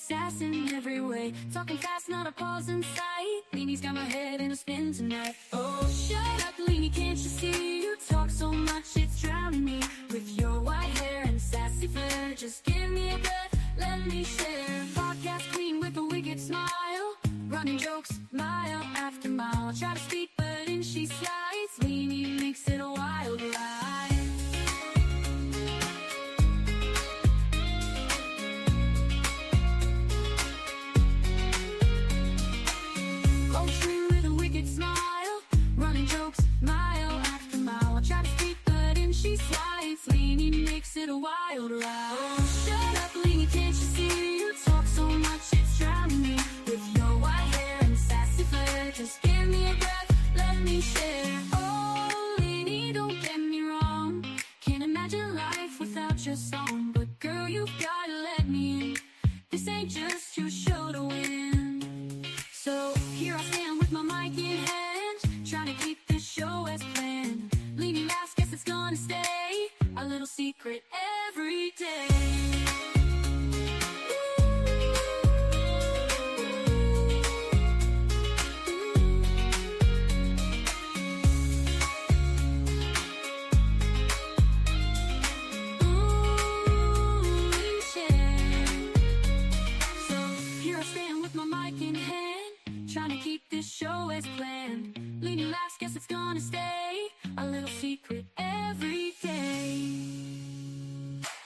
sass in every way. Talking fast, not a pause in sight. Leanie's got my head in a spin tonight. Oh, shut up, Leanie, can't you see? You talk so much, it's drowning me. With your white hair and sassy flair, just give me a breath, let me share. Podcast queen with a wicked smile, running jokes mile after mile. Try to speak, but in she slides. Leanie makes it a wild ride. With a wicked smile, running jokes mile after mile. I try to speak, but in she slides. Leanie makes it a wild ride. Oh, shut up, Leanie, can't you see? You talk so much, it's drowning me. With your white hair and sassy flair, just give me a breath, let me share. Oh, Leanie, don't get me wrong, can't imagine life without your song. But girl, you've gotta let me in. This ain't just your show to win. So here I stand with my mic in hand, trying to keep this show as planned. Leanie laughs, guess it's gonna stay a little secret every day. Trying to keep this show as planned. Leanie laughs, guess it's gonna stay a little secret every day.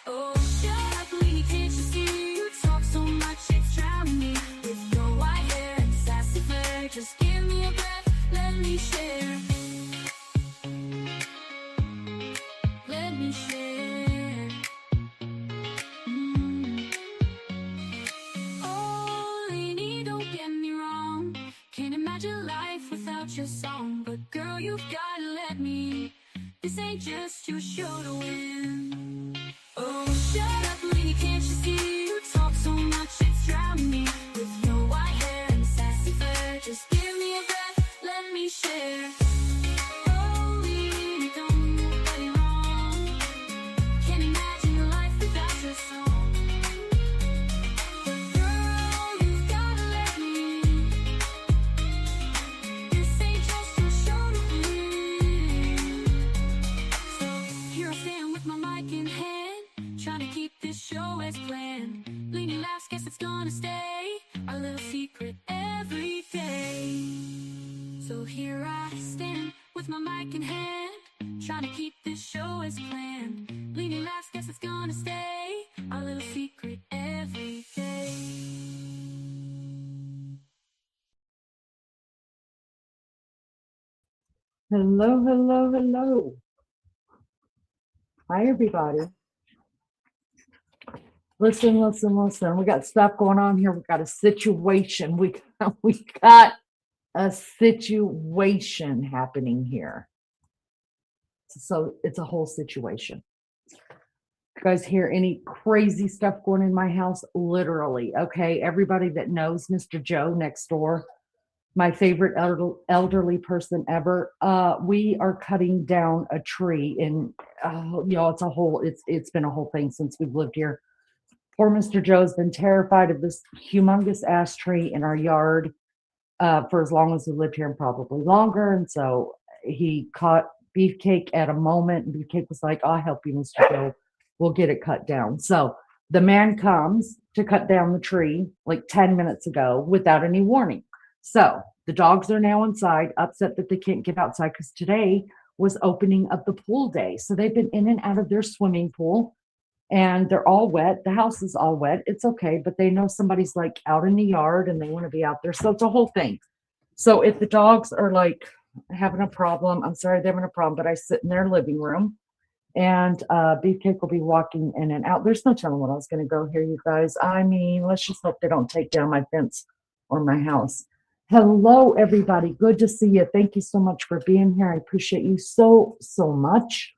Oh, shut up, Leanie, can't you see? You talk so much, it's drowning me. With your white hair and sassy flair, just give me a breath, let me share. Let me share. Oh, Leanie, don't get me wrong, can't imagine life without your song. But girl, you've gotta let me. This ain't just your show to win. Oh, shut up, Leanie, can't you see? You talk so much, it's drowning me. With your white hair and sassy flair, just give me a breath, let me share. Oh, Leanie, don't get me wrong, can't imagine your life without your song. But girl, you've gotta let me. This ain't just your show to win. So here I stand with my mic in hand, trying to keep this show as planned. Leanie laughs, guess it's gonna stay a little secret every day. So here I stand with my mic in hand, trying to keep this show as planned. Leanie laughs, guess it's gonna stay a little secret every day. Hello, hello, hello. Hi, everybody. Listen, listen, listen. We got stuff going on here. We got a situation. We got a situation happening here. So it's a whole situation. You guys hear any crazy stuff going in my house? Literally. Okay. Everybody that knows Mr. Joe next door, my favorite elderly person ever. We are cutting down a tree, and it's been a whole thing since we've lived here. Poor Mr. Joe's been terrified of this humongous ash tree in our yard for as long as we lived here, and probably longer. And so he caught Beefcake at a moment, and Beefcake was like, "I'll help you, Mr. Joe. We'll get it cut down." So the man comes to cut down the tree like 10 minutes ago without any warning. So the dogs are now inside, upset that they can't get outside because today was opening of the pool day. So they've been in and out of their swimming pool, and they're all wet. The house is all wet. It's okay, but they know somebody's like out in the yard and they want to be out there. So it's a whole thing. So if the dogs are like having a problem, I'm sorry they're having a problem, but I sit in their living room, and Beefcake will be walking in and out. There's no telling what I was going to go here, you guys. I mean, let's just hope they don't take down my fence or my house. Hello, everybody. Good to see you. Thank you so much for being here. I appreciate you so, so much.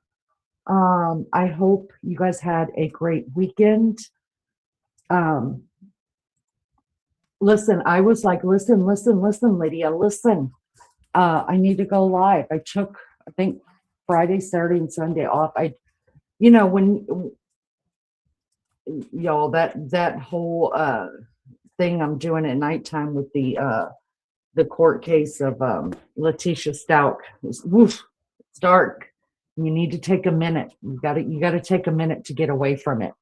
I hope you guys had a great weekend. Listen, I was like, listen, Lydia, listen. I need to go live. I took, I think, Friday, Saturday, and Sunday off. When y'all, that whole thing I'm doing at nighttime with the court case of Letitia Stout. Woof, it's dark. You need to take a minute. You gotta take a minute to get away from it.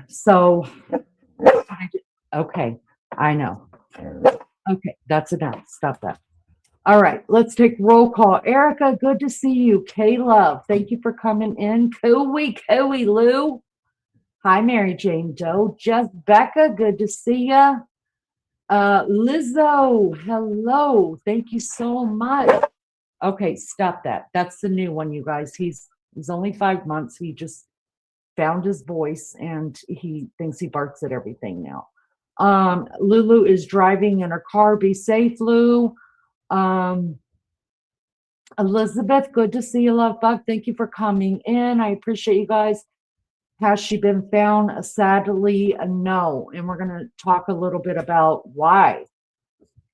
So okay, I know. Okay, that's enough. Stop that. All right, let's take roll call. Erica, good to see you. K-Love, thank you for coming in. Cooey Lou. Hi, Mary Jane Doe. Just Becca, good to see ya. Lizzo, hello. Thank you so much. Okay, stop that. That's the new one, you guys. He's only 5 months. He just found his voice and he thinks he barks at everything now. Lulu is driving in her car. Be safe, Lou. Elizabeth, good to see you, love bug. Thank you for coming in. I appreciate you guys. Has she been found? Sadly, no. And we're going to talk a little bit about why.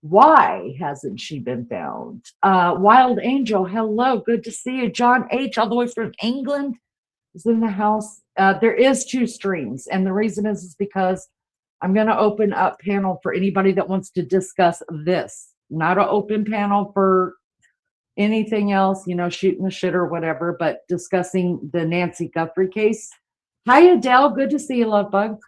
Why hasn't she been found? Wild Angel, hello. Good to see you. John H., all the way from England, is in the house. There is 2 streams. And the reason is because I'm going to open up panel for anybody that wants to discuss this. Not an open panel for anything else, shooting the shit or whatever, but discussing the Nancy Guthrie case. Hi, Adele. Good to see you, love bug.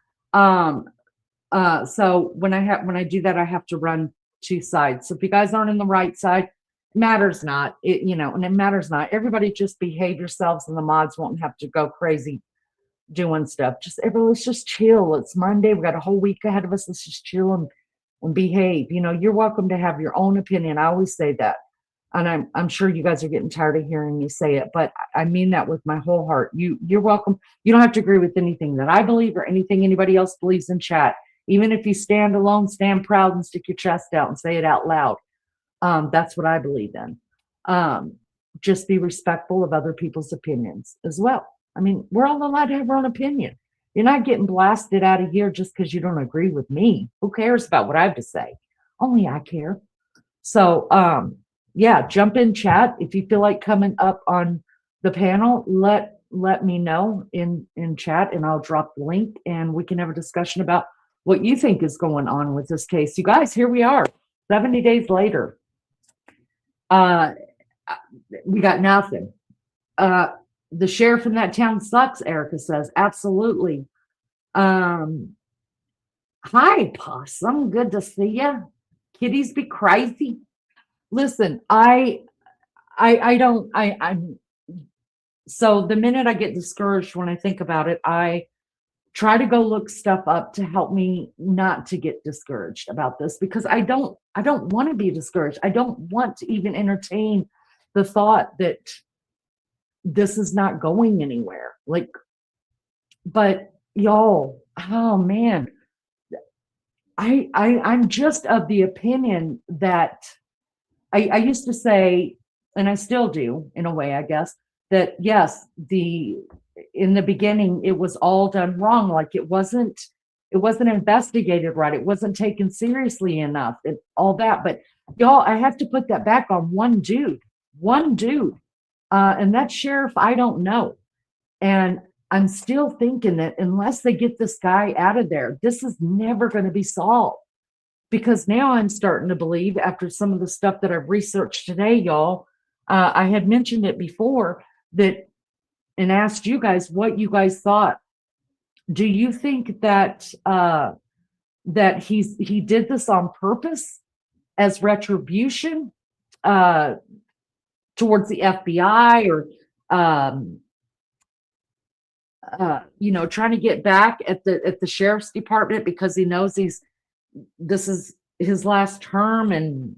So when I do that, I have to run 2 sides. So if you guys aren't in the right side, matters not. And it matters not. Everybody just behave yourselves, and the mods won't have to go crazy doing stuff. Let's just chill. It's Monday. We got a whole week ahead of us. Let's just chill and behave. You're welcome to have your own opinion. I always say that. And I'm sure you guys are getting tired of hearing me say it, but I mean that with my whole heart. You're welcome. You don't have to agree with anything that I believe or anything anybody else believes in chat. Even if you stand alone, stand proud and stick your chest out and say it out loud. That's what I believe in. Just be respectful of other people's opinions as well. I mean, we're all allowed to have our own opinion. You're not getting blasted out of here just because you don't agree with me. Who cares about what I have to say? Only I care. So, yeah, jump in chat. If you feel like coming up on the panel, let me know in chat and I'll drop the link and we can have a discussion about what you think is going on with this case. You guys, here we are, 70 days later. We got nothing. The sheriff in that town sucks, Erica says. Absolutely. Hi, Possum. Good to see you. Kitties be crazy. Listen, I'm so the minute I get discouraged when I think about it, I try to go look stuff up to help me not to get discouraged about this, because I don't want to be discouraged. I don't want to even entertain the thought that this is not going anywhere. But y'all, oh man, I'm just of the opinion that I used to say, and I still do in a way, I guess, that yes, in the beginning, it was all done wrong. Like it wasn't investigated right. It wasn't taken seriously enough and all that. But y'all, I have to put that back on one dude. And that sheriff, I don't know. And I'm still thinking that unless they get this guy out of there, this is never going to be solved. Because now I'm starting to believe, after some of the stuff that I've researched today, y'all, I had mentioned it before that, and asked you guys what you guys thought. Do you think that that he did this on purpose as retribution towards the FBI, or trying to get back at the sheriff's department because he knows this is his last term and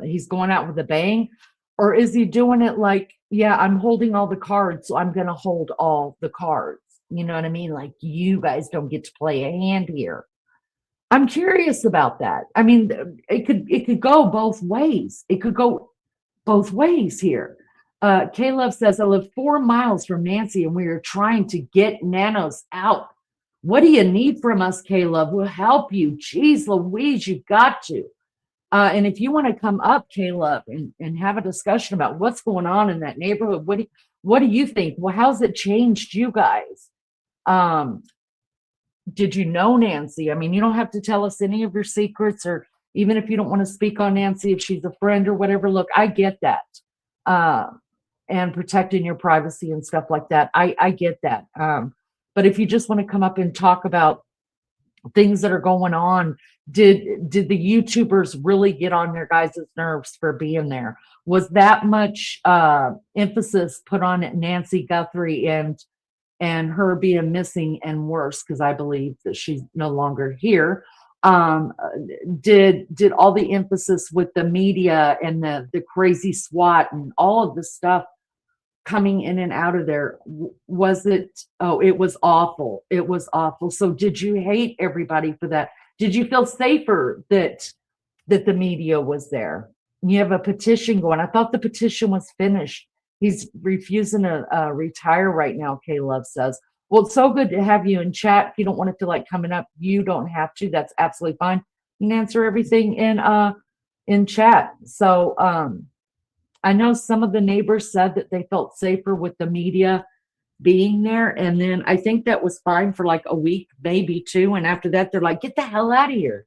he's going out with a bang? Or is he doing it like, yeah, I'm holding all the cards, so I'm going to hold all the cards? You know what I mean? Like, you guys don't get to play a hand here. I'm curious about that. I mean, it could go both ways. It could go both ways here. Caleb says, I live 4 miles from Nancy and we are trying to get Nanos out. What do you need from us, Caleb? We'll help you. Jeez Louise, you've got to. And if you want to come up, Caleb, and have a discussion about what's going on in that neighborhood, what do you think? Well, how's it changed you guys? did you know Nancy? I mean, you don't have to tell us any of your secrets, or even if you don't want to speak on Nancy, if she's a friend or whatever. Look, I get that. And protecting your privacy and stuff like that. I get that. But if you just want to come up and talk about things that are going on, did the YouTubers really get on your guys' nerves for being there? Was that much emphasis put on Nancy Guthrie and her being missing and worse, because I believe that she's no longer here? Did all the emphasis with the media and the crazy SWAT and all of this stuff coming in and out of there, was it? Oh, it was awful. It was awful. So did you hate everybody for that? Did you feel safer that the media was there? You have a petition going. I thought the petition was finished. He's refusing to retire right now, K-Love says. Well, it's so good to have you in chat. If you don't want to feel like coming up, you don't have to. That's absolutely fine. You can answer everything in chat. So I know some of the neighbors said that they felt safer with the media being there. And then I think that was fine for like a week, maybe two. And after that, they're like, get the hell out of here.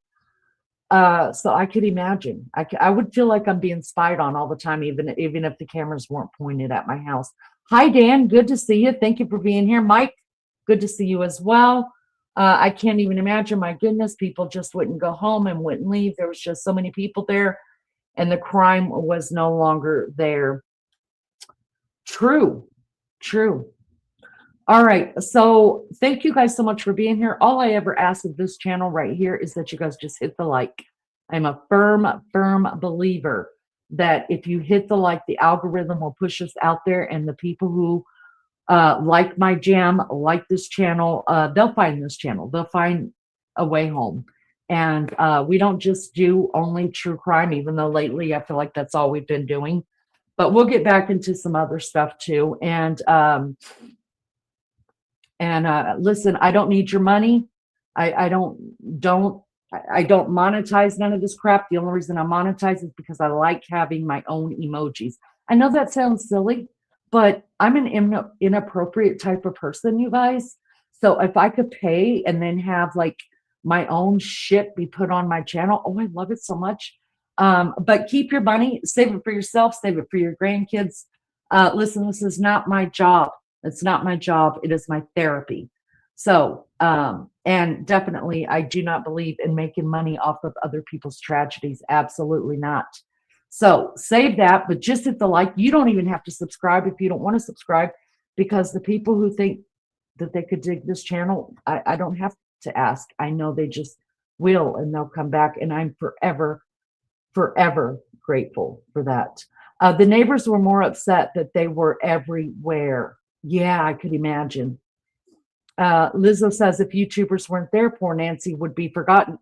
So I could imagine. I would feel like I'm being spied on all the time, even if the cameras weren't pointed at my house. Hi, Dan. Good to see you. Thank you for being here. Mike, good to see you as well. I can't even imagine. My goodness, people just wouldn't go home and wouldn't leave. There was just so many people there, and the crime was no longer there. True. All right. So thank you guys so much for being here. All I ever ask of this channel right here is that you guys just hit the like. I'm a firm believer that if you hit the like, the algorithm will push us out there, and the people who like my jam, like this channel, they'll find this channel. They'll find a way home. And we don't just do only true crime, even though lately I feel like that's all we've been doing. But we'll get back into some other stuff too. And listen, I don't need your money. I don't monetize none of this crap. The only reason I monetize is because I like having my own emojis. I know that sounds silly, but I'm an inappropriate type of person, you guys. So if I could pay and then have like my own shit be put on my channel, oh, I love it so much. But keep your money, save it for yourself, save it for your grandkids. Listen, this is not my job. It's not my job. It is my therapy. So, and definitely, I do not believe in making money off of other people's tragedies. Absolutely not. So save that, but just hit the like. You don't even have to subscribe if you don't want to subscribe, because the people who think that they could dig this channel, I don't have to ask. I know they just will, and they'll come back, and I'm forever grateful for that. The neighbors were more upset that they were everywhere. Yeah, I could imagine. Lizzo says if YouTubers weren't there, poor Nancy would be forgotten.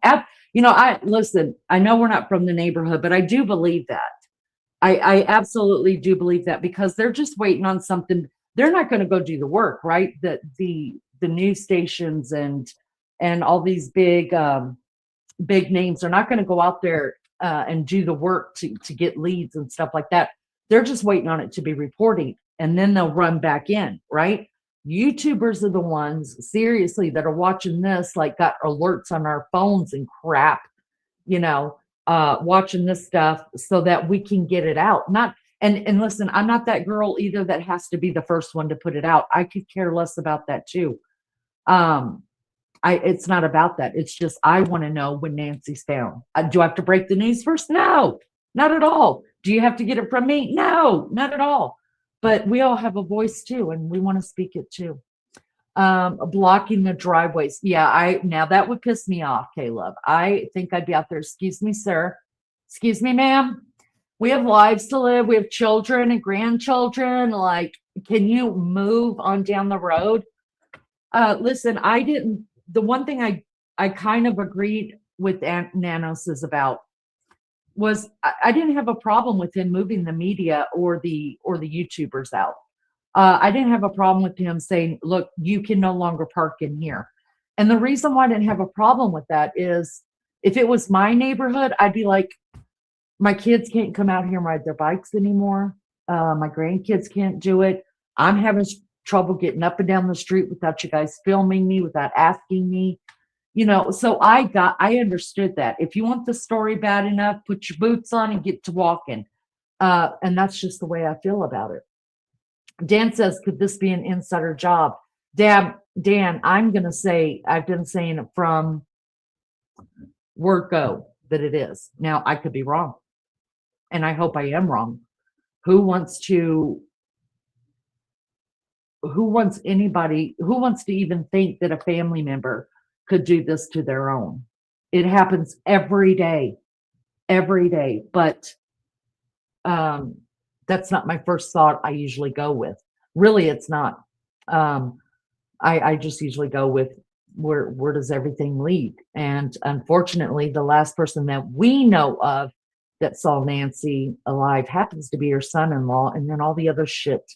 Listen, I know we're not from the neighborhood, but I do believe that. I absolutely do believe that, because they're just waiting on something. They're not going to go do the work, right? The news stations and all these big names are not going to go out there and do the work to get leads and stuff like that. They're just waiting on it to be reporting, and then they'll run back in, right? YouTubers are the ones, seriously, that are watching this, like got alerts on our phones and crap, watching this stuff so that we can get it out. And listen, I'm not that girl either that has to be the first one to put it out. I could care less about that too. It's not about that. It's just, I want to know when Nancy's found. Do I have to break the news first? No, not at all. Do you have to get it from me? No, not at all. But we all have a voice too, and we want to speak it too. Blocking the driveways. Yeah, now that would piss me off, Caleb. I think I'd be out there. Excuse me, sir. Excuse me, ma'am. We have lives to live. We have children and grandchildren. Like, can you move on down the road? Listen, the one thing I kind of agreed with Aunt Nanos is about was I didn't have a problem with him moving the media or the YouTubers out. I didn't have a problem with him saying, look, you can no longer park in here. And the reason why I didn't have a problem with that is if it was my neighborhood, I'd be like, my kids can't come out here and ride their bikes anymore. My grandkids can't do it. I'm having trouble getting up and down the street without you guys filming me, without asking me. You know, so I understood that. If you want the story bad enough, put your boots on and get to walking. And that's just the way I feel about it. Dan says, could this be an insider job? Dan, I'm going to say, I've been saying it from word go that it is. Now, I could be wrong. And I hope I am wrong. Who wants to even think that a family member could do this to their own? It happens every day. But that's not my first thought I usually go with. Really, it's not. I just usually go with where does everything lead? And unfortunately, the last person that we know of that saw Nancy alive happens to be her son-in-law, and then all the other shit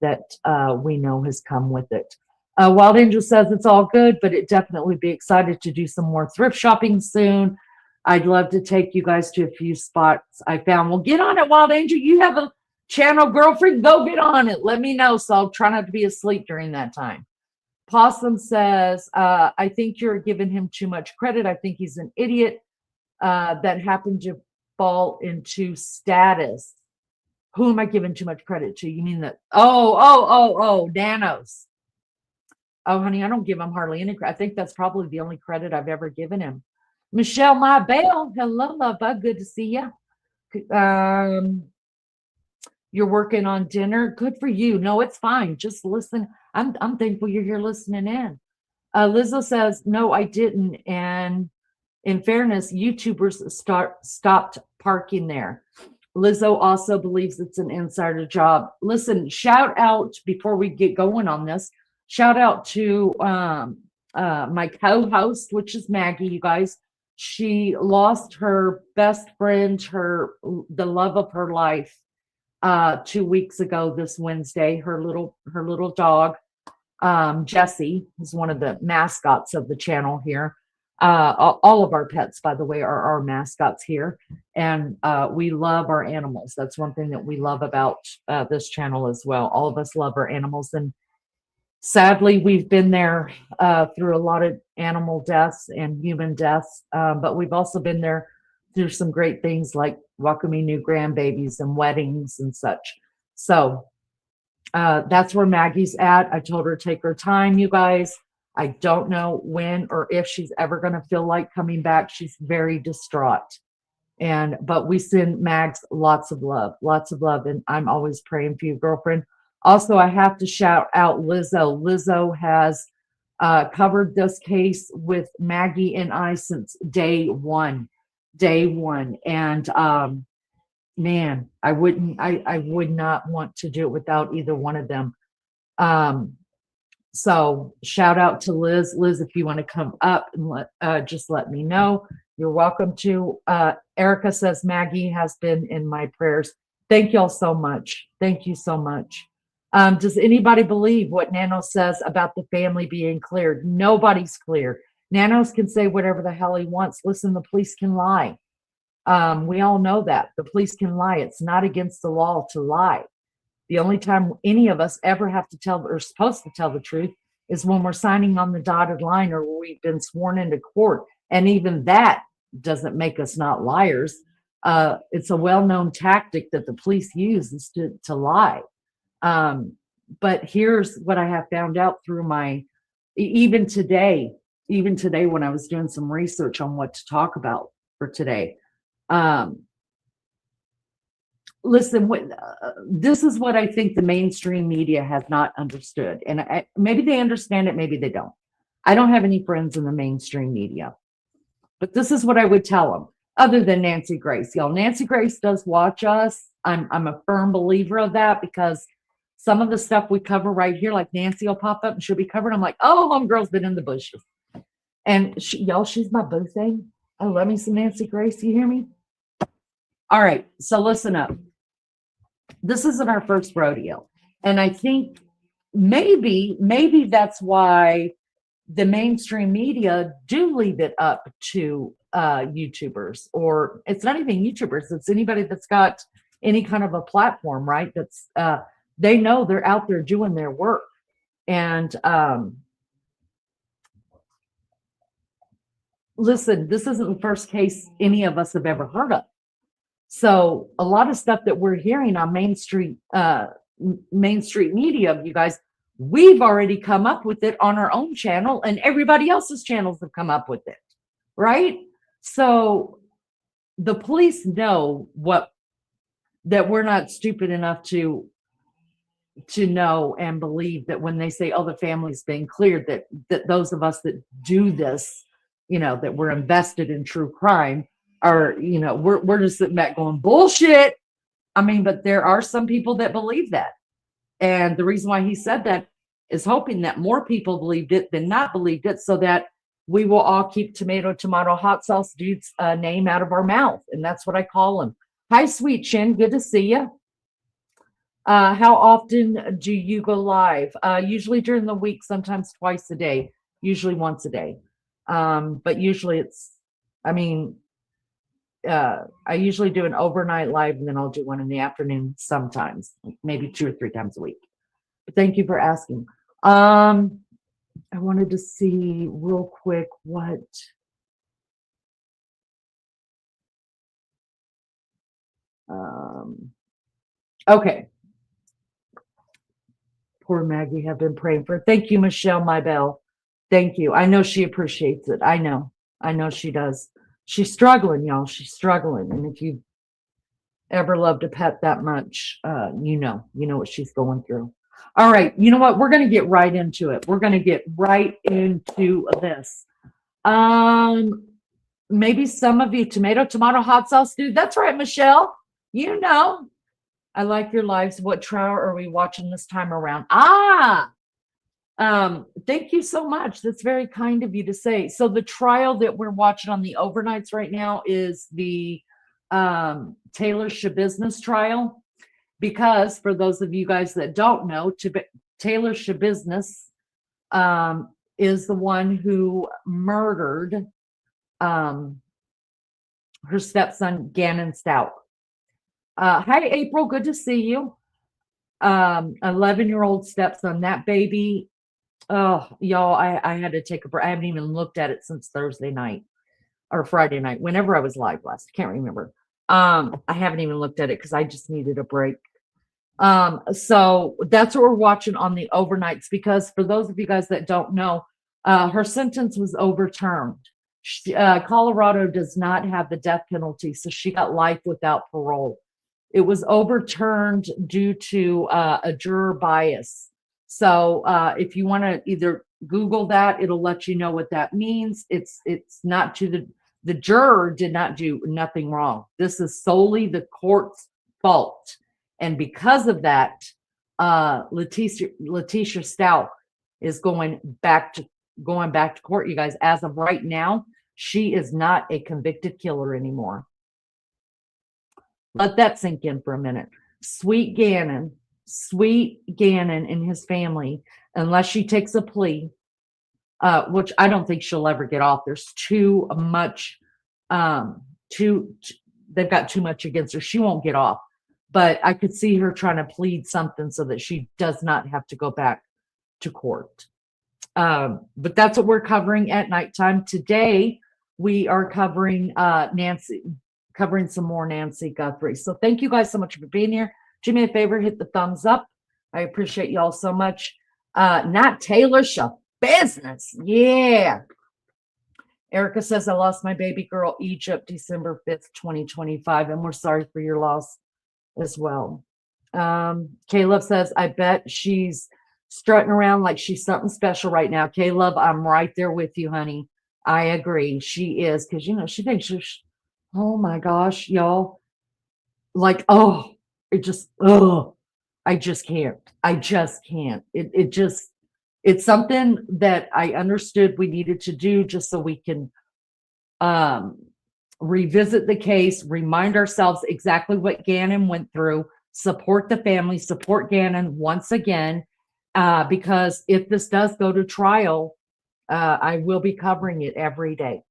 that we know has come with it. Wild Angel says it's all good, but it definitely be excited to do some more thrift shopping soon. I'd love to take you guys to a few spots I found. Well, get on it, Wild Angel. You have a channel, girlfriend. Go get on it. Let me know, so I'll try not to be asleep during that time. Possum says, I think you're giving him too much credit. I think he's an idiot that happened to fall into status. Who am I giving too much credit to? You mean that? Oh, Nanos. Oh, honey, I don't give him hardly any credit. I think that's probably the only credit I've ever given him. Michelle My Bell, hello, love bug. Good to see you. You're working on dinner. Good for you. No, it's fine. Just listen. I'm thankful you're here listening in. Lizzo says, no, I didn't. And in fairness, YouTubers stopped parking there. Lizzo also believes it's an insider job. Listen, shout out before we get going on this. Shout out to my co-host, which is Maggie, you guys. She lost her best friend, the love of her life, 2 weeks ago this Wednesday. Her little dog, Jessie, is one of the mascots of the channel here. All of our pets, by the way, are our mascots here, and we love our animals. That's one thing that we love about this channel as well. All of us love our animals, and sadly, we've been there through a lot of animal deaths and human deaths, but we've also been there through some great things like welcoming new grandbabies and weddings and such. So that's where Maggie's at. I told her to take her time, you guys. I don't know when or if she's ever going to feel like coming back. She's very distraught. But we send Mags lots of love. And I'm always praying for you, girlfriend. Also, I have to shout out Lizzo. Lizzo has covered this case with Maggie and I since day one. And man, I would not want to do it without either one of them. So shout out to Liz. Liz, if you want to come up and just let me know. You're welcome to. Erica says Maggie has been in my prayers. Thank y'all so much. Thank you so much. Does anybody believe what Nanos says about the family being cleared? Nobody's cleared. Nanos can say whatever the hell he wants. Listen, the police can lie. We all know that. The police can lie. It's not against the law to lie. The only time any of us ever have to tell or supposed to tell the truth is when we're signing on the dotted line or we've been sworn into court. And even that doesn't make us not liars. It's a well-known tactic that the police use is to lie. But here's what I have found out through even today when I was doing some research on what to talk about for today. Listen, this is what I think the mainstream media has not understood. And maybe they understand it, maybe they don't. I don't have any friends in the mainstream media. But this is what I would tell them, other than Nancy Grace. Y'all, Nancy Grace does watch us. I'm a firm believer of that because some of the stuff we cover right here, like Nancy will pop up and she'll be covered. I'm like, oh, homegirl's been in the bushes. And y'all, she's my boo thing. I love me some Nancy Grace. You hear me? All right. So listen up. This isn't our first rodeo. And I think maybe that's why the mainstream media do leave it up to YouTubers, or it's not even YouTubers. It's anybody that's got any kind of a platform, right? That's they know they're out there doing their work. And listen, this isn't the first case any of us have ever heard of. So a lot of stuff that we're hearing on Main Street media, you guys, we've already come up with it on our own channel, and everybody else's channels have come up with it, right? So the police know that we're not stupid enough to know and believe that when they say, oh, the family's been cleared, that those of us that do this, that we're invested in true crime are, we're just sitting back going, bullshit. I mean, but there are some people that believe that. And the reason why he said that is hoping that more people believed it than not believed it, so that we will all keep tomato hot sauce dude's name out of our mouth. And that's what I call him. Hi, Sweet Chin. Good to see you. How often do you go live? Usually during the week, sometimes twice a day, usually once a day. But usually I usually do an overnight live, and then I'll do one in the afternoon sometimes, maybe 2 or 3 times a week. But thank you for asking. I wanted to see real quick what okay. Poor Maggie, have been praying for her. Thank you, Michelle, my belle. Thank you. I know she appreciates it. I know she does. She's struggling, y'all. She's struggling. And if you ever loved a pet that much, you know what she's going through. All right. You know what? We're going to get right into it. We're going to get right into this. Maybe some of you tomato hot sauce dude. That's right, Michelle. I like your lives. What trial are we watching this time around? Thank you so much. That's very kind of you to say. So the trial that we're watching on the overnights right now is the Taylor Shabus trial, because for those of you guys that don't know, Taylor Shabus is the one who murdered her stepson, Gannon Stout. Hi, April. Good to see you. 11-year-old stepson. That baby. Oh, y'all, I had to take a break. I haven't even looked at it since Thursday night or Friday night, whenever I was live last. I can't remember. I haven't even looked at it because I just needed a break. So that's what we're watching on the overnights, because for those of you guys that don't know, her sentence was overturned. Colorado does not have the death penalty, so she got life without parole. It was overturned due to a juror bias. So if you want to either Google that, it'll let you know what that means. It's not to the juror did not do nothing wrong. This is solely the court's fault. And because of that, Letitia Stout is going back to court, you guys. As of right now, she is not a convicted killer anymore. Let that sink in for a minute. Sweet Gannon and his family, unless she takes a plea, which I don't think she'll ever get off. There's too much, they've got too much against her. She won't get off. But I could see her trying to plead something so that she does not have to go back to court. But that's what we're covering at nighttime. Today, we are covering some more Nancy Guthrie. So thank you guys so much for being here. Do me a favor, hit the thumbs up. I appreciate y'all so much. Not Taylor Shabus. Yeah. Erica says, I lost my baby girl, Egypt, December 5th, 2025. And we're sorry for your loss as well. Caleb says, I bet she's strutting around like she's something special right now. Caleb, I'm right there with you, honey. I agree. She is, because, she thinks she's, oh my gosh, y'all. Like, I just can't. It's something that I understood we needed to do just so we can revisit the case, remind ourselves exactly what Gannon went through, support the family, support Gannon once again, because if this does go to trial, I will be covering it every day.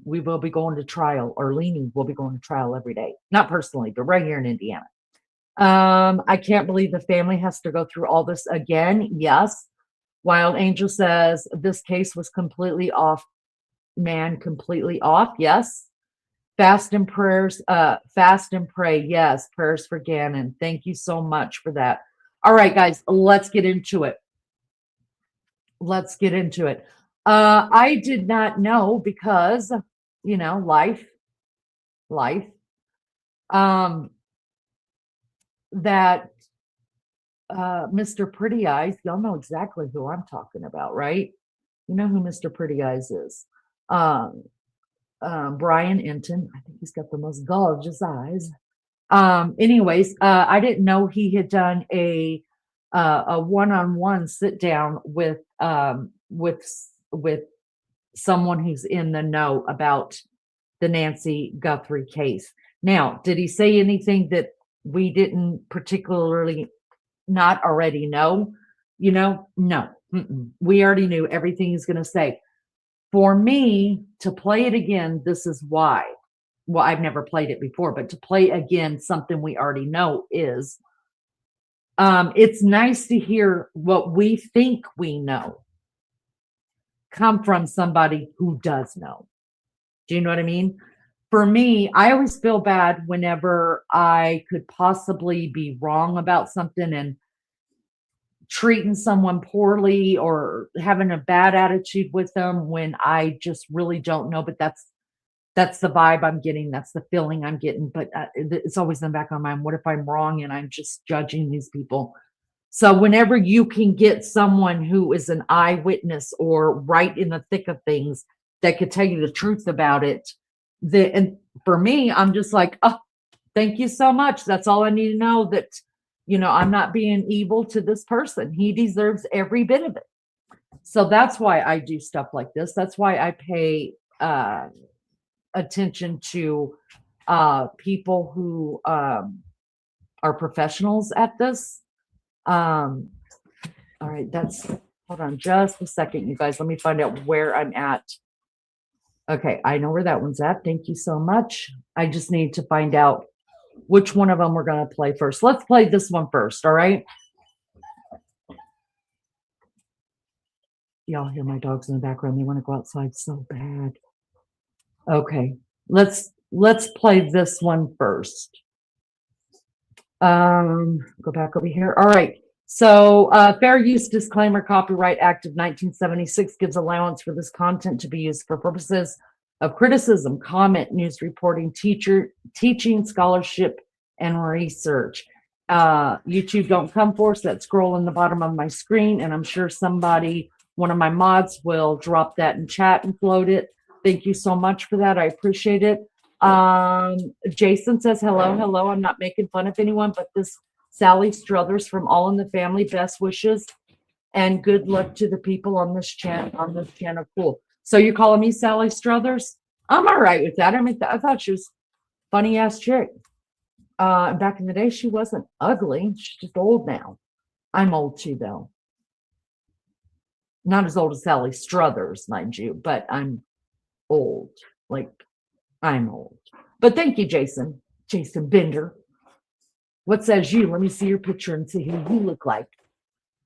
We will be going to trial, or Leaning will be going to trial every day. Not personally, but right here in Indiana. I can't believe the family has to go through all this again. Yes. Wild Angel says this case was completely off, man, completely off. Yes. Fast and prayers, fast and pray. Yes. Prayers for Gannon. Thank you so much for that. All right, guys, let's get into it. Let's get into it. I did not know because, you know, life, that Mr. Pretty Eyes, y'all know exactly who I'm talking about, right? You know who Mr. Pretty Eyes is. Brian Enton, I think he's got the most gorgeous eyes. Anyways, I didn't know he had done a one-on-one sit down with someone who's in the know about the Nancy Guthrie case. Now, did he say anything that we didn't particularly not already know? You know, no. We already knew everything he's going to say. For me to play it again, this is why. Well, I've never played it before, but to play again something we already know is it's nice to hear what we think we know come from somebody who does know. Do you know what I mean? For me, I always feel bad whenever I could possibly be wrong about something and treating someone poorly or having a bad attitude with them when I just really don't know. But that's the vibe I'm getting. That's the feeling I'm getting. But it's always in the back of my mind. What if I'm wrong and I'm just judging these people? So whenever you can get someone who is an eyewitness or right in the thick of things that could tell you the truth about it, and for me, I'm just like, oh, thank you so much. That's all I need to know, that, you know, I'm not being evil to this person. He deserves every bit of it. So that's why I do stuff like this. That's why I pay attention to people who are professionals at this. All right, hold on just a second, you guys. Let me find out where I'm at. Okay, I know where that one's at. Thank you so much. I just need to find out which one of them we're going to play first. Let's play this one first, all right? Y'all hear my dogs in the background. They want to go outside so bad. Okay, let's play this one first. Go back over here. All right. So Fair Use Disclaimer Copyright Act of 1976 gives allowance for this content to be used for purposes of criticism, comment, news reporting, teaching, scholarship, and research. YouTube don't come for us. That scroll in the bottom of my screen, and I'm sure one of my mods will drop that in chat and float it. Thank you so much for that. I appreciate it. Jason says, hello. I'm not making fun of anyone, but this Sally Struthers from All in the Family, best wishes and good luck to the people on this channel. Cool. So you're calling me Sally Struthers? I'm all right with that. I mean, I thought she was funny ass chick. Back in the day, she wasn't ugly. She's just old now. I'm old too, though. Not as old as Sally Struthers, mind you, but I'm old. Like, I'm old. But thank you, Jason. Jason Bender. What says you? Let me see your picture and see who you look like.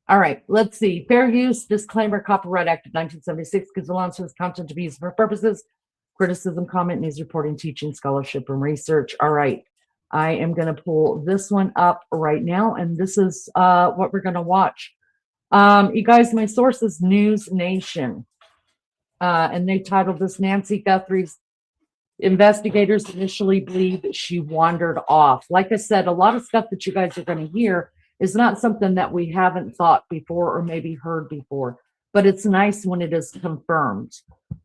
All right, let's see. Fair Use Disclaimer Copyright Act of 1976 gives allowance for this content to be used for purposes, criticism, comment, news reporting, teaching, scholarship, and research. All right, I am going to pull this one up right now, and this is what we're going to watch. You guys, my source is News Nation, and they titled this Nancy Guthrie's investigators initially believe that she wandered off. Like I said, a lot of stuff that you guys are going to hear is not something that we haven't thought before or maybe heard before, but it's nice when it is confirmed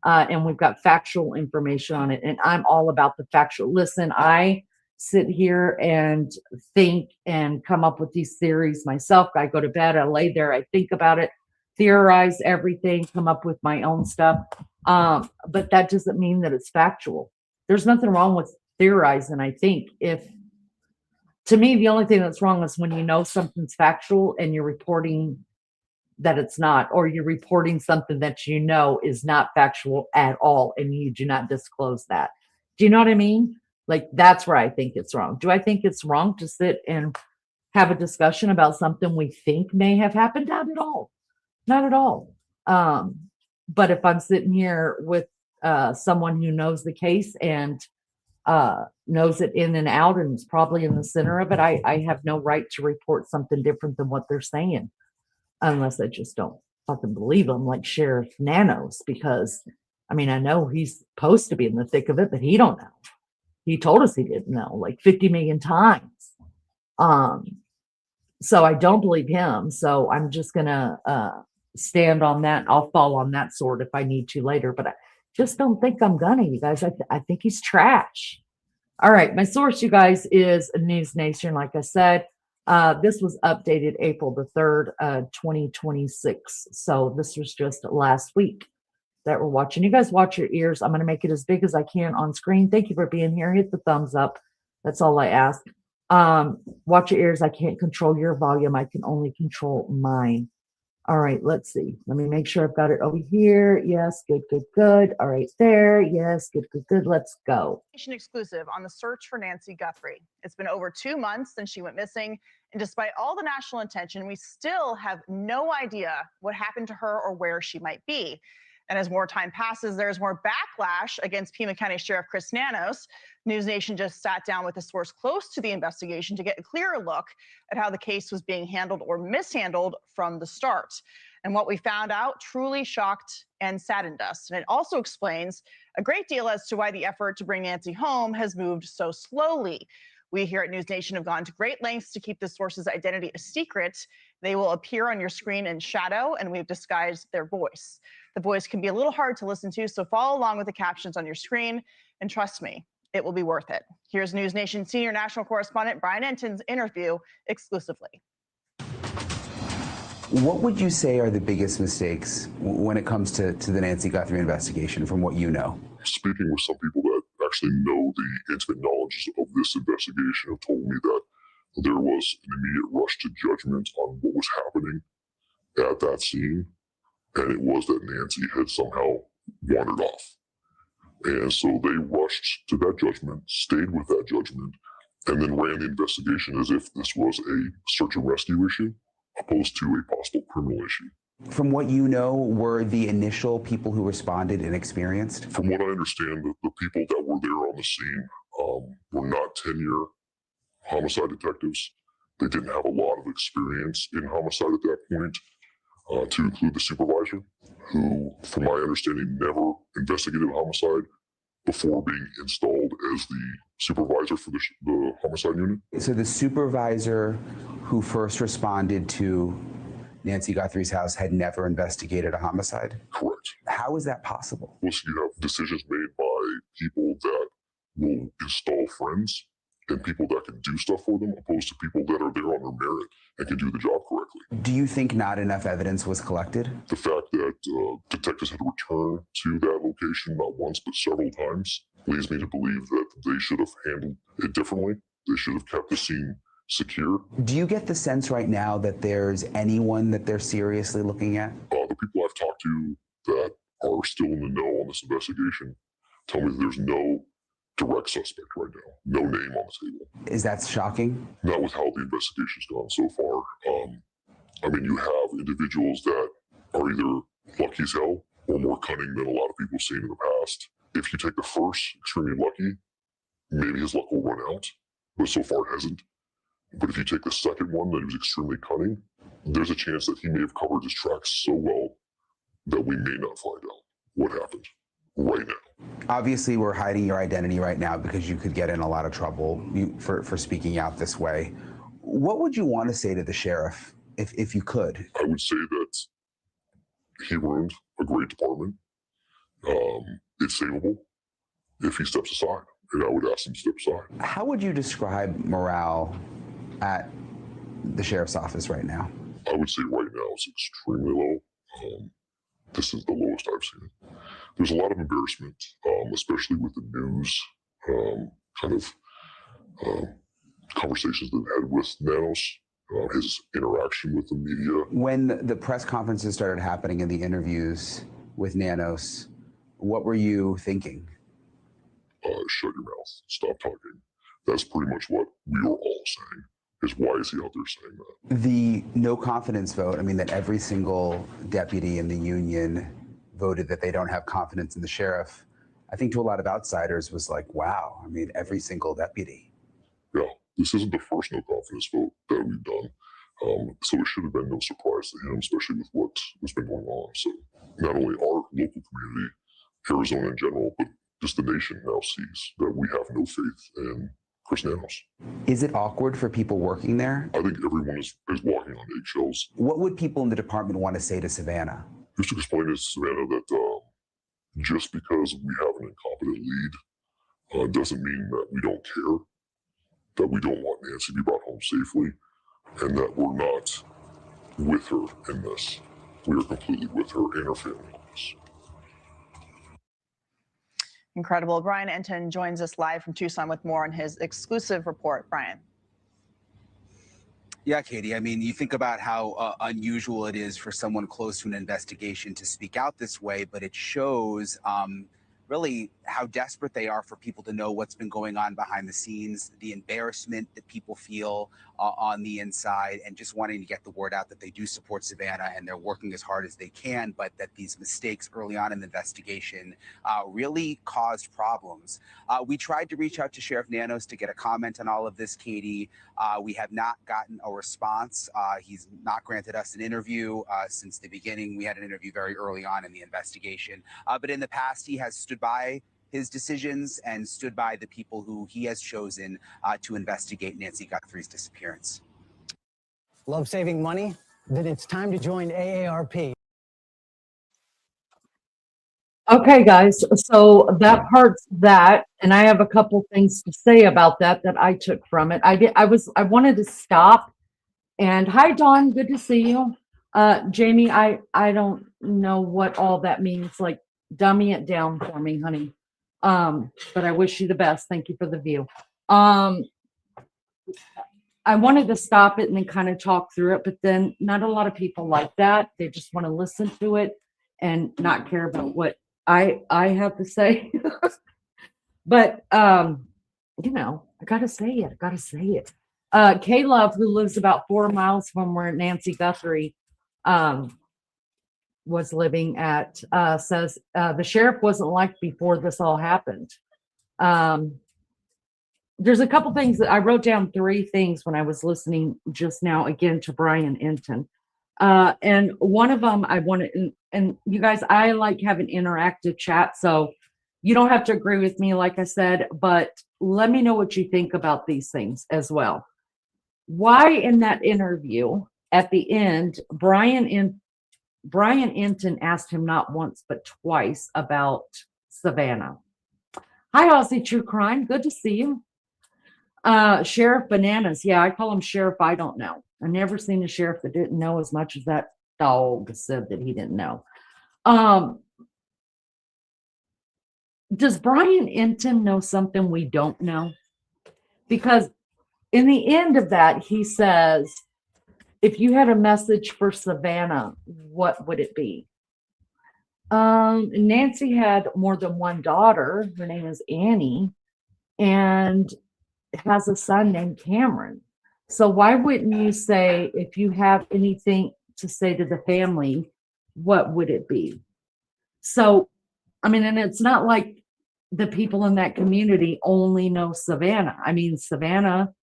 and we've got factual information on it. And I'm all about the factual. Listen, I sit here and think and come up with these theories myself. I go to bed, I lay there, I think about it, theorize everything, come up with my own stuff. But that doesn't mean that it's factual. There's nothing wrong with theorizing. I think to me, the only thing that's wrong is when you know something's factual and you're reporting that it's not, or you're reporting something that you know is not factual at all and you do not disclose that. Do you know what I mean? Like, that's where I think it's wrong. Do I think it's wrong to sit and have a discussion about something we think may have happened. Not at all. Not at all. But if I'm sitting here with someone who knows the case and knows it in and out and is probably in the center of it, I have no right to report something different than what they're saying, unless I just don't fucking believe them, like Sheriff Nanos, because I mean, I know he's supposed to be in the thick of it, but he don't know. He told us he didn't know like 50 million times. So I don't believe him. So I'm just gonna stand on that. I'll fall on that sword if I need to later, but I just don't think I'm gonna, you guys. I think he's trash. All right, my source, you guys, is News Nation. Like I said, this was updated April the 3rd, 2026. So this was just last week that we're watching. You guys watch your ears. I'm going to make it as big as I can on screen. Thank you for being here. Hit the thumbs up. That's all I ask. Watch your ears. I can't control your volume. I can only control mine. All right, let's see. Let me make sure I've got it over here. Yes, good, good, good. All right, there. Yes, good, good, good. Let's go. Exclusive on the search for Nancy Guthrie. It's been over 2 months since she went missing, and despite all the national attention, we still have no idea what happened to her or where she might be. And as more time passes, there's more backlash against Pima County Sheriff Chris Nanos. News Nation just sat down with a source close to the investigation to get a clearer look at how the case was being handled or mishandled from the start. And what we found out truly shocked and saddened us. And it also explains a great deal as to why the effort to bring Nancy home has moved so slowly. We here at News Nation have gone to great lengths to keep the source's identity a secret. They will appear on your screen in shadow, and we've disguised their voice. The voice can be a little hard to listen to, so follow along with the captions on your screen, and trust me, it will be worth it. Here's News Nation senior national correspondent Brian Enton's interview exclusively. What would you say are the biggest mistakes when it comes to the Nancy Guthrie investigation, from what you know? Speaking with some people that actually know the intimate knowledge of this investigation have told me that there was an immediate rush to judgment on what was happening at that scene, and it was that Nancy had somehow wandered off. And so they rushed to that judgment, stayed with that judgment, and then ran the investigation as if this was a search and rescue issue, opposed to a possible criminal issue. From what you know, were the initial people who responded inexperienced? From what I understand, the people that were there on the scene were not 10-year homicide detectives. They didn't have a lot of experience in homicide at that point, to include the supervisor, who, from my understanding, never investigated homicide before being installed as the supervisor for the homicide unit. So the supervisor who first responded to Nancy Guthrie's house had never investigated a homicide? Correct. How is that possible? Well, so you have decisions made by people that will install friends and people that can do stuff for them, opposed to people that are there on their merit and can do the job correctly. Do you think not enough evidence was collected? The fact that detectives had to return to that location not once but several times leads me to believe that they should have handled it differently. They should have kept the scene secure. Do you get the sense right now that there's anyone that they're seriously looking at? The people I've talked to that are still in the know on this investigation tell me that there's no direct suspect right now, no name on the table. Is that shocking? Not with how the investigation's gone so far. I mean, you have individuals that are either lucky as hell or more cunning than a lot of people have seen in the past. If you take the first, extremely lucky, maybe his luck will run out, but so far it hasn't. But if you take the second one, that he was extremely cunning, there's a chance that he may have covered his tracks so well that we may not find out what happened right now. Obviously, we're hiding your identity right now because you could get in a lot of trouble for speaking out this way. What would you want to say to the sheriff if you could? I would say that he ruined a great department. It's savable if he steps aside, and I would ask him to step aside. How would you describe morale at the sheriff's office right now? I would say right now it's extremely low. This is the lowest I've seen it. There's a lot of embarrassment, especially with the news conversations that I had with Nanos, his interaction with the media. When the press conferences started happening and the interviews with Nanos, what were you thinking? Shut your mouth, stop talking. That's pretty much what we were all saying. is why is he out there saying that? The no confidence vote, I mean, that every single deputy in the union voted that they don't have confidence in the sheriff, I think to a lot of outsiders was like, wow, I mean, every single deputy. Yeah, this isn't the first no confidence vote that we've done. So it should have been no surprise to him, especially with what has been going on. So not only our local community, Arizona in general, but just the nation now sees that we have no faith in Chris Nanos. Is it awkward for people working there? I think everyone is walking on eggshells. What would people in the department want to say to Savannah? Just to explain to Savannah that just because we have an incompetent lead doesn't mean that we don't care, that we don't want Nancy to be brought home safely, and that we're not with her in this. We are completely with her and her family on this. Incredible. Brian Enton joins us live from Tucson with more on his exclusive report. Brian. Yeah, Katie, I mean, you think about how unusual it is for someone close to an investigation to speak out this way, but it shows really how desperate they are for people to know what's been going on behind the scenes, the embarrassment that people feel on the inside, and just wanting to get the word out that they do support Savannah and they're working as hard as they can, but that these mistakes early on in the investigation really caused problems. We tried to reach out to Sheriff Nanos to get a comment on all of this, Katie. We have not gotten a response. He's not granted us an interview since the beginning. We had an interview very early on in the investigation, but in the past he has stood by his decisions and stood by the people who he has chosen to investigate Nancy Guthrie's disappearance. Love saving money? Then it's time to join AARP. Okay, guys, so that part's that, and I have a couple things to say about that I took from it. I wanted to stop, and hi, Dawn, good to see you. Jamie, I don't know what all that means, like, dummy it down for me, honey. But I wish you the best. Thank you for the view. I wanted to stop it and then kind of talk through it, but then not a lot of people like that. They just want to listen to it and not care about what I have to say. But you know, I gotta say it. K-Love, who lives about 4 miles from where Nancy Guthrie was living at, says the sheriff wasn't like before this all happened. There's a couple things that I wrote down, 3 things when I was listening just now again to Brian Enton. And one of them I wanted, and you guys, I like having interactive chat, so you don't have to agree with me, like I said, but let me know what you think about these things as well. Why in that interview at the end, Brian Enton asked him not once but twice about Savannah. Hi, Aussie True Crime. Good to see you. Sheriff Bananas. Yeah, I call him Sheriff I don't know. I've never seen a sheriff that didn't know as much as that dog said that he didn't know. Does Brian Enton know something we don't know? Because in the end of that, he says, if you had a message for Savannah, what would it be? Nancy had more than one daughter. Her name is Annie, and has a son named Cameron. So why wouldn't you say, if you have anything to say to the family, what would it be? So, I mean, and it's not like the people in that community only know Savannah. I mean, Savannah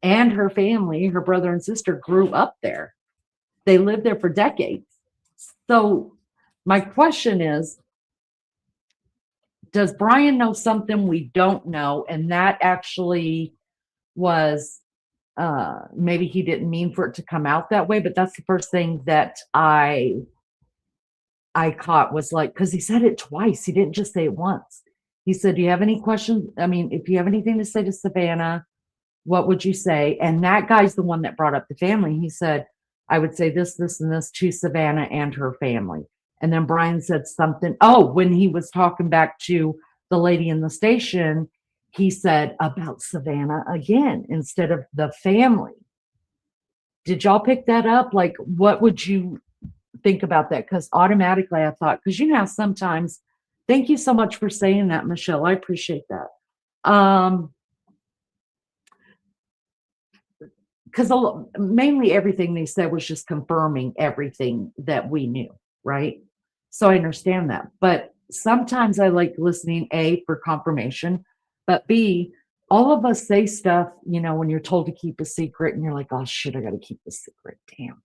and her family, her brother and sister, grew up there. They lived there for decades. So my question is, does Brian know something we don't know? And that actually was, maybe he didn't mean for it to come out that way, but that's the first thing that I caught was like, because he said it twice. He didn't just say it once. He said, do you have any questions? I mean, if you have anything to say to Savannah, what would you say? And that guy's the one that brought up the family. He said, I would say this, this, and this to Savannah and her family. And then Brian said something. Oh, when he was talking back to the lady in the station, he said about Savannah again instead of the family. Did y'all pick that up? Like, what would you think about that? Because automatically I thought, because you know, sometimes, thank you so much for saying that, Michelle. I appreciate that. because mainly everything they said was just confirming everything that we knew, right? So I understand that. But sometimes I like listening, A, for confirmation, but B, all of us say stuff, you know, when you're told to keep a secret and you're like, oh shit, I got to keep the secret. Damn.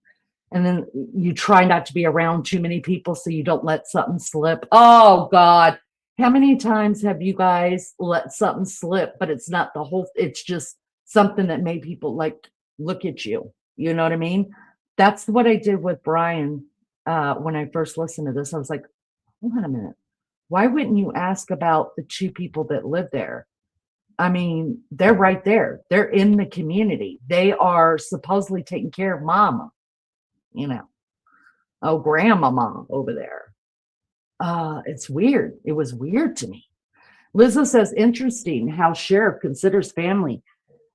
And then you try not to be around too many people so you don't let something slip. Oh God. How many times have you guys let something slip, but it's not the whole, it's just something that made people like look at you. You know what I mean? That's what I did with Brian when I first listened to this. I was like, hold on a minute. Why wouldn't you ask about the two people that live there? I mean, they're right there. They're in the community. They are supposedly taking care of mama, you know. Oh, grandmama over there. It's weird. It was weird to me. Lizzo says, interesting how sheriff considers family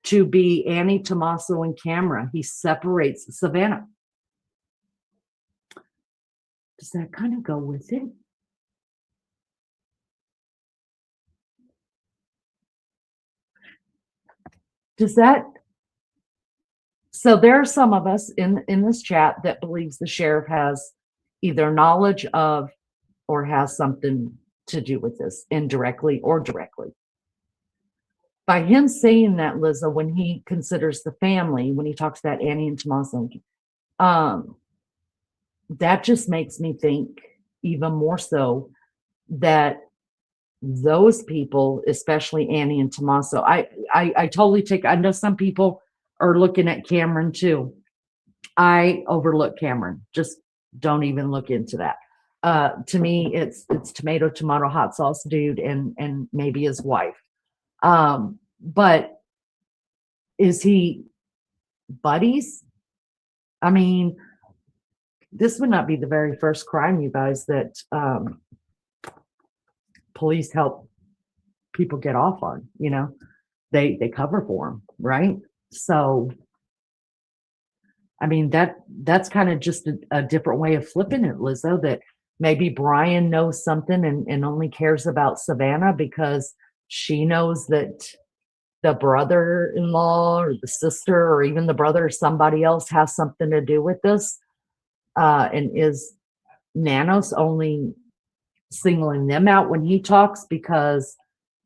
to be Annie, Tommaso, and Camera. He separates Savannah. Does that kind of go with it? Does that? So there are some of us in this chat that believes the sheriff has either knowledge of or has something to do with this indirectly or directly. By him saying that, Lizzo, when he considers the family, when he talks about Annie and Tommaso, that just makes me think even more so that those people, especially Annie and Tommaso, I totally take, I know some people are looking at Cameron too. I overlook Cameron. Just don't even look into that. To me, it's tomato, hot sauce dude and maybe his wife. But is he buddies? I mean, this would not be the very first crime, you guys, that police help people get off on. You know, they cover for them, right? So, I mean, that's kind of just a different way of flipping it, Lizzo, that maybe Brian knows something and only cares about Savannah because she knows that the brother-in-law or the sister or even the brother or somebody else has something to do with this. And is Nanos only singling them out when he talks because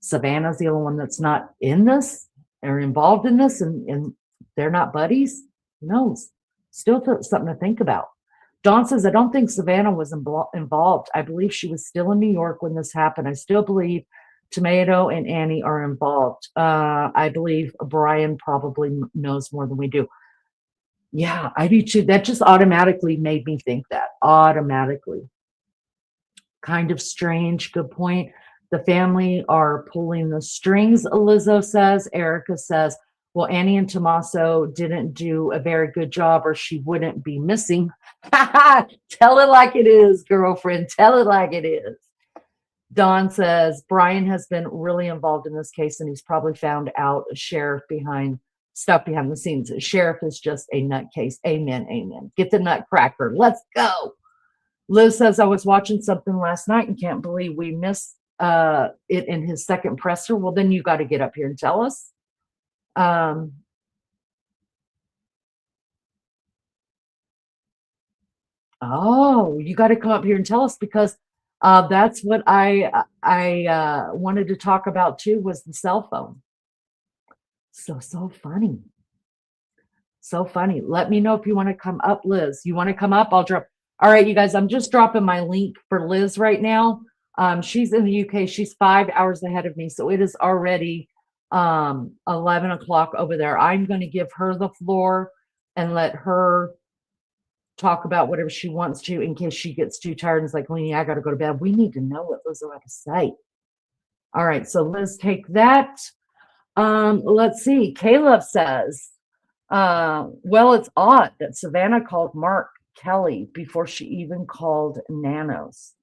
Savannah's the only one that's not in this or involved in this and they're not buddies? Who knows? Still something to think about. Dawn says, I don't think Savannah was involved. I believe she was still in New York when this happened. I still believe Tomato and Annie are involved. I believe Brian probably knows more than we do. Yeah, I do too. That just automatically made me think that. Automatically. Kind of strange. Good point. The family are pulling the strings, Lizzo says. Erica says, well, Annie and Tommaso didn't do a very good job or she wouldn't be missing. Tell it like it is, girlfriend. Tell it like it is. Dawn says, Brian has been really involved in this case and he's probably found out a sheriff behind the scenes. A sheriff is just a nutcase. Amen, amen. Get the nutcracker. Let's go. Liz says, I was watching something last night and can't believe we missed it in his second presser. Well, then you got to get up here and tell us. Oh, you got to come up here and tell us because that's what I wanted to talk about too, was the cell phone. So funny. So funny. Let me know if you want to come up, Liz. You want to come up? I'll drop. All right, you guys, I'm just dropping my link for Liz right now. She's in the UK. She's 5 hours ahead of me. So it is already 11 o'clock over there. I'm going to give her the floor and let her talk about whatever she wants to in case she gets too tired and is like, Lenny, I got to go to bed. We need to know what Liz had to say. All right, so Liz, take that. Let's see. Caleb says, well, it's odd that Savannah called Mark Kelly before she even called Nanos.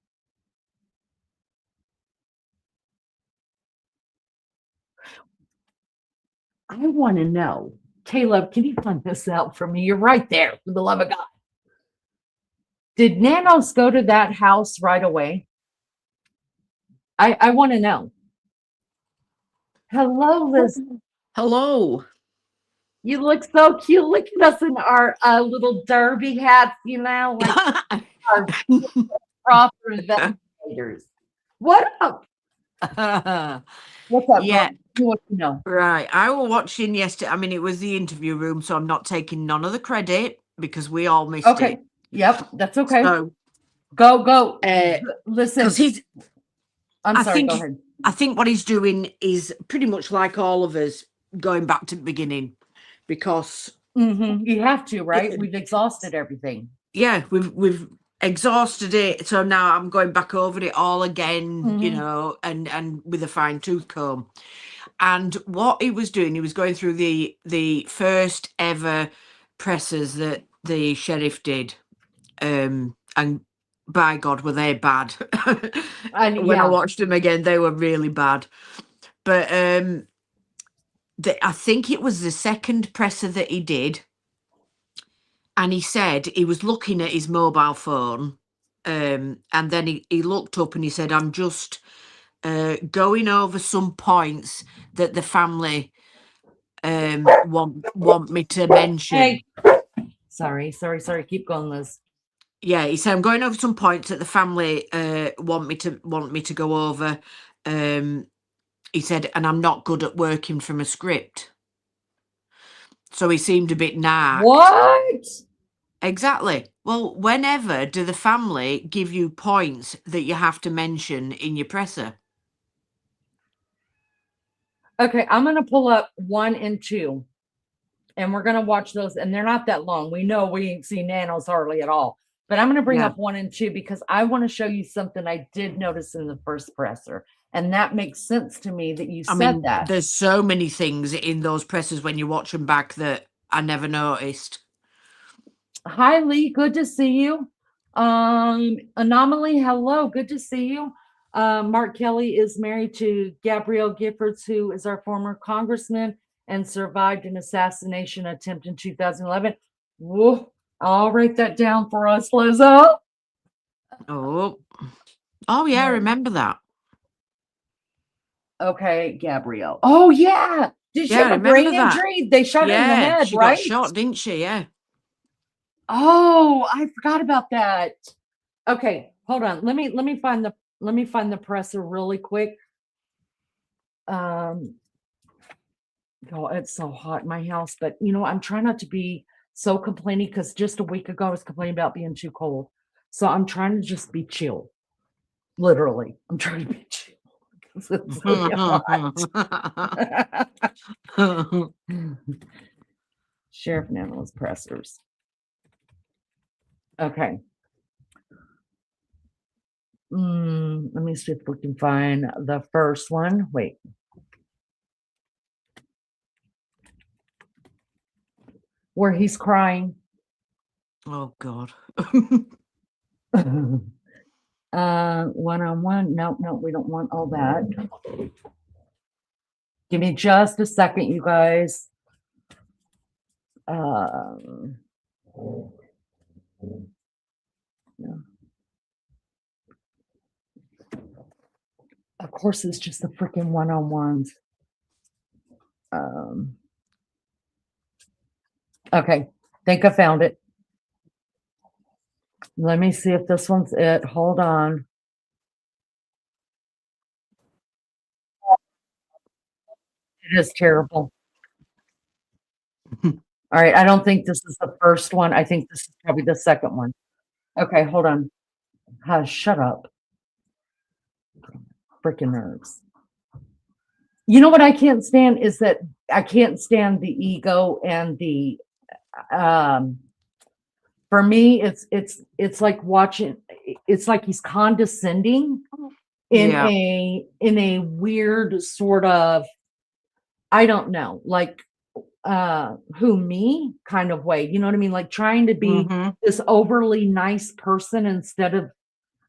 I want to know, Caleb, can you find this out for me? You're right there, for the love of God. Did Nanos go to that house right away? I want to know. Hello, Liz. Hello. You look so cute. Look at us in our little derby hats, you know, like our proper investigators. What up? What's up, Yeah. girl? You want to know? Right. I was watching yesterday. I mean, it was the interview room, so I'm not taking none of the credit because we all missed Okay. it. Yep, that's okay. So, Go. because Listen, I'm I sorry. think, Go ahead. I think what he's doing is pretty much like all of us going back to the beginning, because You have to, right? We've exhausted everything. yeah, we've exhausted it. So now I'm going back over it all again, you know, and with a fine tooth comb. And what he was doing, he was going through the first ever presses that the sheriff did, and by God, were they bad. And When I yeah, watched them again, they were really bad. But I think it was the second presser that he did, and he said he was looking at his mobile phone, and then he looked up and he said, I'm just going over some points that the family want me to mention. hey, sorry. Keep going, Liz. Yeah, he said, I'm going over some points that the family want me to go over. He said, and I'm not good at working from a script. So he seemed a bit narked. What? Exactly. Well, whenever do the family give you points that you have to mention in your presser? Okay, I'm gonna pull up 1 and 2, and we're gonna watch those, and they're not that long. We know we ain't seen nanos hardly at all, but I'm gonna bring Yeah. up 1 and 2 because I want to show you something I did notice in the first presser, and that makes sense to me that you said that. There's so many things in those presses when you watch them back that I never noticed. Hi, Lee. Good to see you. Anomaly, hello. Good to see you. Mark Kelly is married to Gabrielle Giffords, who is our former congressman and survived an assassination attempt in 2011. Whoa, I'll write that down for us, Lizzo. Oh yeah, I remember that. Okay, Gabrielle. Oh, yeah. Did she Yeah, I have a remember brain that. injury? They shot her in the head, she right? got shot, didn't she? Yeah. Oh, I forgot about that. Okay, hold on. Let me find the presser really quick. Oh, it's so hot in my house, but you know, I'm trying not to be so complaining because just a week ago I was complaining about being too cold. So I'm trying to just be chill. Literally, I'm trying to be chill. 'Cause it's really hot. Sheriff and ambulance pressers. Okay. Let me see if we can find the first one. Wait. Where he's crying. Oh God. One-on-one. No, we don't want all that. Give me just a second, you guys. Yeah. Of course, it's just the freaking one-on-ones. Okay, think I found it. Let me see if this one's it. Hold on. It is terrible. All right, I don't think this is the first one. I think this is probably the second one. Okay, hold on. Hush, shut up. Freaking nerves. You know what I can't stand is that I can't stand the ego and the for me it's like watching, it's like he's condescending in a weird sort of, I don't know, like who, me kind of way, you know what I mean, like trying to be this overly nice person instead of,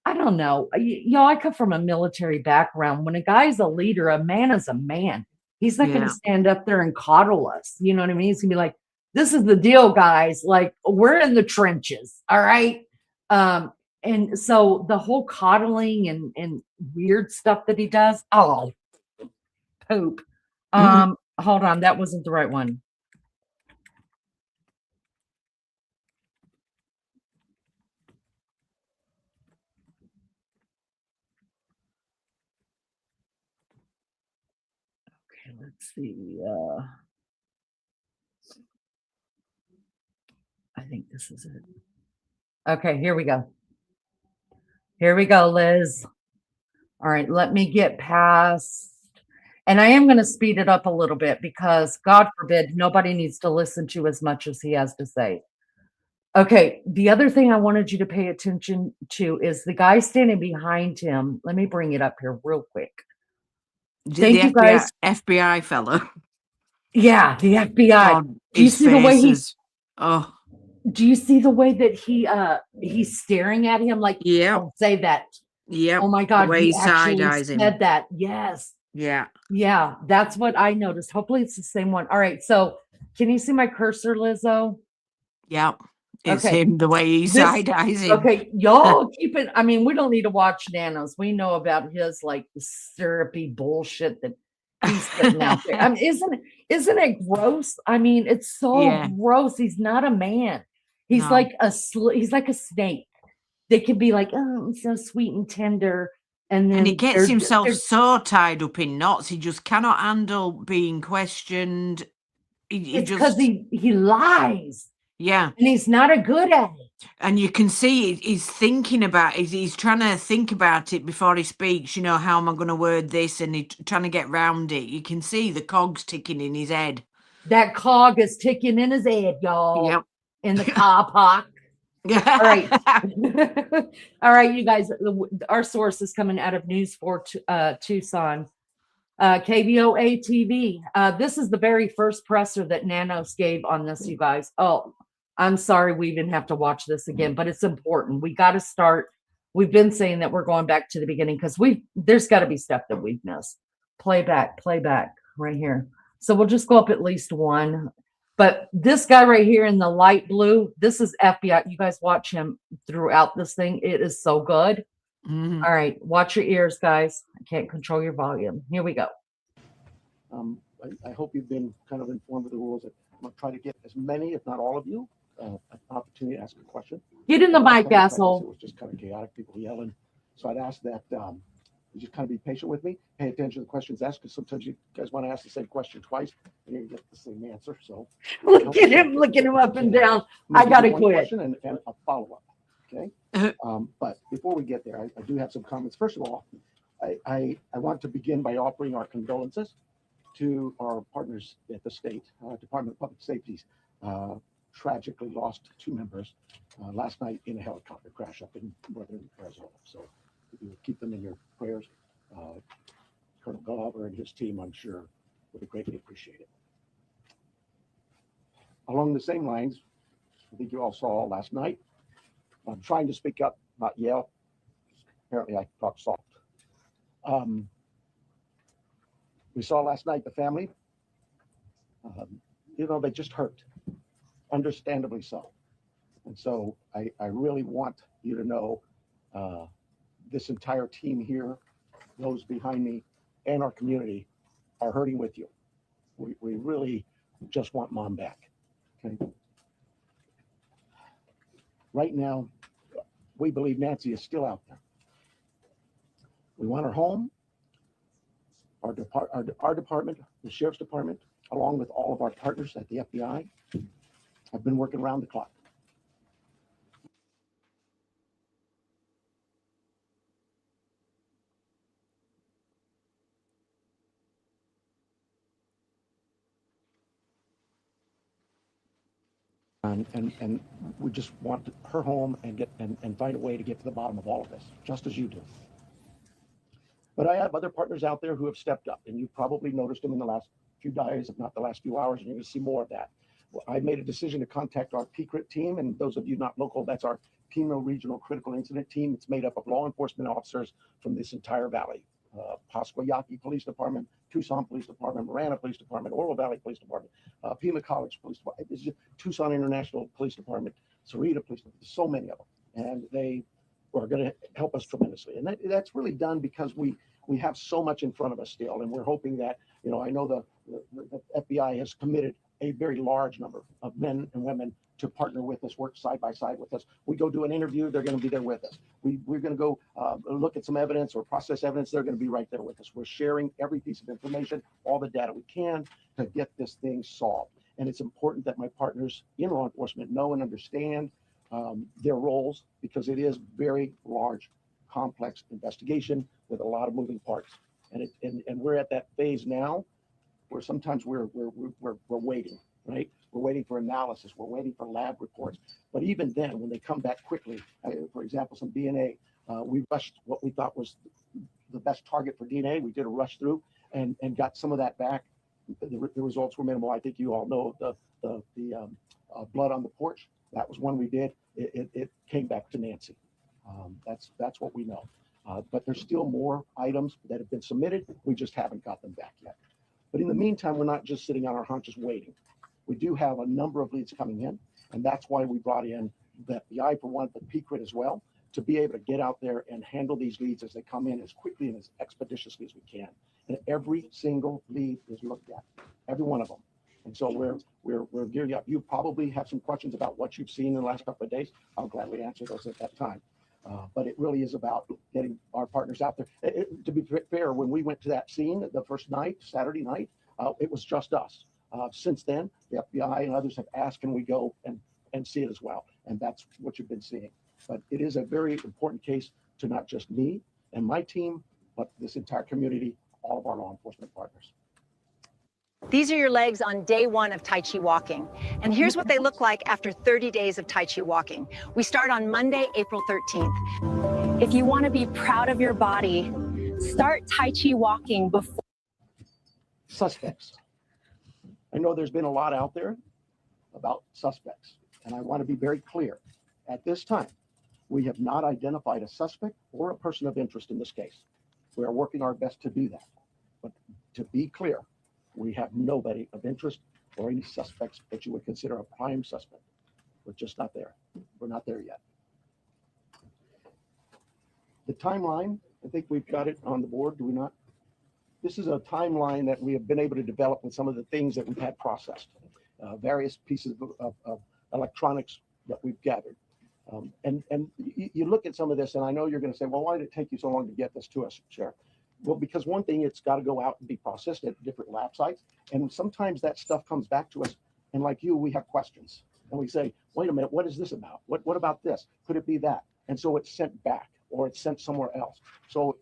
I don't know, y'all, I come from a military background. When a guy's a leader, a man is a man. He's not going to stand up there and coddle us, you know what I mean? He's gonna be like, this is the deal, guys, like we're in the trenches, all right? And so the whole coddling and weird stuff that he does, oh, poop. Hold on, that wasn't the right one. Okay, let's see. I think this is it. Okay, here we go. Here we go, Liz. All right, let me get past. And I am going to speed it up a little bit because, God forbid, nobody needs to listen to as much as he has to say. Okay, the other thing I wanted you to pay attention to is the guy standing behind him. Let me bring it up here real quick. Thank you, guys. FBI fella. Yeah, the FBI. God, Do you his see the way faces. Oh, do you see the way that he's staring at him like, yeah, don't say that. yeah. Oh my God, way he he actually side-eyes him. said that. Yes. Yeah. Yeah, that's what I noticed. Hopefully it's the same one. All right, so can you see my cursor, Lizzo? Yeah. It's Okay. him, the way he This- side-eyes him. Okay, y'all keep it. I mean, we don't need to watch Nanos. We know about his like syrupy bullshit that he's putting out there. I mean, isn't it gross? I mean, it's so Yeah. gross. He's not a man. He's No. like he's like a snake. They can be like, oh, it's so sweet and tender. And then And he gets they're- himself they're- so tied up in knots, he just cannot handle being questioned. He it's because just, he lies yeah. and he's not a good at it. And you can see he's thinking about it. He's trying to think about it before he speaks. You know, how am I going to word this? And he's trying to get round it. You can see the cogs ticking in his head. That cog is ticking in his head, y'all. Yep. In the car park. All right. All right, you guys, our source is coming out of News 4 Tucson. KVOA TV. This is the very first presser that Nanos gave on this, you guys. Oh, I'm sorry we even have to watch this again, but it's important. We got to start. We've been saying that we're going back to the beginning because there's got to be stuff that we've missed. Playback right here. So we'll just go up at least one. But this guy right here in the light blue, this is FBI. You guys watch him throughout this thing. It is so good. Mhm. All right, watch your ears, guys. I can't control your volume. Here we go. I hope you've been kind of informed of the rules. I'm going to try to get as many, if not all of you, an opportunity to ask a question. Get in the Last mic, time I practiced, asshole. It was just kind of chaotic, people yelling. So I'd ask that you just kind of be patient with me, pay attention to the questions asked, because sometimes you guys want to ask the same question twice and you get the same answer. So Look at him up and down. I gotta one quit. question and a follow-up. Okay. But before we get there, I do have some comments. First of all, I want to begin by offering our condolences to our partners at the state Department of Public Safety's tragically lost 2 members last night in a helicopter crash up in northern Arizona. So if you would keep them in your prayers, Colonel Gulliver and his team, I'm sure, would greatly appreciate it. Along the same lines, I think you all saw last night, I'm trying to speak up, not yell. Apparently I talk soft. We saw last night the family, they just hurt, understandably so. And so I really want you to know this entire team here, those behind me, and our community are hurting with you. We really just want Mom back. Okay. Right now, we believe Nancy is still out there. We want her home. Our department, the Sheriff's Department, along with all of our partners at the FBI, have been working around the clock. And we just want her home and find a way to get to the bottom of all of this, just as you do. But I have other partners out there who have stepped up, and you've probably noticed them in the last few days, if not the last few hours, and you're going to see more of that. Well, I made a decision to contact our PCRIT team, and those of you not local, that's our Pino Regional Critical Incident Team. It's made up of law enforcement officers from this entire valley. Pasquayaki Police Department, Tucson Police Department, Marana Police Department, Oro Valley Police Department, Pima College Police Department, Tucson International Police Department, Sarita Police Department, so many of them. And they are going to help us tremendously. And that's really done because we have so much in front of us still. And we're hoping that, I know the FBI has committed a very large number of men and women to partner with us, work side by side with us. We go do an interview, they're going to be there with us. We're going to go look at some evidence or process evidence, they're going to be right there with us. We're sharing every piece of information, all the data we can to get this thing solved. And it's important that my partners in law enforcement know and understand their roles, because it is very large, complex investigation with a lot of moving parts. And we're at that phase now where sometimes we're waiting, right? We're waiting for analysis. We're waiting for lab reports. But even then, when they come back quickly, for example, some DNA, we rushed what we thought was the best target for DNA. We did a rush through and got some of that back. The results were minimal. I think you all know the blood on the porch. That was one we did. It came back to Nancy. That's what we know. But there's still more items that have been submitted. We just haven't got them back yet. But in the meantime, we're not just sitting on our haunches waiting. We do have a number of leads coming in, and that's why we brought in the FBI for one, but PCRIT as well, to be able to get out there and handle these leads as they come in as quickly and as expeditiously as we can. And every single lead is looked at, every one of them. And so we're gearing up. You probably have some questions about what you've seen in the last couple of days. I'll gladly answer those at that time. But it really is about getting our partners out there. To be fair, when we went to that scene the first night, Saturday night, it was just us. Since then, the FBI and others have asked, can we go and see it as well? And that's what you've been seeing. But it is a very important case to not just me and my team, but this entire community, all of our law enforcement partners. These are your legs on day 1 of Tai Chi walking. And here's what they look like after 30 days of Tai Chi walking. We start on Monday, April 13th. If you want to be proud of your body, start Tai Chi walking before. Suspects. I know there's been a lot out there about suspects, and I want to be very clear. At this time, we have not identified a suspect or a person of interest in this case. We are working our best to do that. But to be clear, we have nobody of interest or any suspects that you would consider a prime suspect. We're just not there. We're not there yet. The timeline, I think we've got it on the board, do we not? This is a timeline that we have been able to develop with some of the things that we've had processed, various pieces of electronics that we've gathered. And you look at some of this, and I know you're going to say, well, why did it take you so long to get this to us, Sheriff? Well, because one thing, it's got to go out and be processed at different lab sites. And sometimes that stuff comes back to us. And like you, we have questions. And we say, wait a minute, what is this about? What about this? Could it be that? And so it's sent back or it's sent somewhere else. So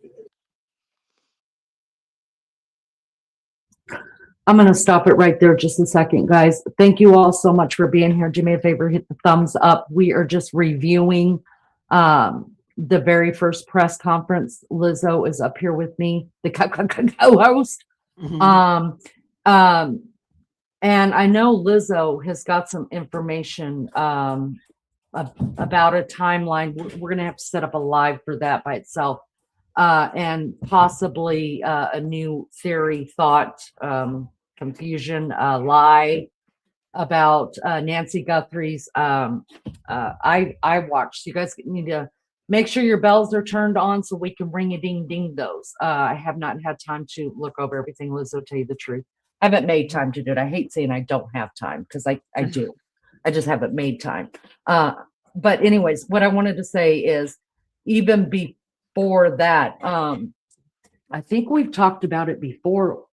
I'm going to stop it right there just a second, guys. Thank you all so much for being here. Do me a favor, hit the thumbs up. We are just reviewing the very first press conference. Lizzo is up here with me, the co-host. And I know Lizzo has got some information about a timeline. We're going to have to set up a live for that by itself. And possibly a new theory, thought, confusion, lie about Nancy Guthrie's I watch. So you guys need to make sure your bells are turned on so we can ring a ding ding those. I have not had time to look over everything, Liz, will tell you the truth. I haven't made time to do it. I hate saying I don't have time because I do. I just haven't made time. But anyways, what I wanted to say is even before that, I think we've talked about it before.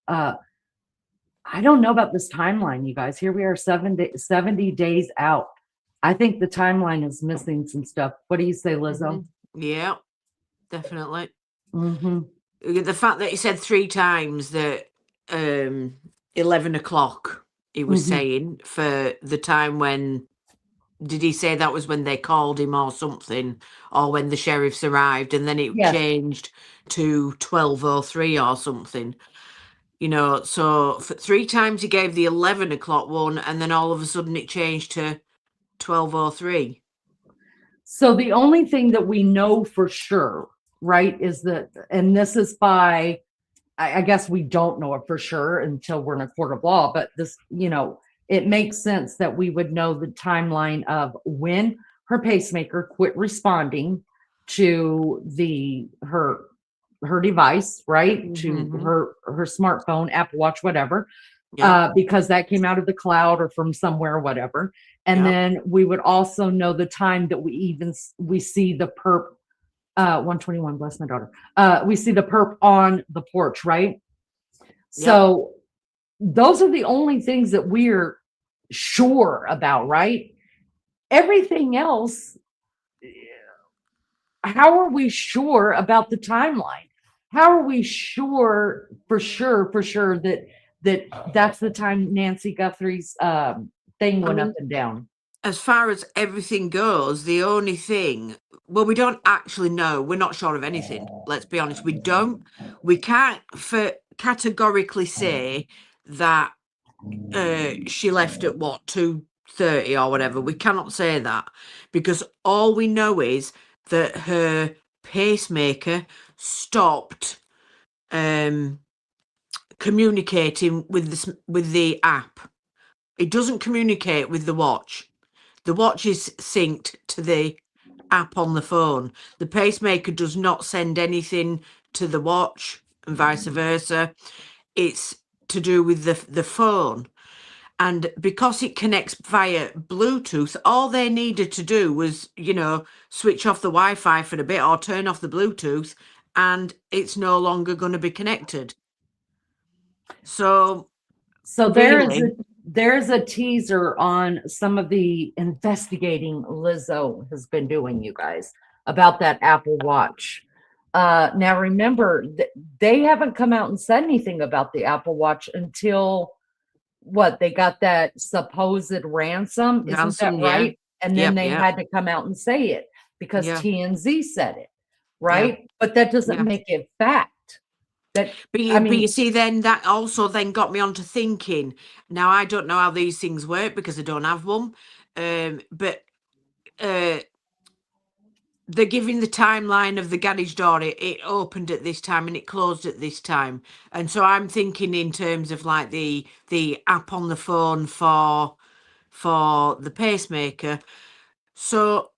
I don't know about this timeline, you guys. Here we are 70 days out. I think the timeline is missing some stuff. What do you say, Lizzo? Yeah, definitely. Mm-hmm. The fact that he said 3 times that 11 o'clock, he was saying for the time when, did he say that was when they called him or something, or when the sheriffs arrived, and then it changed to 12:03 or something, you know? So for 3 times he gave the 11 o'clock one, and then all of a sudden it changed to 12:03. So the only thing that we know for sure, right, is that, and this is by, I guess we don't know it for sure until we're in a court of law, but this, you know, it makes sense that we would know the timeline of when her pacemaker quit responding to her device, right? To her smartphone, Apple Watch, whatever. because that came out of the cloud or from somewhere, whatever. And Yeah. then we would also know the time that we see the perp, 121, bless my daughter. We see the perp on the porch, right? So those are the only things that we're sure about, right? Everything else, how are we sure about the timeline? How are we sure for sure that that's the time Nancy Guthrie's thing went up and down? As far as everything goes, the only thing, well, we don't actually know. We're not sure of anything. Let's be honest. We can't categorically say that she left at what, 2:30 or whatever. We cannot say that, because all we know is that her pacemaker stopped communicating with the app. It doesn't communicate with the watch. The watch is synced to the app on the phone. The pacemaker does not send anything to the watch and vice versa. It's to do with the phone. And because it connects via Bluetooth, all they needed to do was, switch off the Wi-Fi for a bit or turn off the Bluetooth, and it's no longer going to be connected. So there's a teaser on some of the investigating Lizzo has been doing, you guys, about that Apple Watch. Now remember, they haven't come out and said anything about the Apple Watch until they got that supposed ransom, isn't that right? And then they had to come out and say it because TMZ said it, right? But that doesn't make it fact. But you see, then that also then got me onto thinking. Now, I don't know how these things work because I don't have one, but they're giving the timeline of the garage door. It opened at this time and it closed at this time, and so I'm thinking in terms of like the app on the phone for the pacemaker. So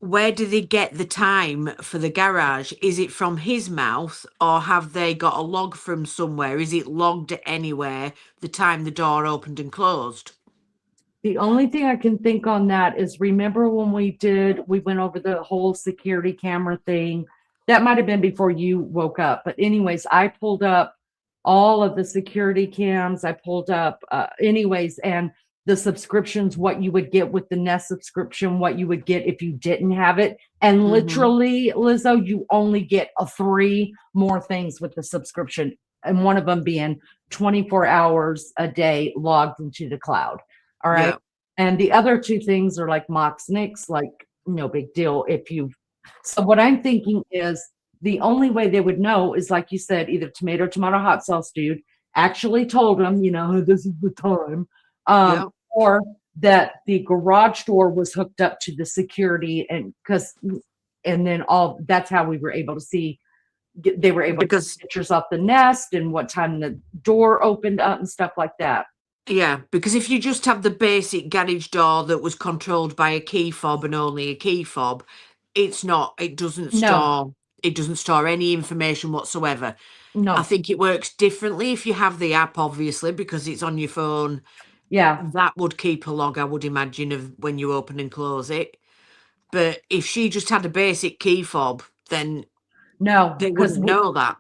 where do they get the time for the garage? Is it from his mouth, or have they got a log from somewhere? Is it logged anywhere, the time the door opened and closed? The only thing I can think on that is, remember when we went over the whole security camera thing? That might have been before you woke up. But anyways, I pulled up all of the security cams. I pulled up and the subscriptions, what you would get with the Nest subscription, what you would get if you didn't have it. And literally, Lizzo, you only get 3 more things with the subscription. And one of them being 24 hours a day logged into the cloud. All right. Yeah. And the other 2 things are like Mox Nix, like no big deal. So what I'm thinking is the only way they would know is, like you said, either tomato hot sauce dude actually told them, this is the time. Or that the garage door was hooked up to the security, and then that's how we were able to see. They were able to get pictures off the Nest and what time the door opened up and stuff like that. Yeah, because if you just have the basic garage door that was controlled by a key fob and only a key fob, it doesn't store any information whatsoever. No. I think it works differently if you have the app, obviously, because it's on your phone. Yeah. That would keep a log, I would imagine, of when you open and close it. But if she just had a basic key fob, then no, they wouldn't know that.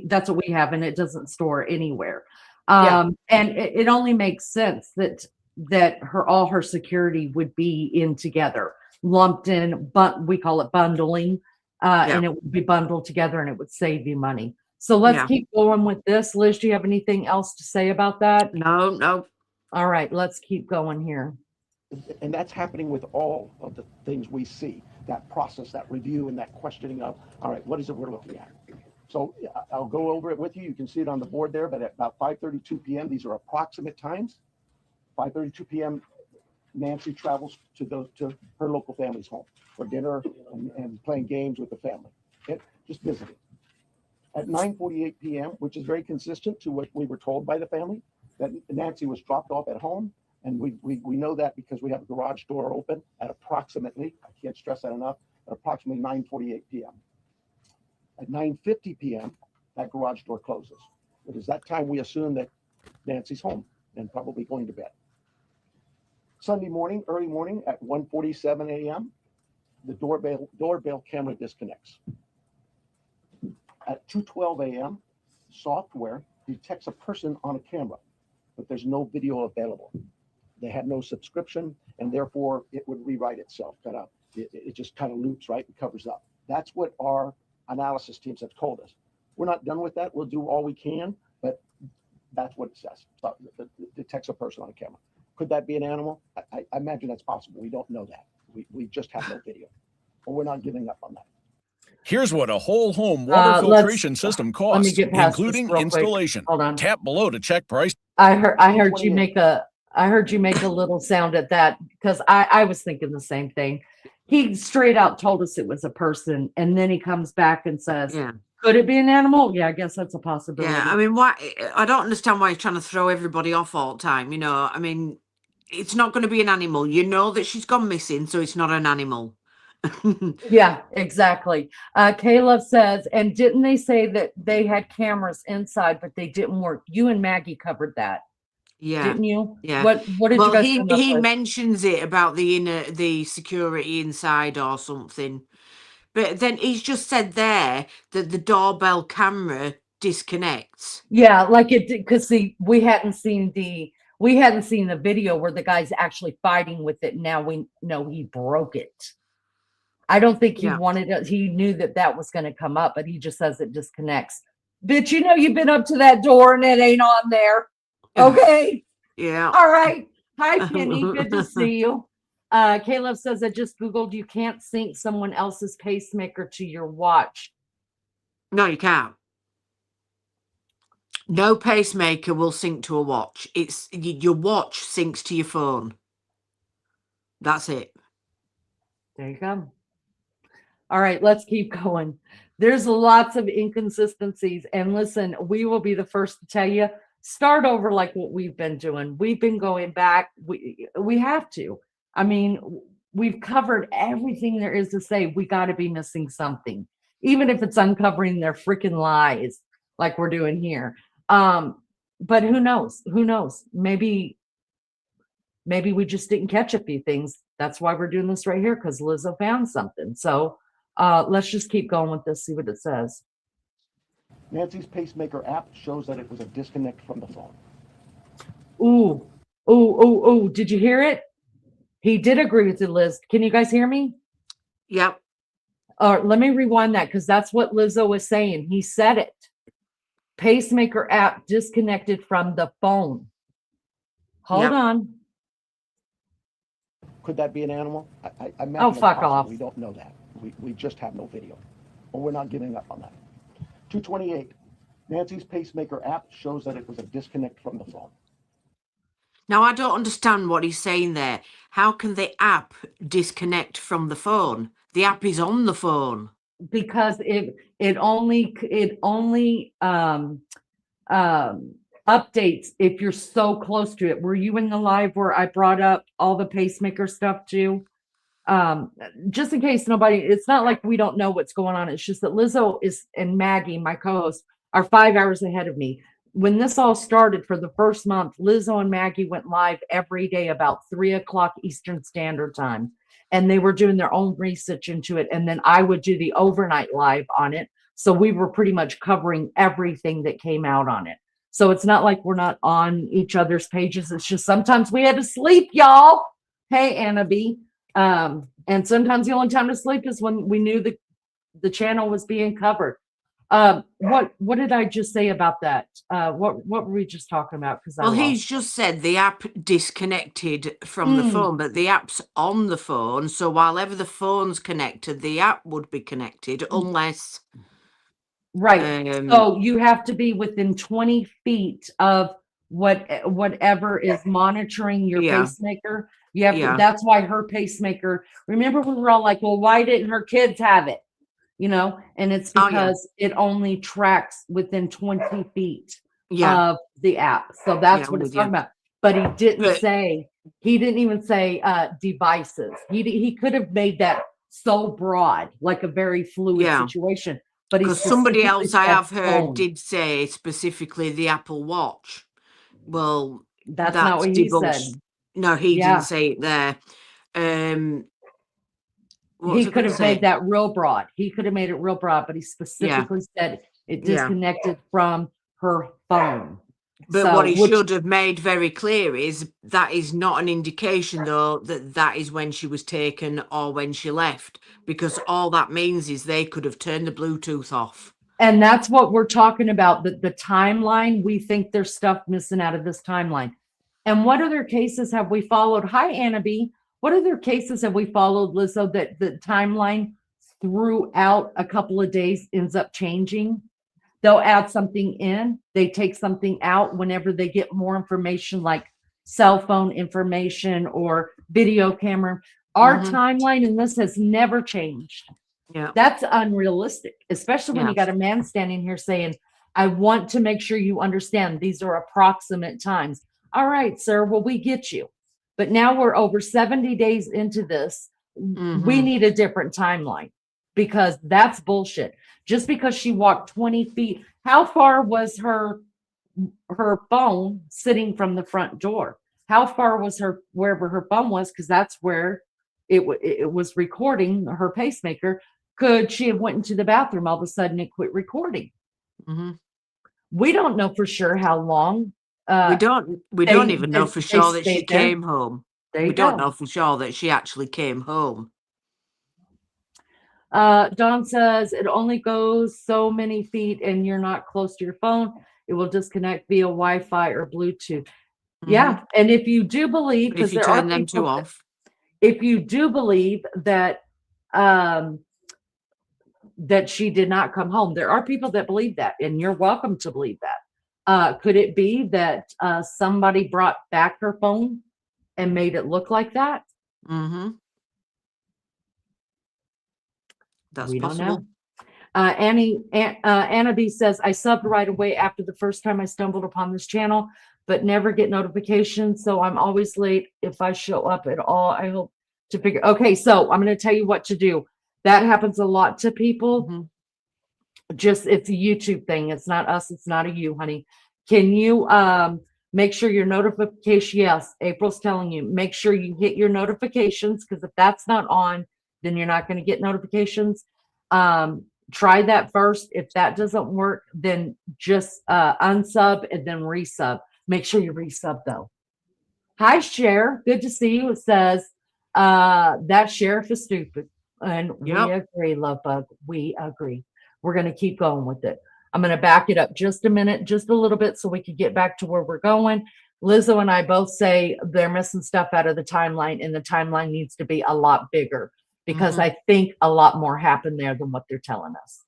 That's what we have, and it doesn't store anywhere. And it only makes sense that all her security would be in together, lumped in, but we call it bundling, and it would be bundled together, and it would save you money. So let's keep going with this. Liz, do you have anything else to say about that? No. All right, let's keep going here. And that's happening with all of the things we see, that process, that review, and that questioning of, all right, what is it we're looking at? So I'll go over it with you. You can see it on the board there, but at about 5:32 p.m., these are approximate times. 5:32 p.m., Nancy travels to her local family's home for dinner and playing games with the family, just visiting. At 9:48 p.m., which is very consistent to what we were told by the family, that Nancy was dropped off at home. And we know that because we have a garage door open at approximately, I can't stress that enough, at approximately 9:48 p.m. At 9:50 p.m., that garage door closes. It is that time we assume that Nancy's home and probably going to bed. Sunday morning, early morning at 1:47 a.m., the doorbell camera disconnects. At 2:12 a.m., software detects a person on a camera, but there's no video available. They had no subscription, and therefore it would rewrite itself. It just kind of loops, right, and covers up. That's what our analysis teams have told us. We're not done with that. We'll do all we can, but that's what it says. So it detects a person on a camera. Could that be an animal? I imagine that's possible. We don't know that. We just have no video. But we're not giving up on that. Here's what a whole home water filtration system costs, including installation. Hold on. Tap below to check price. I heard you make a little sound at that because I was thinking the same thing. He straight out told us it was a person, and then he comes back and says, Yeah. Could it be an animal? Yeah, I guess that's a possibility. Yeah, I mean, why? I don't understand why he's trying to throw everybody off all the time. You know, I mean, it's not going to be an animal. You know that she's gone missing, so it's not an animal. Yeah, exactly. Caleb says, and didn't they say that they had cameras inside, but they didn't work? You and Maggie covered that, Yeah, didn't you? yeah. What did you guys come up he with? mentions it about the security inside or something, but then he's just said there that the doorbell camera disconnects. Yeah, like it did, because we hadn't seen the video where the guy's actually fighting with it. Now we know he broke it. I don't think he wanted it. He knew that was going to come up, but he just says it disconnects. Bitch, you know you've been up to that door and it ain't on there. Okay. Yeah. All right. Hi, Penny. Good to see you. Caleb says, I just Googled, you can't sync someone else's pacemaker to your watch. No, you can't. No pacemaker will sync to a watch. It's your watch syncs to your phone. That's it. There you go. All right, let's keep going. There's lots of inconsistencies. And listen, we will be the first to tell you, start over like what we've been doing. We've been going back. We have to. I mean, we've covered everything there is to say. We got to be missing something, even if it's uncovering their freaking lies like we're doing here. But who knows? Who knows? Maybe we just didn't catch a few things. That's why we're doing this right here, because Lizzo found something. So let's just keep going with this, see what it says. Nancy's pacemaker app shows that it was a disconnect from the phone. Ooh. Did you hear it? He did agree with you, Liz. Can you guys hear me? Yep. Let me rewind that, because that's what Lizzo was saying. He said it. Pacemaker app disconnected from the phone. Hold on. Could that be an animal? I imagine it's fuck possible. off. We don't know that. We just have no video. But we're not giving up on that. 228. Nancy's pacemaker app shows that it was a disconnect from the phone. Now, I don't understand what he's saying there. How can the app disconnect from the phone? The app is on the phone. Because it only updates if you're so close to it. Were you in the live where I brought up all the pacemaker stuff too? Just in case nobody, it's not like we don't know what's going on. It's just that Lizzo and Maggie, my co-host, are 5 hours ahead of me. When this all started for the first month, Lizzo and Maggie went live every day about 3 o'clock Eastern Standard Time. And they were doing their own research into it. And then I would do the overnight live on it. So we were pretty much covering everything that came out on it. So it's not like we're not on each other's pages. It's just sometimes we had to sleep, y'all. Hey, Anna B. And sometimes the only time to sleep is when we knew the channel was being covered. What did I just say about that? What were we just talking about? Because he's just said the app disconnected from the phone, but the app's on the phone. So while ever the phone's connected, the app would be connected, unless so you have to be within 20 feet of whatever is monitoring your pacemaker. You have to, that's why her pacemaker. Remember, we were all like, well, why didn't her kids have it? You know, and it's because it only tracks within 20 feet of the app. So that's what it's talking about. But he didn't even say devices. He could have made that so broad, like a very fluid situation. But because somebody else I have heard did say specifically the Apple Watch. Well, That's not what he said. No, he Yeah. didn't say it there. He could have made that real broad. He could have made it real broad, but he specifically said it disconnected from her phone. But So, what he should have made very clear is that is not an indication, though, that that is when she was taken or when she left, because all that means is they could have turned the Bluetooth off. And that's what we're talking about, the timeline. We think there's stuff missing out of this timeline. And what other cases have we followed? Hi, Anna B. What other cases have we followed, Lizzo, that the timeline throughout a couple of days ends up changing? They'll add something in, they take something out whenever they get more information, like cell phone information or video camera. Our timeline in this has never changed. Yeah, that's unrealistic, especially when you got a man standing here saying, I want to make sure you understand these are approximate times. All right, sir, well, we get you. But now we're over 70 days into this. We need a different timeline, because that's bullshit. Just because she walked 20 feet, how far was her phone sitting from the front door? How far was wherever her phone was? Because that's where it was recording her pacemaker. Could she have went into the bathroom all of a sudden and quit recording? We don't know for sure how long. We don't even know for sure that she came home. We don't know for sure that she actually came home. Don says it only goes so many feet and you're not close to your phone. It will disconnect via Wi-Fi or Bluetooth. Yeah. And if you do believe, because there are them two off, if you do believe that that she did not come home, there are people that believe that, and you're welcome to believe that. Could it be that somebody brought back her phone and made it look like that? That's we possible. Don't know. Anna B says, I subbed right away after the first time I stumbled upon this channel, but never get notifications. So I'm always late if I show up at all. I hope to figure. Okay, so I'm going to tell you what to do. That happens a lot to people. Just, it's a YouTube thing. It's not us. It's not a you, honey. Can you make sure your notification? Yes, April's telling you, make sure you hit your notifications, because if that's not on, then you're not going to get notifications. Try that first. If that doesn't work, then just unsub and then resub. Make sure you resub though. Hi, Cher. Good to see you. It says that sheriff is stupid. And we agree, Love Bug. We agree. We're going to keep going with it. I'm going to back it up just a minute, just a little bit, so we can get back to where we're going. Lizzo and I both say they're missing stuff out of the timeline, and the timeline needs to be a lot bigger, because I think a lot more happened there than what they're telling us.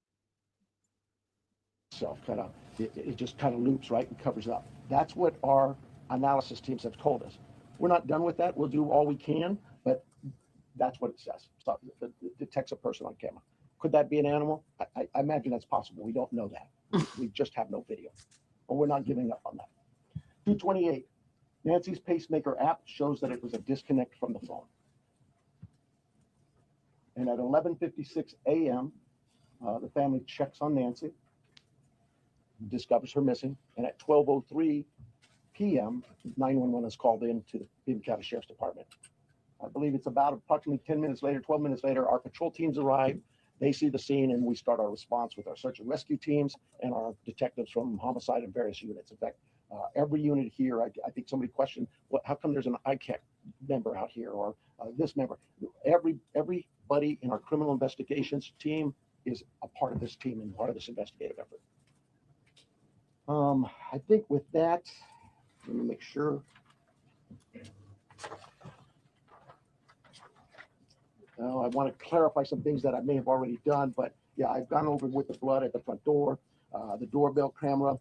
So kind of, it just kind of loops, right, and covers up. That's what our analysis teams have told us. We're not done with that. We'll do all we can, but that's what it says. So it detects a person on camera. Could that be an animal? I imagine that's possible. We don't know that. We just have no video, or we're not giving up on that. 228, Nancy's pacemaker app shows that it was a disconnect from the phone. And at 11:56 a.m., the family checks on Nancy, discovers her missing, and at 12:03 p.m., 911 is called in to the Beaver County Sheriff's Department. I believe it's about approximately 10 minutes later, 12 minutes later, our patrol teams arrive. They see the scene, and we start our response with our search and rescue teams and our detectives from homicide and various units. In fact, every unit here, I think somebody questioned, how come there's an ICAC member out here, or this member? Everybody in our criminal investigations team is a part of this team and part of this investigative effort. I think with that, let me make sure. I want to clarify some things that I may have already done, but yeah, I've gone over with the blood at the front door, the doorbell camera.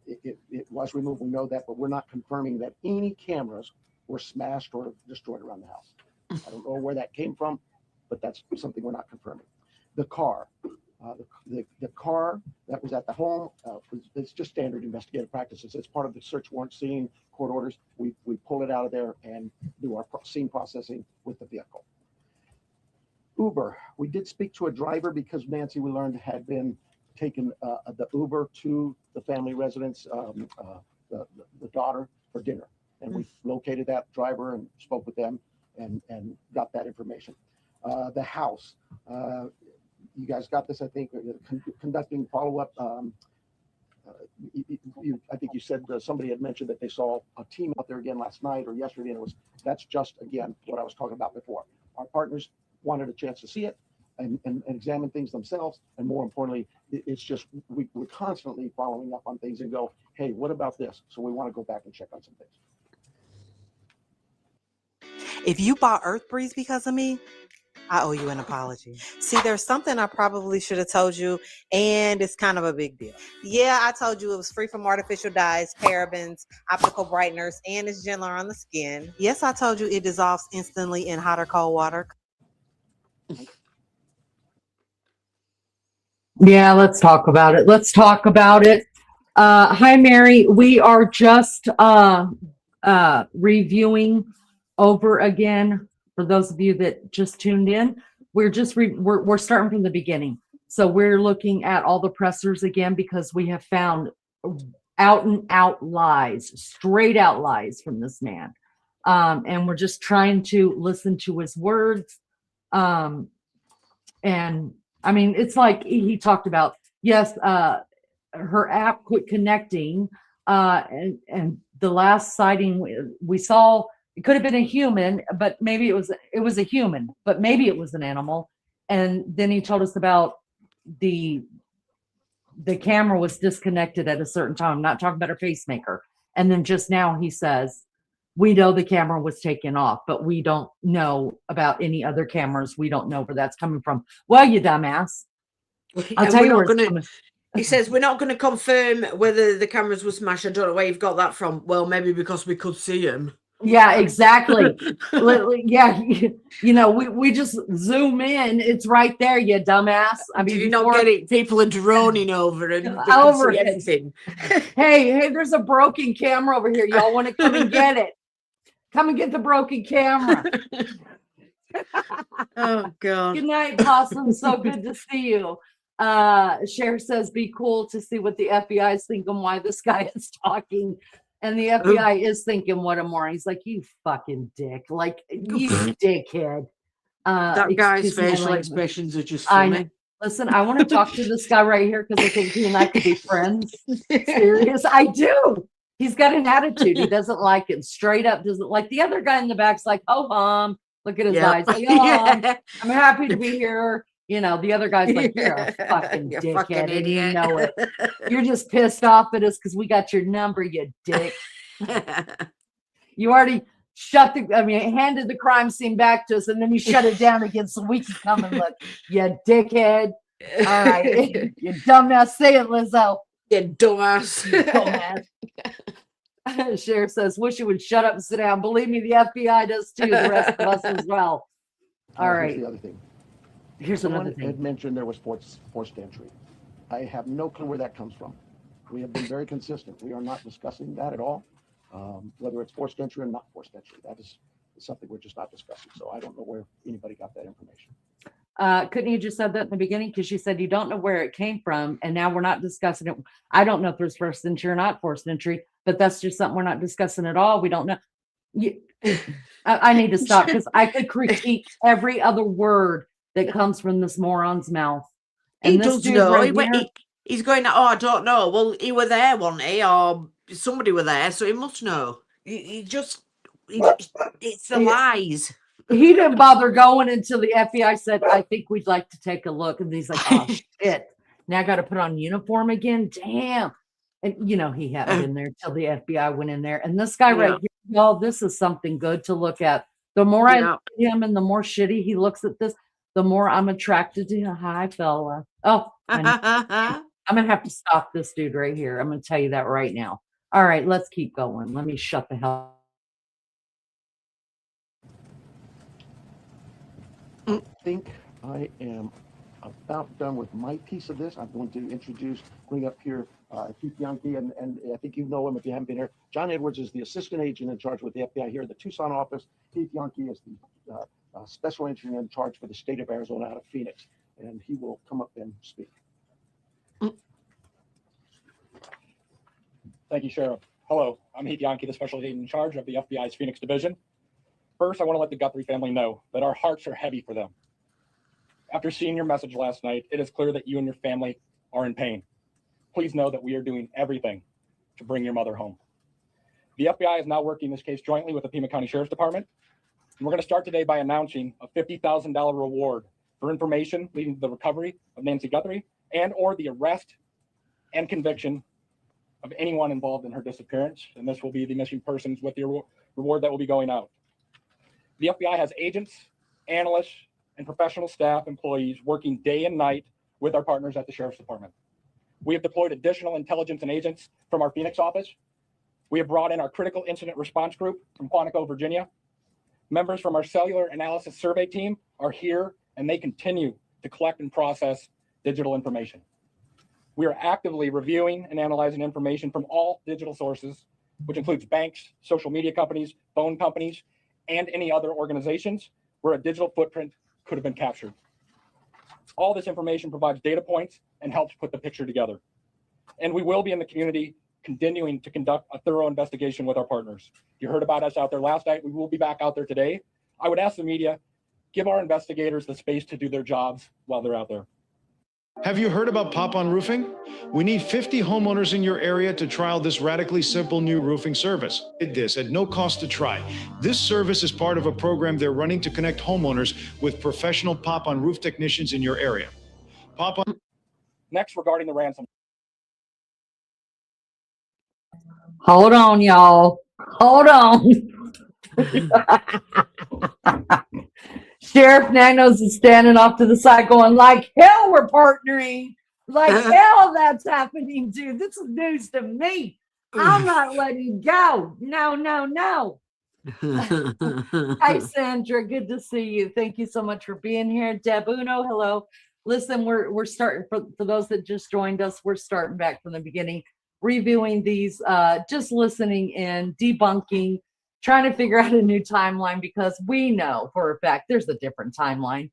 It was removed, we know that, but we're not confirming that any cameras were smashed or destroyed around the house. I don't know where that came from, but that's something we're not confirming. The car, the car that was at the home, it's just standard investigative practices. It's part of the search warrant scene, court orders. We pull it out of there and do our scene processing with the vehicle. Uber, we did speak to a driver because Nancy, we learned, had been taken the Uber to the family residence. the daughter for dinner. And we located that driver and spoke with them and got that information. The house, you guys got this, I think, conducting follow-up. I think you said somebody had mentioned that they saw a team out there again last night or yesterday, and that's just, again, what I was talking about before. Our partners wanted a chance to see it and examine things themselves, and more importantly, it's just we're constantly following up on things and go, hey, what about this? So we want to go back and check on some things. If you bought Earth Breeze because of me, I owe you an apology. See, there's something I probably should have told you, and it's kind of a big deal. Yeah, I told you it was free from artificial dyes, parabens, optical brighteners, and it's gentler on the skin. Yes, I told you it dissolves instantly in hot or cold water. Yeah, let's talk about it. Let's talk about it. Hi, Mary. We are just reviewing over again. For those of you that just tuned in, we're just we're starting from the beginning. So we're looking at all the pressers again because we have found out and out lies, straight out lies from this man. And we're just trying to listen to his words. And I mean, it's like he talked about, yes, her app quit connecting. And the last sighting we saw, it could have been a human, but maybe it was a human, but maybe it was an animal. And then he told us about the camera was disconnected at a certain time. I'm not talking about her pacemaker. And then just now he says, we know the camera was taken off, but we don't know about any other cameras. We don't know where that's coming from. Well, you dumbass. I'll tell you where it's coming. He says, we're not going to confirm whether the cameras were smashed. I don't know where you've got that from. Well, maybe because we could see them. Yeah, exactly. Yeah, you know, we just zoom in. It's right there, you dumbass. I mean, did you not get it? People are droning over and over everything. Hey, there's a broken camera over here. Y'all want to come and get it? Come and get the broken camera. Oh God. Good night, Possum. So good to see you. Cher says, be cool to see what the FBI is thinking, why this guy is talking. And the FBI is thinking, what a moron. He's like, you fucking dick. Like, you dickhead. That guy's facial expressions are just funny. Listen, I want to talk to this guy right here because I think he and I could be friends. Serious. I do. He's got an attitude. He doesn't like it. Straight up doesn't like. The other guy in the back's like, oh, look at his eyes. Like, oh, I'm happy to be here. You know, the other guy's like, you're a fucking dickhead, fucking and you idiot. know it. You're just pissed off at us because we got your number, you dick. You already handed the crime scene back to us, and then you shut it down again so we can come and look. You dickhead. All right. You dumbass. Say it, Lizzo. You dumbass. Cher says, wish you would shut up and sit down. Believe me, the FBI does too. The rest of us as well. All right. Here's the other thing. Here's another thing. Had mentioned there was forced entry. I have no clue where that comes from. We have been very consistent. We are not discussing that at all. Whether it's forced entry or not forced entry, that is something we're just not discussing. So I don't know where anybody got that information. Couldn't you just said that in the beginning? Because you said you don't know where it came from, and now we're not discussing it. I don't know if there's forced entry or not forced entry, but that's just something we're not discussing at all. We don't know. I need to stop because I could critique every other word that comes from this moron's mouth. And he this does dude know. right He's going, oh, I don't know. Well, he were there, wasn't he? Or somebody were there, so he must know. It's the lies. He didn't bother going until the FBI said, I think we'd like to take a look. And he's like, oh, shit. Now I got to put on uniform again? Damn. And, you know, he hadn't been there till the FBI went in there. And this guy right here, y'all, this is something good to look at. The more I look at him and the more shitty he looks at this, the more I'm attracted to him. Hi, fella. Oh, I'm going to have to stop this dude right here. I'm going to tell you that right now. All right, let's keep going. Let me shut the hell. I think I am about done with my piece of this. I'm going to bring up here Keith Yankee, and I think you know him if you haven't been here. John Edwards is the assistant agent in charge with the FBI here at the Tucson office. Keith Yankee is the special agent in charge for the state of Arizona out of Phoenix, and he will come up and speak. Thank you, Sheriff. Hello, I'm Heath Yankee, the special agent in charge of the FBI's Phoenix Division. First, I want to let the Guthrie family know that our hearts are heavy for them. After seeing your message last night, it is clear that you and your family are in pain. Please know that we are doing everything to bring your mother home. The FBI is now working this case jointly with the Pima County Sheriff's Department. And we're going to start today by announcing a $50,000 reward for information leading to the recovery of Nancy Guthrie and or the arrest and conviction of anyone involved in her disappearance. And this will be the missing persons with the reward that will be going out. The FBI has agents, analysts, and professional staff employees working day and night with our partners at the Sheriff's Department. We have deployed additional intelligence and agents from our Phoenix office. We have brought in our critical incident response group from Quantico, Virginia. Members from our cellular analysis survey team are here, and they continue to collect and process digital information. We are actively reviewing and analyzing information from all digital sources, which includes banks, social media companies, phone companies, and any other organizations where a digital footprint could have been captured. All this information provides data points and helps put the picture together. And we will be in the community continuing to conduct a thorough investigation with our partners. You heard about us out there last night. We will be back out there today. I would ask the media, give our investigators the space to do their jobs while they're out there. Have you heard about Pop-On Roofing? We need 50 homeowners in your area to trial this radically simple new roofing service. Did this at no cost to try. This service is part of a program they're running to connect homeowners with professional Pop-On roof technicians in your area. Pop-On. Next, regarding the ransom. Hold on, y'all. Hold on. Sheriff Nanos is standing off to the side going, like hell we're partnering. Like hell that's happening too. This is news to me. I'm not letting go. No, no, no. Hi, Sandra. Good to see you. Thank you so much for being here. Debuno, hello. Listen, we're starting, for those that just joined us, we're starting back from the beginning, reviewing these, just listening in, debunking, trying to figure out a new timeline because we know for a fact there's a different timeline.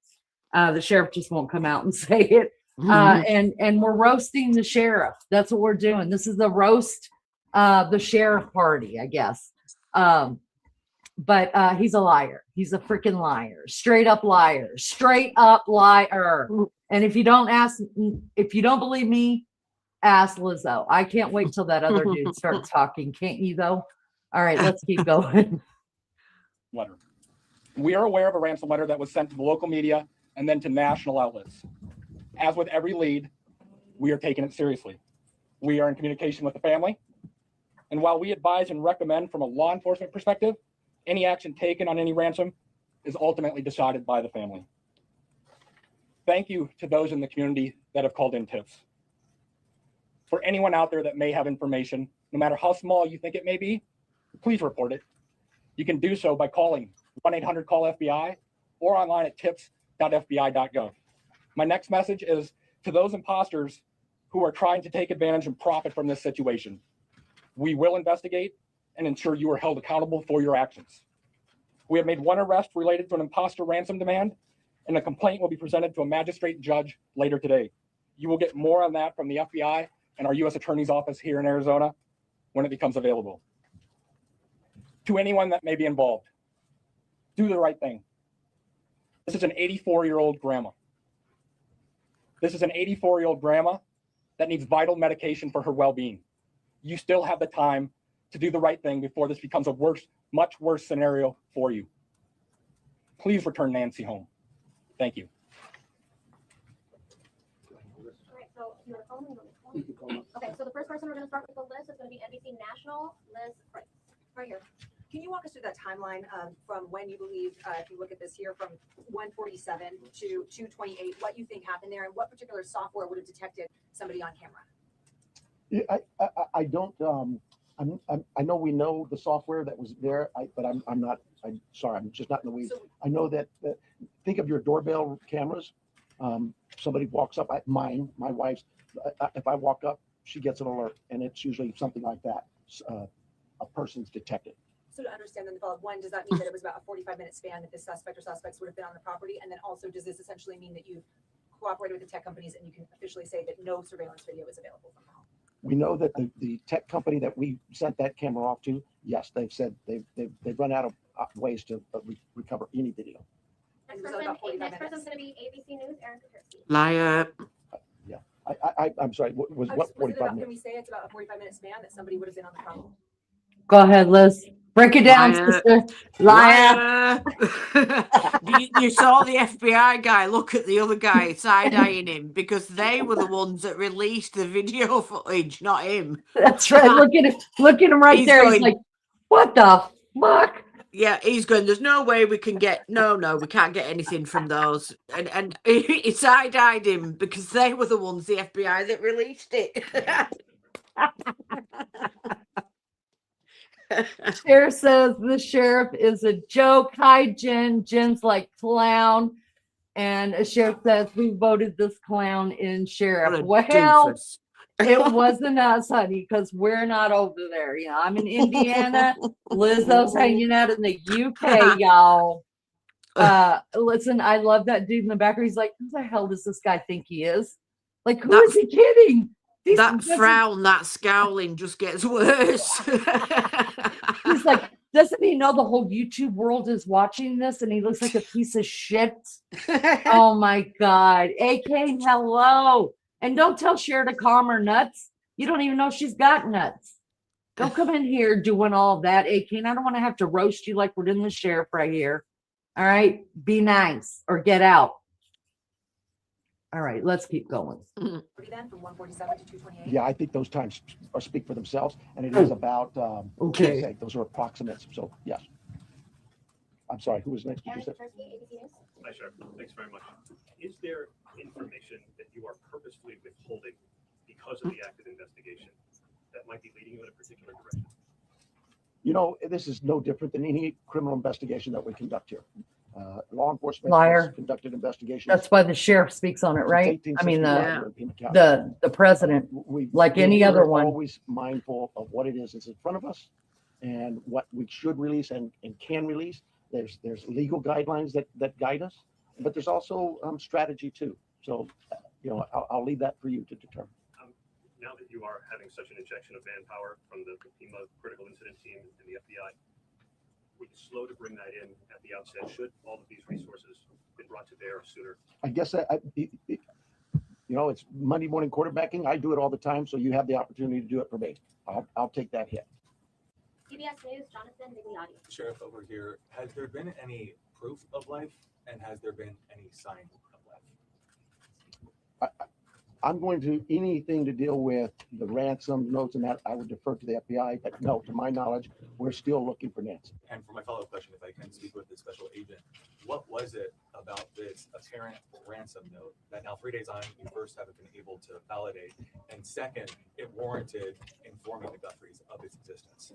The sheriff just won't come out and say it. And we're roasting the sheriff. That's what we're doing. This is the roast, the sheriff party, I guess. But he's a liar. He's a freaking liar. Straight up liar. Straight up liar. And if you don't believe me, ask Lizzo. I can't wait till that other dude starts talking. Can't you though? All right, let's keep going. Letter. We are aware of a ransom letter that was sent to the local media and then to national outlets. As with every lead, we are taking it seriously. We are in communication with the family. And while we advise and recommend from a law enforcement perspective, any action taken on any ransom is ultimately decided by the family. Thank you to those in the community that have called in tips. For anyone out there that may have information, no matter how small you think it may be, please report it. You can do so by calling 1-800-CALL-FBI or online at tips.fbi.gov. My next message is to those imposters who are trying to take advantage and profit from this situation. We will investigate and ensure you are held accountable for your actions. We have made one arrest related to an imposter ransom demand, and a complaint will be presented to a magistrate judge later today. You will get more on that from the FBI and our U.S. Attorney's Office here in Arizona when it becomes available. To anyone that may be involved, do the right thing. This is an 84-year-old grandma. This is an 84-year-old grandma that needs vital medication for her well-being. You still have the time to do the right thing before this becomes a much worse scenario for you. Please return Nancy home. Thank you. Okay, so the first person we're going to start with the list is going to be NBC National, Liz Price. Right here. Can you walk us through that timeline from when you believe, if you look at this here, from 147 to 228, what you think happened there, and what particular software would have detected somebody on camera? I don't. I know we know the software that was there, but I'm not. I'm sorry, I'm just not in the weeds. So, I know that. Think of your doorbell cameras. Somebody walks up. My wife's. If I walk up, she gets an alert, and it's usually something like that. A person's detected. So to understand then the follow-up, one, does that mean that it was about a 45-minute span that the suspect or suspects would have been on the property? And then also, does this essentially mean that you've cooperated with the tech companies and you can officially say that no surveillance video is available from the home? We know that the tech company that we sent that camera off to, yes, they've said they've run out of ways to recover any video. Next person's going to be ABC News, Aaron Katersky. Liar. Yeah, I'm sorry. Was what 45 minutes? Can we say it's about a 45-minute span that somebody would have been on the phone? Go ahead, Liz. Break it down, sister. Liar. You saw the FBI guy look at the other guy side-eyeing him because they were the ones that released the video footage, not him. That's right. Look at him. Look at him right there. He's like, what the fuck? Yeah, he's going, there's no way we can get, no, we can't get anything from those. And he side-eyed him because they were the ones, the FBI, that released it. Sheriff says the sheriff is a joke. Hi, Jen. Jen's like clown. And a sheriff says we voted this clown in sheriff. Well, it wasn't us, honey, because we're not over there. You know, I'm in Indiana. Lizzo's hanging out in the UK, y'all. Listen, I love that dude in the back. He's like, who the hell does this guy think he is? Like, who is he kidding? That frown, that scowling just gets worse. He's like, doesn't he know the whole YouTube world is watching this and he looks like a piece of shit? Oh my God. AK, hello. And don't tell Cher to calm her nuts. You don't even know she's got nuts. Don't come in here doing all that, AK. I don't want to have to roast you like we're doing the sheriff right here. All right. Be nice or get out. All right, let's keep going. Then from 147 to 228. Yeah, I think those times speak for themselves, and it is about okay. Those are approximates. So yes. I'm sorry. Who was next? Did you say? Hi, Sheriff. Thanks very much. Is there information that you are purposefully withholding because of the active investigation that might be leading you in a particular direction? You know, this is no different than any criminal investigation that we conduct here. Law enforcement Liar. Conducted investigations. That's why the sheriff speaks on it, right? I mean, the president, like any other one. Always mindful of what it is that's in front of us and what we should release and can release. There's legal guidelines that guide us, but there's also strategy too. So, you know, I'll leave that for you to determine. Now that you are having such an injection of manpower from the FEMA critical incident team and the FBI, were you slow to bring that in at the outset? Should all of these resources been brought to bear sooner? I guess you know, it's Monday morning quarterbacking. I do it all the time, so you have the opportunity to do it for me. I'll take that hit. CBS News, Jonathan Migliotti. Sheriff, over here, has there been any proof of life, and has there been any sign of life? I'm going to anything to deal with the ransom notes and that I would defer to the FBI, but no, to my knowledge, we're still looking for Nancy. And for my follow-up question, if I can speak with the special agent, what was it about this apparent ransom note that now 3 days on, you first haven't been able to validate, and second, it warranted informing the Guthries of its existence?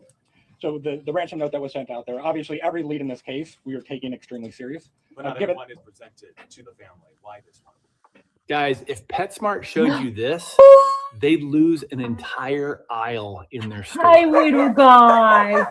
So the ransom note that was sent out there, obviously every lead in this case, we are taking extremely serious. But not everyone is presented to the family. Why this one? Guys, if PetSmart showed you this, they'd lose an entire aisle in their store. Hi, little guy.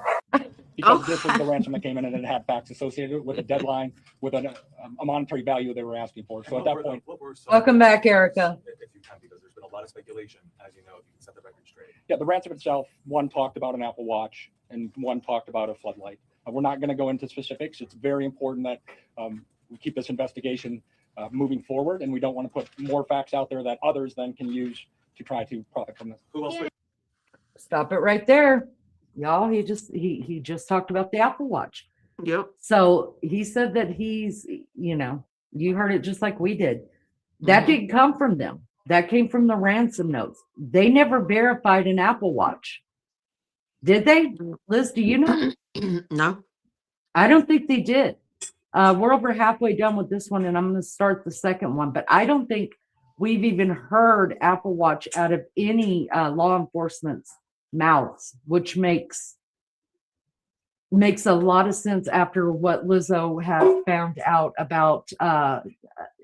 Because this was the ransom that came in and it had facts associated with a deadline, with a monetary value they were asking for. So at that point, Welcome back, Erica. If you can, because there's been a lot of speculation, as you know, if you can set the record straight. yeah, the ransom itself, one talked about an Apple Watch and one talked about a floodlight. We're not going to go into specifics. It's very important that we keep this investigation moving forward, and we don't want to put more facts out there that others then can use to try to profit from this. Who else? Stop it right there, y'all. He just talked about the Apple Watch. Yep. So he said that he's, you know, you heard it just like we did. That didn't come from them. That came from the ransom notes. They never verified an Apple Watch. Did they? Liz, do you know? No. I don't think they did. We're over halfway done with this one, and I'm going to start the second one. But I don't think we've even heard Apple Watch out of any law enforcement's mouths, which makes a lot of sense after what Lizzo has found out about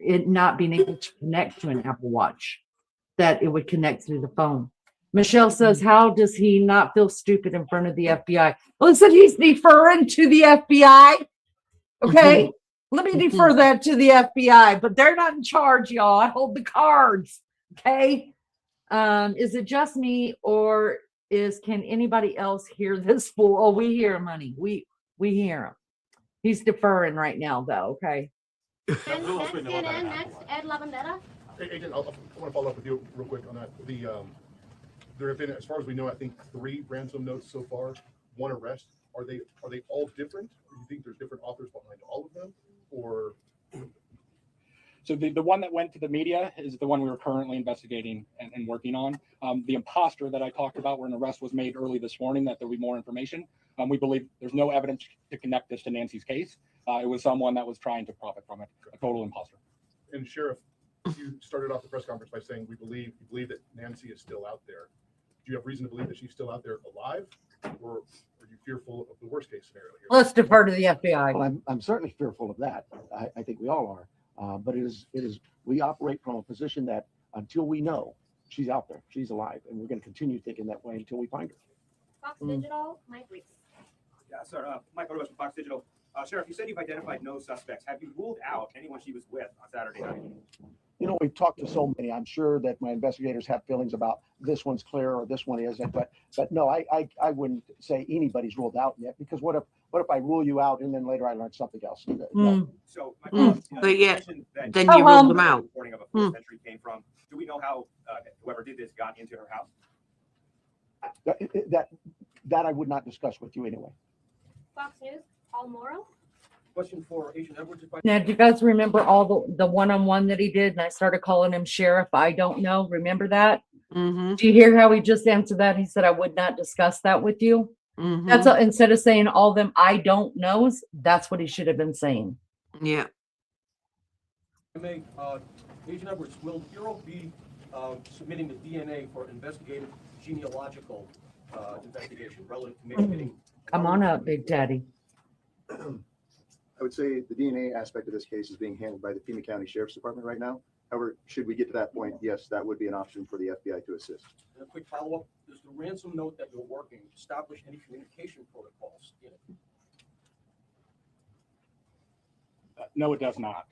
it not being able to connect to an Apple Watch, that it would connect through the phone. Michelle says, how does he not feel stupid in front of the FBI? Listen, he's deferring to the FBI. Okay, let me defer that to the FBI, but they're not in charge, y'all. I hold the cards. Okay, Is it just me, or can anybody else hear this fool? Oh, we hear him, honey. We hear him. He's deferring right now, though. Okay. And next, CNN, next, Ed Lavandera. Hey, Agent, I want to follow up with you real quick on that. There have been, as far as we know, I think 3 ransom notes so far, 1 arrest. Are they all different? Or do you think there's different authors behind all of them? Or so the one that went to the media is the one we were currently investigating and working on. The imposter that I talked about, where an arrest was made early this morning, that there'll be more information. We believe there's no evidence to connect this to Nancy's case. It was someone that was trying to profit from it, a total imposter. And Sheriff, you started off the press conference by saying you believe that Nancy is still out there. Do you have reason to believe that she's still out there alive, or are you fearful of the worst case scenario here? Let's defer to the FBI. Well, I'm certainly fearful of that. I think we all are. But it is we operate from a position that until we know she's out there, she's alive, and we're going to continue thinking that way until we find her. Fox Digital, Mike Reese. Yeah, sir. Mike Rose from Fox Digital. Sheriff, you said you've identified no suspects. Have you ruled out anyone she was with on Saturday night? You know, we've talked to so many. I'm sure that my investigators have feelings about this one's clear or this one isn't. But no, I wouldn't say anybody's ruled out yet, because what if I rule you out and then later I learn something else? No. So, but yeah, then you rule them out. Reporting of a forced entry came from. Do we know how whoever did this got into her house? That I would not discuss with you anyway. Fox News, Paul Morrow. Question for Agent Edwards. Now, do you guys remember all the one-on-one that he did? And I started calling him Sheriff. I don't know. Remember that? Mm-hmm. Do you hear how he just answered that? He said, I would not discuss that with you. Mm-hmm. That's all, instead of saying all them I don't knows, that's what he should have been saying. Yeah. Agent Edwards, will Bureau be submitting the DNA for investigative genealogical investigation relative to maybe getting? Come on up, Big Daddy. I would say the DNA aspect of this case is being handled by the Pima County Sheriff's Department right now. However, should we get to that point, yes, that would be an option for the FBI to assist. And a quick follow-up, does the ransom note that you're working establish any communication protocols in it? No, it does not.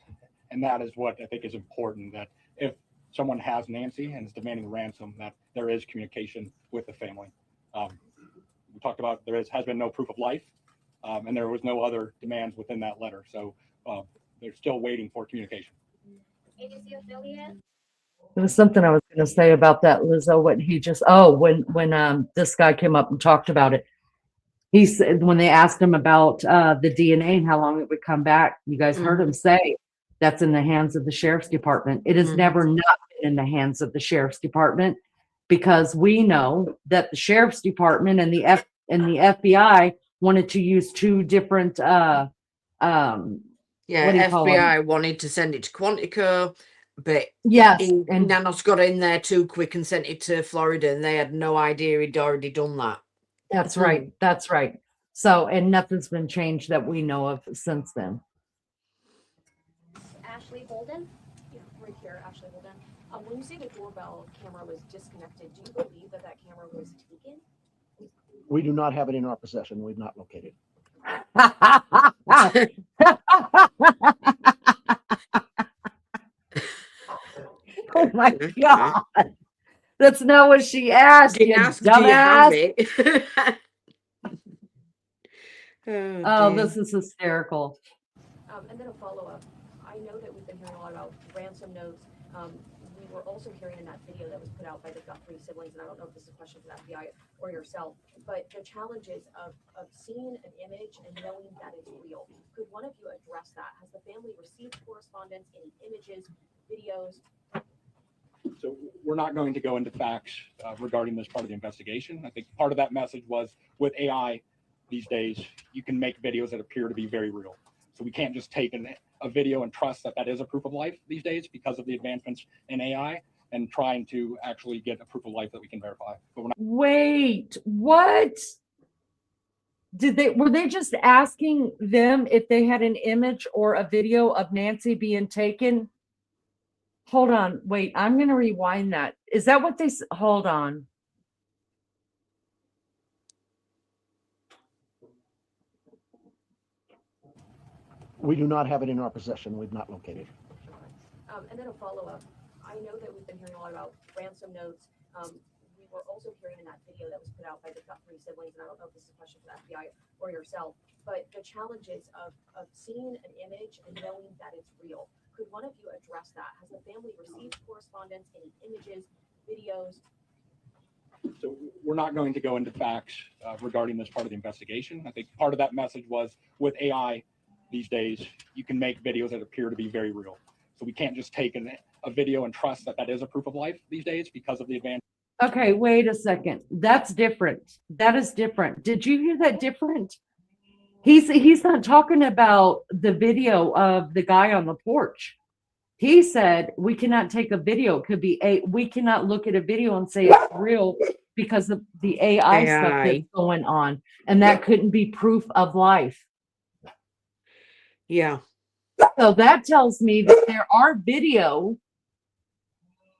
And that is what I think is important, that if someone has Nancy and is demanding ransom, that there is communication with the family. We talked about has been no proof of life, and there was no other demands within that letter. So they're still waiting for communication. ABC affiliate. There was something I was going to say about that, Lizzo. What he just when this guy came up and talked about it, he said when they asked him about the DNA and how long it would come back, you guys heard him say that's in the hands of the sheriff's department. It has never not been in the hands of the sheriff's department, because we know that the sheriff's department and the FBI wanted to use 2 different FBI wanted to send it to Quantico, but and Nanos got in there too quick and sent it to Florida, and they had no idea he'd already done that. That's right. That's right. So, and nothing's been changed that we know of since then. Ashley Holden. Yeah, right here, Ashley Holden. When you say the doorbell camera was disconnected, do you believe that camera was taken? We do not have it in our possession. We've not located it. Oh my God. That's not what she asked. You dumbass. Oh, this is hysterical. And then a follow-up. I know that we've been hearing a lot about ransom notes. We were also hearing in that video that was put out by the Guthrie siblings, and I don't know if this is a question for the FBI or yourself, but the challenges of seeing an image and knowing that it's real. Could one of you address that? Has the family received correspondence, any images, videos? So we're not going to go into facts regarding this part of the investigation. I think part of that message was with AI these days, you can make videos that appear to be very real. So we can't just take a video and trust that is a proof of life these days because of the advancements in AI and trying to actually get a proof of life that we can verify. But we're not. Wait, what? Were they just asking them if they had an image or a video of Nancy being taken? Hold on, wait, I'm going to rewind that. Is that what they hold on? We do not have it in our possession. We've not located it. And then a follow-up. I know that we've been hearing a lot about ransom notes. We were also hearing in that video that was put out by the Guthrie siblings, and I don't know if this is a question for the FBI or yourself, but the challenges of seeing an image and knowing that it's real. Could one of you address that? Has the family received correspondence, any images, videos? So we're not going to go into facts regarding this part of the investigation. I think part of that message was with AI these days, you can make videos that appear to be very real. So we can't just take a video and trust that that is a proof of life these days because of the advanced. Okay, wait a second. That's different. That is different. Did you hear that different? He's not talking about the video of the guy on the porch. He said we cannot take a video. It could be we cannot look at a video and say it's real because of the AI stuff that's going on, and that couldn't be proof of life. Yeah. So that tells me that there are video.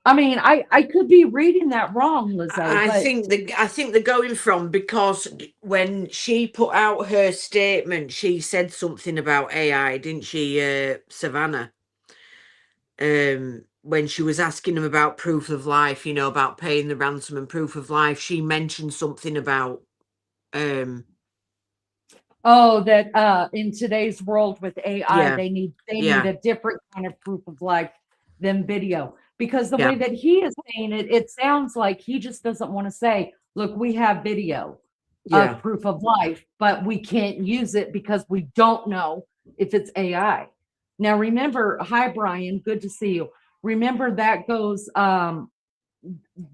I mean, I could be reading that wrong, Lizzo. I think they're going from, because when she put out her statement, she said something about AI, didn't she, Savannah? When she was asking them about proof of life, you know, about paying the ransom and proof of life, she mentioned something about that in today's world with AI, Yeah. they need Yeah. a different kind of proof of life than video. Because the way that he is saying it, it sounds like he just doesn't want to say, look, we have video Yeah. of proof of life, but we can't use it because we don't know if it's AI. Now, remember, hi, Brian, good to see you. Remember that goes,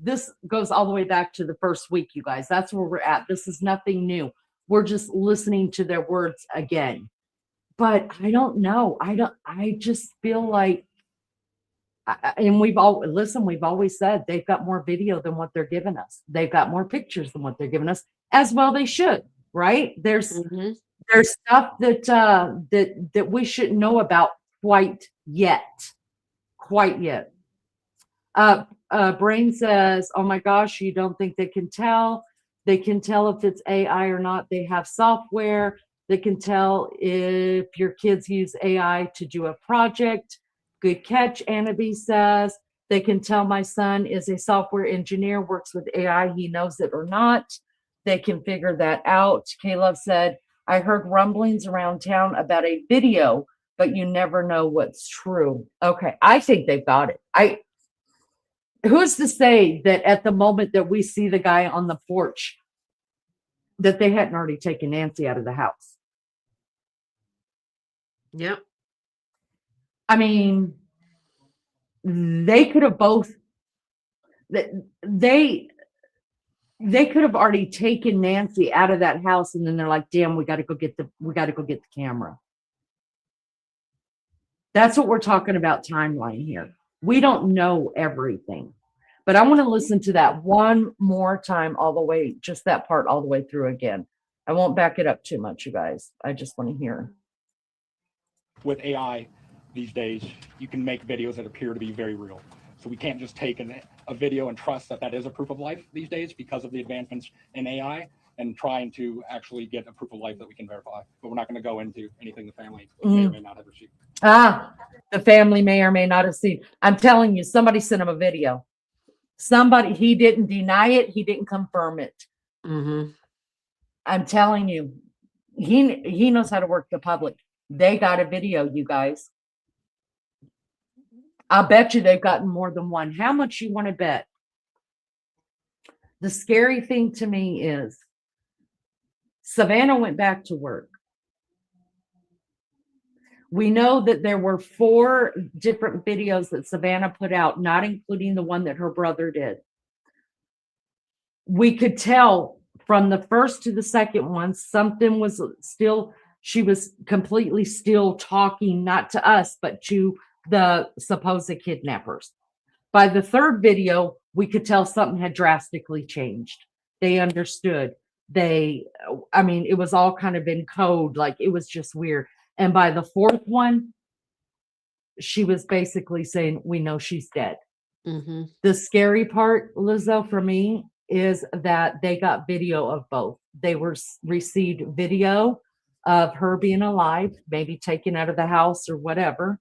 this goes all the way back to the first week, you guys. That's where we're at. This is nothing new. We're just listening to their words again. But I don't know. I just feel like, and we've always said they've got more video than what they're giving us. They've got more pictures than what they're giving us, as well they should, right? There's stuff that we shouldn't know about quite yet. Brain says, oh my gosh, you don't think they can tell? They can tell if it's AI or not. They have software that can tell if your kids use AI to do a project. Good catch, Annabee says. They can tell my son is a software engineer, works with AI, he knows it or not. They can figure that out. Caleb said, I heard rumblings around town about a video, but you never know what's true. Okay, I think they've got it. Who's to say that at the moment that we see the guy on the porch, that they hadn't already taken Nancy out of the house? Yep. I mean, they could have both, they could have already taken Nancy out of that house, and then they're like, damn, we got to go get the camera. That's what we're talking about timeline here. We don't know everything, but I want to listen to that one more time, all the way, just that part all the way through again. I won't back it up too much, you guys. I just want to hear. With AI these days, you can make videos that appear to be very real. So we can't just take a video and trust that that is a proof of life these days because of the advancements in AI and trying to actually get a proof of life that we can verify. But we're not going to go into anything the family may or may not have received. The family may or may not have seen. I'm telling you, somebody sent him a video. Somebody, he didn't deny it. He didn't confirm it. I'm telling you, he knows how to work the public. They got a video, you guys. I bet you they've gotten more than one. How much you want to bet? The scary thing to me is Savannah went back to work. We know that there were 4 different videos that Savannah put out, not including the one that her brother did. We could tell from the first to the second one, something was still, she was completely still talking, not to us, but to the supposed kidnappers. By the third video, we could tell something had drastically changed. They understood. I mean, it was all kind of in code, like it was just weird. And by the fourth one, she was basically saying, we know she's dead. The scary part, Lizzo, for me, is that they got video of both. They received video of her being alive, maybe taken out of the house or whatever.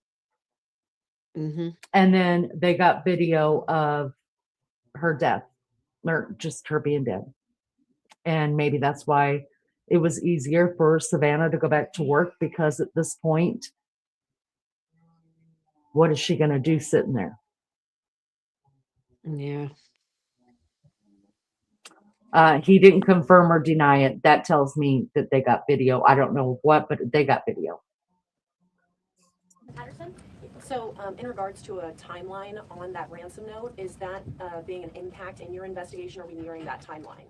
And then they got video of her death. or just her being dead. And maybe that's why it was easier for Savannah to go back to work, because at this point, what is she going to do sitting there? Yeah. He didn't confirm or deny it. That tells me that they got video. I don't know what, but they got video. Patterson? So in regards to a timeline on that ransom note, is that being an impact in your investigation? Are we nearing that timeline?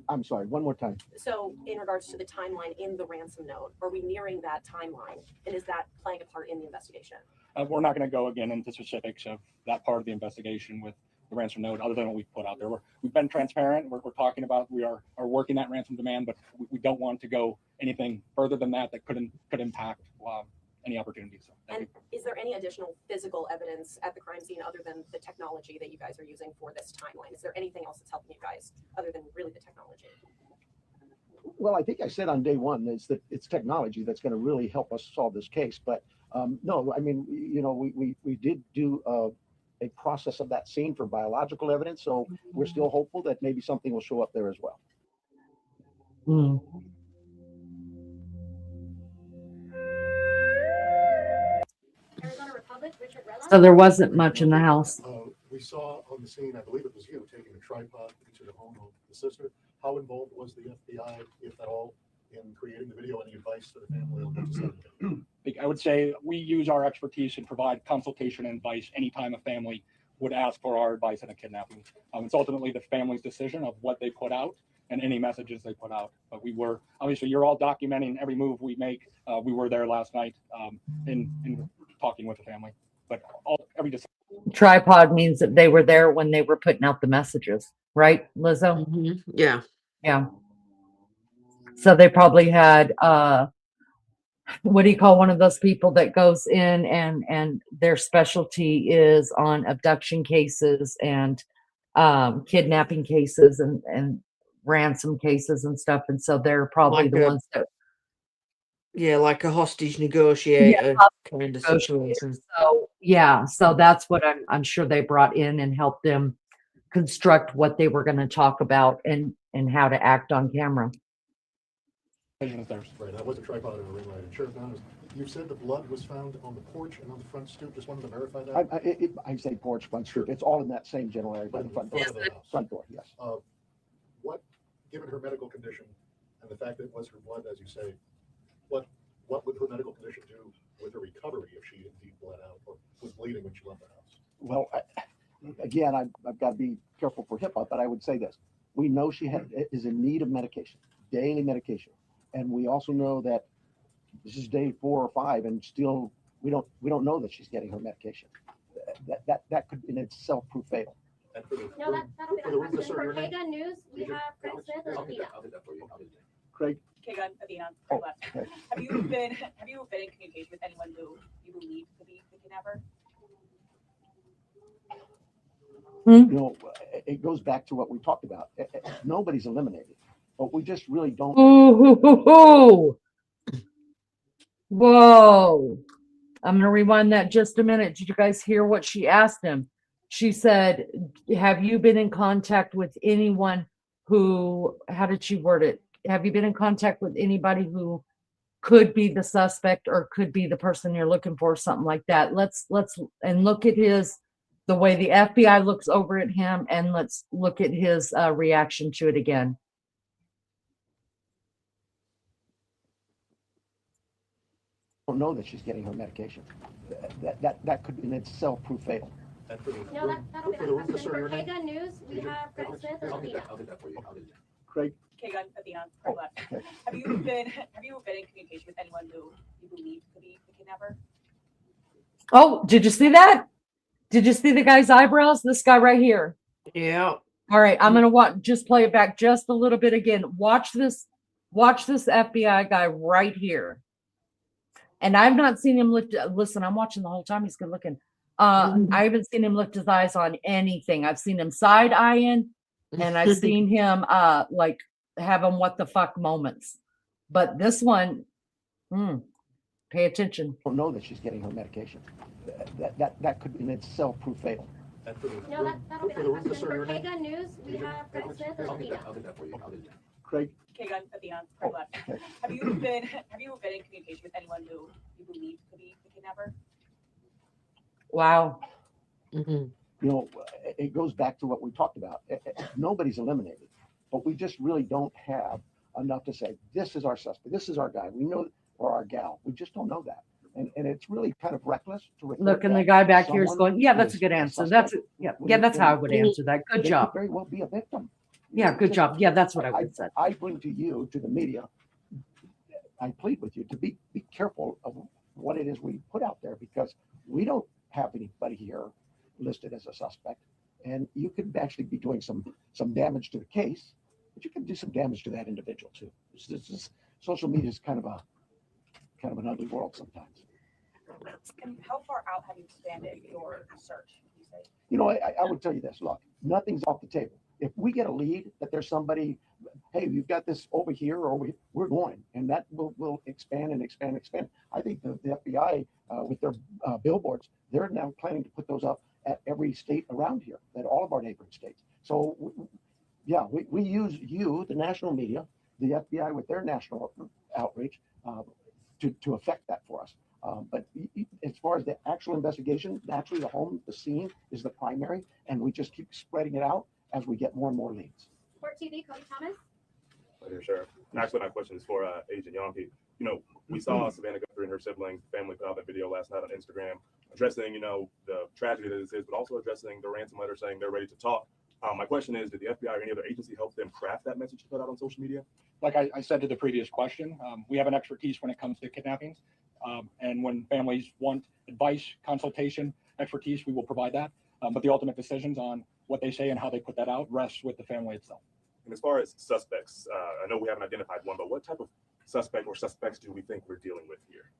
I'm sorry, one more time. So in regards to the timeline in the ransom note, are we nearing that timeline? And is that playing a part in the investigation? We're not going to go again into specifics of that part of the investigation with the ransom note, other than what we've put out there. We've been transparent. We're talking about, we are working that ransom demand, but we don't want to go anything further than that could impact any opportunities. So, and is there any additional physical evidence at the crime scene other than the technology that you guys are using for this timeline? Is there anything else that's helping you guys other than really the technology? Well, I think I said on day one is that it's technology that's going to really help us solve this case. But no, I mean, you know, we did do a process of that scene for biological evidence. So we're still hopeful that maybe something will show up there as well. Mm. So there wasn't much in the house. We saw on the scene, I believe it was you, taking a tripod into the home of the sister. How involved was the FBI, if at all, in creating the video? Any advice to the family on what to say? I would say we use our expertise and provide consultation and advice anytime a family would ask for our advice in a kidnapping. It's ultimately the family's decision of what they put out and any messages they put out. But we were, obviously, you're all documenting every move we make. We were there last night in talking with the family. But every decision. Tripod means that they were there when they were putting out the messages, right, Lizzo? Mm-hmm. Yeah. Yeah. So they probably had what do you call one of those people that goes in and their specialty is on abduction cases and kidnapping cases and ransom cases and stuff, and so they're probably like the ones that like a hostage negotiator kind of situation. So yeah, so that's what I'm sure they brought in and helped them construct what they were going to talk about and how to act on camera. Right, that was a tripod and a ring light. And Sheriff Mathis, you said the blood was found on the porch and on the front stoop. Just wanted to verify that. I say porch, front stoop. It's all in that same general area by the front door. Front door, yes. What, given her medical condition and the fact that it was her blood, as you say, what would her medical condition do with her recovery if she indeed bled out or was bleeding when she left the house? Well, again, I've got to be careful for HIPAA, but I would say this. We know she is in need of medication, daily medication. And we also know that this is day 4 or 5, and still we don't know that she's getting her medication. That could in itself prove fatal. And for the, No, that'll be for the room to question. serve For your name. KGUN News, we have Craig Smith and Athena. I'll do that for you. Craig. KGUN, Athena. Oh, okay. Have you been in communication with anyone who you believe to be the kidnapper? You know, it goes back to what we talked about. Nobody's eliminated, but we just really don't. Ooh, whoa. I'm going to rewind that just a minute. Did you guys hear what she asked him? She said, have you been in contact with anyone who, how did she word it? Have you been in contact with anybody who could be the suspect or could be the person you're looking for, something like that? Let's and look at the way the FBI looks over at him, and let's look at his reaction to it again. Don't know that she's getting her medication. That could in itself prove fatal. And for the No, that'll be for the room to question. serve For your name. KGUN News, we have Craig Smith and I'll do Athena. that for you. I'll do that. Craig. KGUN, Athena. Oh, okay. Have you been in communication with anyone who you believe to be the kidnapper? Oh, did you see that? Did you see the guy's eyebrows? This guy right here. Yeah. All right, I'm gonna just play it back just a little bit again. Watch this FBI guy right here. And I've not seen him lift. Listen, I'm watching the whole time. He's good looking. I haven't seen him lift his eyes on anything. I've seen him side eyeing, and I've seen him like having what the fuck moments. But this one, pay attention. Don't know that she's getting her medication. That could in itself prove fatal. No, that'll be my question. For K-Gun News, we have Craig Smith or Athena. I'll do that for you. I'll do that. Craig? K-Gun, Athena, Craig left. Have you been in communication with anyone who you believe could be the kidnapper? Wow. You know, it goes back to what we talked about. Nobody's eliminated, but we just really don't have enough to say, this is our suspect, this is our guy, we know, or our gal. We just don't know that. And it's really kind of reckless to report. Look, and the guy back here is going, yeah, that's a good answer. That's that's how I would answer that. Good job. Very well be a victim. Yeah, good job. Yeah, that's what I would have said. I bring to you, to the media, I plead with you to be careful of what it is we put out there, because we don't have anybody here listed as a suspect, and you could actually be doing some damage to the case, but you can do some damage to that individual too. Social media is kind of an ugly world sometimes. And how far out have you expanded your search, would you say? You know, I would tell you this, look, nothing's off the table. If we get a lead that there's somebody, hey, you've got this over here, or we're going, and that will expand and expand and expand. I think the FBI, with their billboards, they're now planning to put those up at every state around here, at all of our neighboring states. So, yeah, we use the national media, the FBI with their national outreach to affect that for us. But as far as the actual investigation, actually the home, the scene is the primary, and we just keep spreading it out as we get more and more leads. Court TV, Cody Thomas. Right here, Sheriff. And actually, my question is for Agent Yonke. You know, we saw Savannah Guthrie and her siblings, family put out that video last night on Instagram addressing, you know, the tragedy that this is, but also addressing the ransom letter saying they're ready to talk. My question is, did the FBI or any other agency help them craft that message to put out on social media? Like I said to the previous question, we have an expertise when it comes to kidnappings. And when families want advice, consultation, expertise, we will provide that. But the ultimate decisions on what they say and how they put that out rests with the family itself. And as far as suspects, I know we haven't identified one, but what type of suspect or suspects do we think we're dealing with here?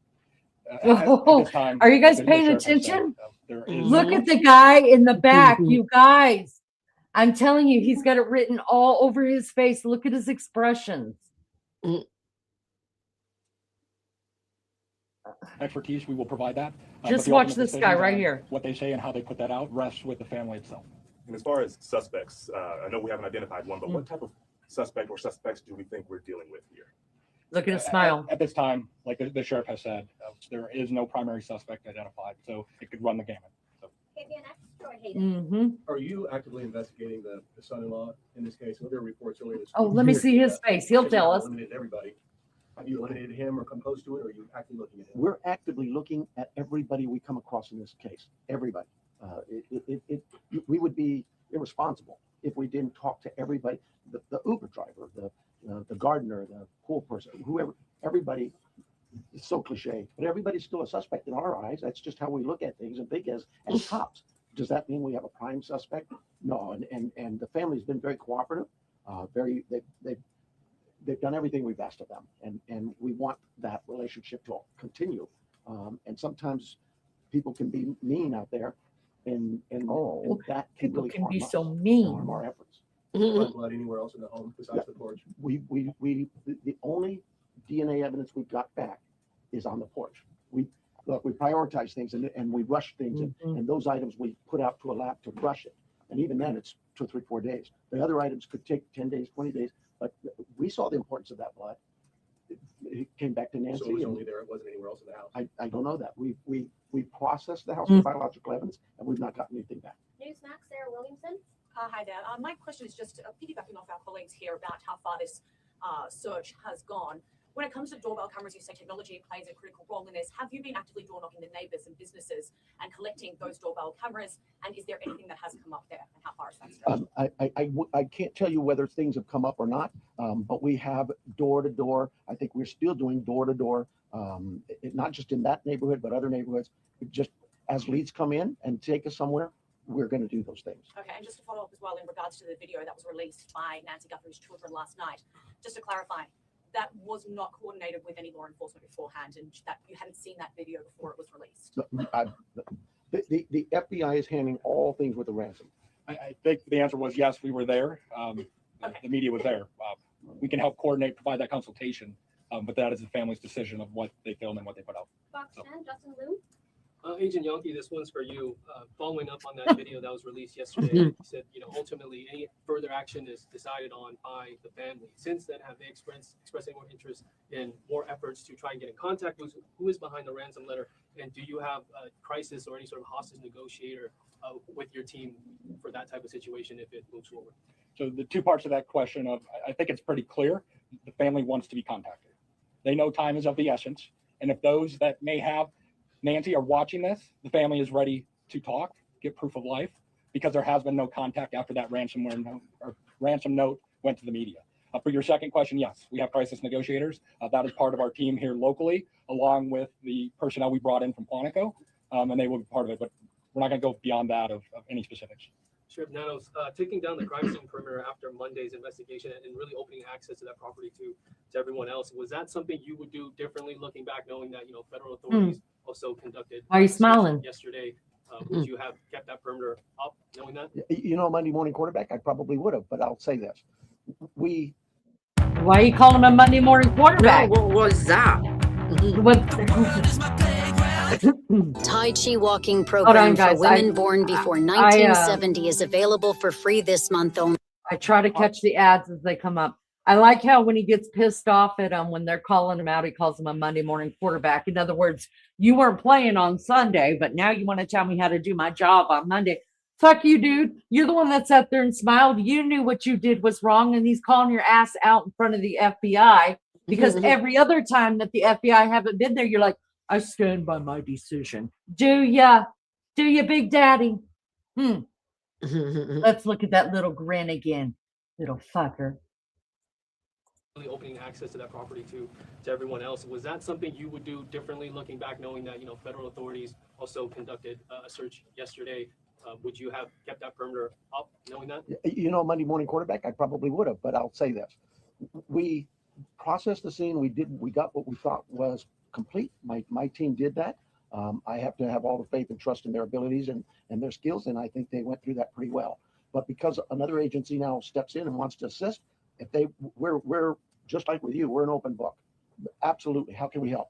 At this time, are you guys paying attention? Look at the guy in the back, you guys. I'm telling you, he's got it written all over his face. Look at his expressions. Expertise, we will provide that. Just watch this guy right here. What they say and how they put that out rests with the family itself. And as far as suspects, I know we haven't identified one, but what type of suspect or suspects do we think we're dealing with here? Look at his smile. At this time, like the sheriff has said, there is no primary suspect identified, so it could run the gamut. So. Are you actively investigating the son-in-law in this case? There were reports earlier this week. Oh, let me see his face. He'll tell us. Eliminated everybody. Have you eliminated him or come close to it, or are you actively looking at him? We're actively looking at everybody we come across in this case. Everybody. We would be irresponsible if we didn't talk to everybody. The Uber driver, the gardener, the pool person, whoever. Everybody. It's so cliche, but everybody's still a suspect in our eyes. That's just how we look at things and think as cops. Does that mean we have a prime suspect? No. And the family's been very cooperative. They've done everything we've asked of them, and we want that relationship to continue. And sometimes people can be mean out there, and that can people really can be harm so us, mean. harm our efforts. Blood anywhere else in the home besides the porch? The only DNA evidence we got back is on the porch. We prioritize things and we rush things, and those items we put out to a lab to rush it. And even then, it's 2, 3, 4 days. The other items could take 10 days, 20 days. But we saw the importance of that blood. It came back to Nancy. So it was only there, it wasn't anywhere else in the house? I don't know that. We processed the house for biological evidence, and we've not gotten anything back. Newsmax, Sarah Williamson. Hi there. My question is just piggybacking off our colleagues here about how far this search has gone. When it comes to doorbell cameras, you say technology plays a critical role in this. Have you been actively door knocking the neighbors and businesses and collecting those doorbell cameras? And is there anything that has come up there, and how far is that stretched? I can't tell you whether things have come up or not, but we have door to door. I think we're still doing door to door, not just in that neighborhood, but other neighborhoods. Just as leads come in and take us somewhere, we're going to do those things. Okay, and just to follow up as well in regards to the video that was released by Nancy Guthrie's children last night, just to clarify, that was not coordinated with any law enforcement beforehand, and that you hadn't seen that video before it was released. The FBI is handling all things with the ransom. I think the answer was yes, we were there. The media was there. We can help coordinate, provide that consultation, but that is the family's decision of what they film and what they put out. Fox 10, Justin Liu. Agent Yonke, this one's for you. Following up on that video that was released yesterday, you said, ultimately any further action is decided on by the family. Since then, have they expressed any more interest in more efforts to try and get in contact with who is behind the ransom letter? And do you have a crisis or any sort of hostage negotiator with your team for that type of situation if it moves forward? So the two parts of that question I think it's pretty clear. The family wants to be contacted. They know time is of the essence. And if those that may have Nancy are watching this, the family is ready to talk, get proof of life, because there has been no contact after that ransom note went to the media. For your second question, yes, we have crisis negotiators. That is part of our team here locally, along with the personnel we brought in from Quantico, and they will be part of it. But we're not going to go beyond that of any specifics. Sheriff Nanos, taking down the crime scene perimeter after Monday's investigation and really opening access to that property to everyone else, was that something you would do differently looking back, knowing that federal authorities also conducted? Why are you smiling? Yesterday, would you have kept that perimeter up, knowing that? Monday morning quarterback, I probably would have, but I'll say this: why are you calling him a Monday morning quarterback? No, what was that? Tai Chi walking program guys, for women born before 1970 is available for free this month only. I try to catch the ads as they come up. I like how when he gets pissed off at them when they're calling him out, he calls him a Monday morning quarterback. In other words, you weren't playing on Sunday, but now you want to tell me how to do my job on Monday. Fuck you, dude. You're the one that sat there and smiled. You knew what you did was wrong, and he's calling your ass out in front of the FBI because every other time that the FBI haven't been there, you're like, I stand by my decision. Do ya, Big Daddy? Let's look at that little grin again, little fucker. Really opening access to that property to everyone else. Was that something you would do differently looking back, knowing that federal authorities also conducted a search yesterday? Would you have kept that perimeter up, knowing that? Monday morning quarterback, I probably would have, but I'll say this: we processed the scene. We got what we thought was complete. My team did that. I have to have all the faith and trust in their abilities and their skills, and I think they went through that pretty well. But because another agency now steps in and wants to assist, we're just like with you, we're an open book. Absolutely. How can we help?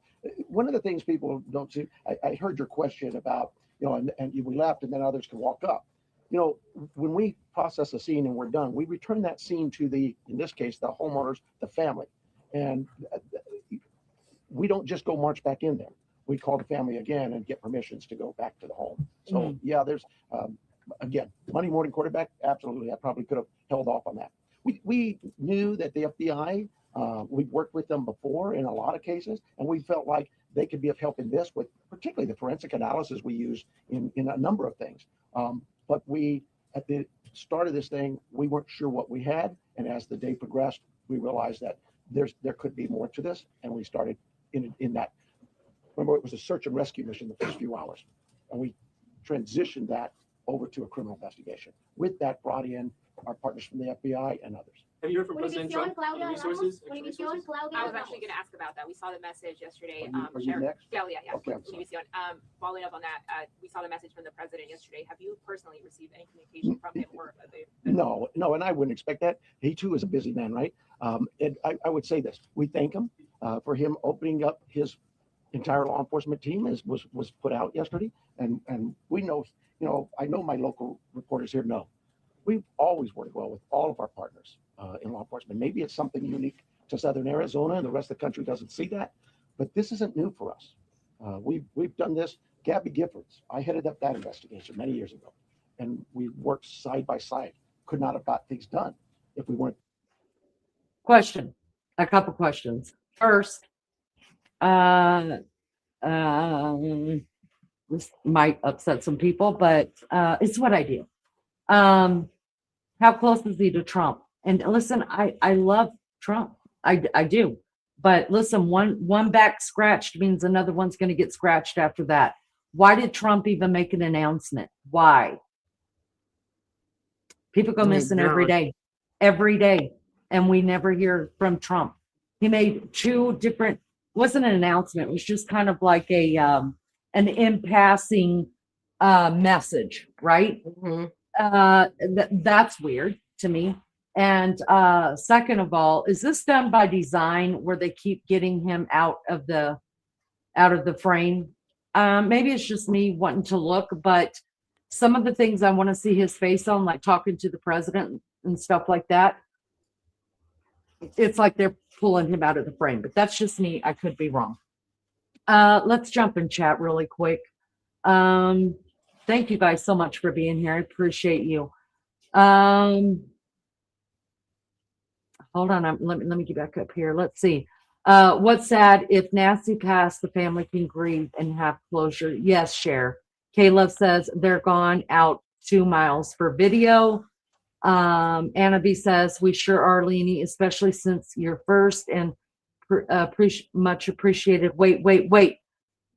One of the things people don't see, I heard your question about, and we left and then others can walk up. When we process a scene and we're done, we return that scene to in this case, the homeowners, the family. And we don't just go march back in there. We call the family again and get permissions to go back to the home. So yeah, there's, again, Monday morning quarterback, absolutely. I probably could have held off on that. We knew that the FBI, we've worked with them before in a lot of cases, and we felt like they could be of help in this, with particularly the forensic analysis we use in a number of things. But at the start of this thing, we weren't sure what we had, and as the day progressed, we realized that there could be more to this, and we started in that. Remember, it was a search and rescue mission the first few hours, and we transitioned that over to a criminal investigation. With that, brought in our partners from the FBI and others. Have you heard from President Trump on resources? I was actually going to ask about that. We saw the message yesterday. Are you next? Yeah. Okay, I'm sorry. Following up on that, we saw the message from the president yesterday. Have you personally received any communication from him or No, and I wouldn't expect that. He too is a busy man, right? And I would say this: we thank him for him opening up his entire law enforcement team, was put out yesterday, and we know, I know my local reporters here know. We've always worked well with all of our partners in law enforcement. Maybe it's something unique to Southern Arizona and the rest of the country doesn't see that, but this isn't new for us. We've done this. Gabby Giffords, I headed up that investigation many years ago, and we worked side by side. Could not have got things done if we weren't. Question, a couple questions. First, this might upset some people, but it's what I do. How close is he to Trump? And listen, I love Trump. I do. But listen, one back scratched means another one's going to get scratched after that. Why did Trump even make an announcement? Why? People go missing every day, and we never hear from Trump. He made two different, wasn't an announcement. It was just kind of like an in passing message, right? That's weird to me. And second of all, is this done by design where they keep getting him out of the frame? maybe it's just me wanting to look, but some of the things I want to see his face on, like talking to the president and stuff like that, it's like they're pulling him out of the frame, but that's just me. I could be wrong. Let's jump in chat really quick. Thank you guys so much for being here. I appreciate you. Hold on, let me get back up here. Let's see. What's sad, if Nancy passed, the family can grieve and have closure. Yes, Cher. Caleb says they're gone out 2 miles for video. Anna B says, we sure are, Leanie, especially since you're first and much appreciated. Wait.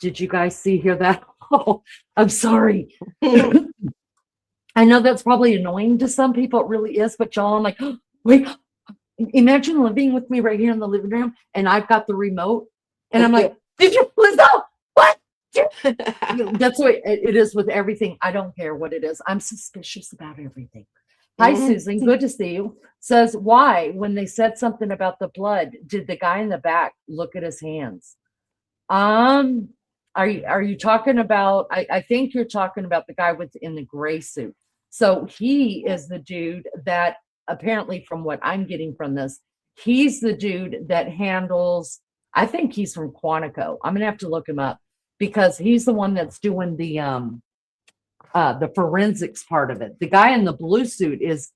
Did you guys hear that? Oh, I'm sorry. I know that's probably annoying to some people. It really is, but y'all, I'm like, oh, wait, imagine living with me right here in the living room and I've got the remote and I'm like, did you Lizzo? What? That's what it is with everything. I don't care what it is. I'm suspicious about everything. Hi, Susan. Good to see you. Says, why, when they said something about the blood, did the guy in the back look at his hands? Are you talking about, I think you're talking about the guy in the gray suit. So he is the dude that apparently, from what I'm getting from this, he's the dude that handles, I think he's from Quantico. I'm going to have to look him up because he's the one that's doing the forensics part of it. The guy in the blue suit is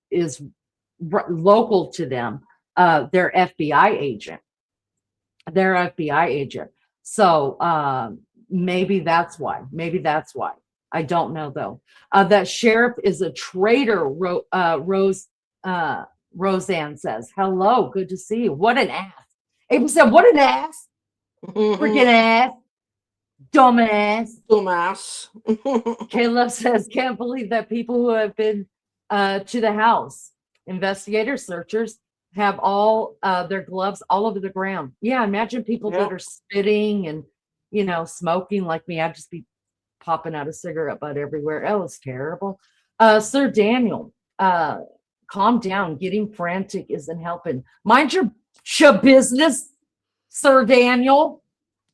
local to them. They're FBI agent. So maybe that's why. I don't know though. That sheriff is a traitor. Roseanne says, hello, good to see you. What an ass. April said, what an ass. Freaking ass. Dumbass. Caleb says, can't believe that people who have been to the house, investigators, searchers, have all their gloves all over the ground. Yeah, imagine people that are spitting and, smoking like me. I'd just be popping out a cigarette butt everywhere. Oh, it's terrible. Sir Daniel, calm down. Getting frantic isn't helping. Mind your business, Sir Daniel.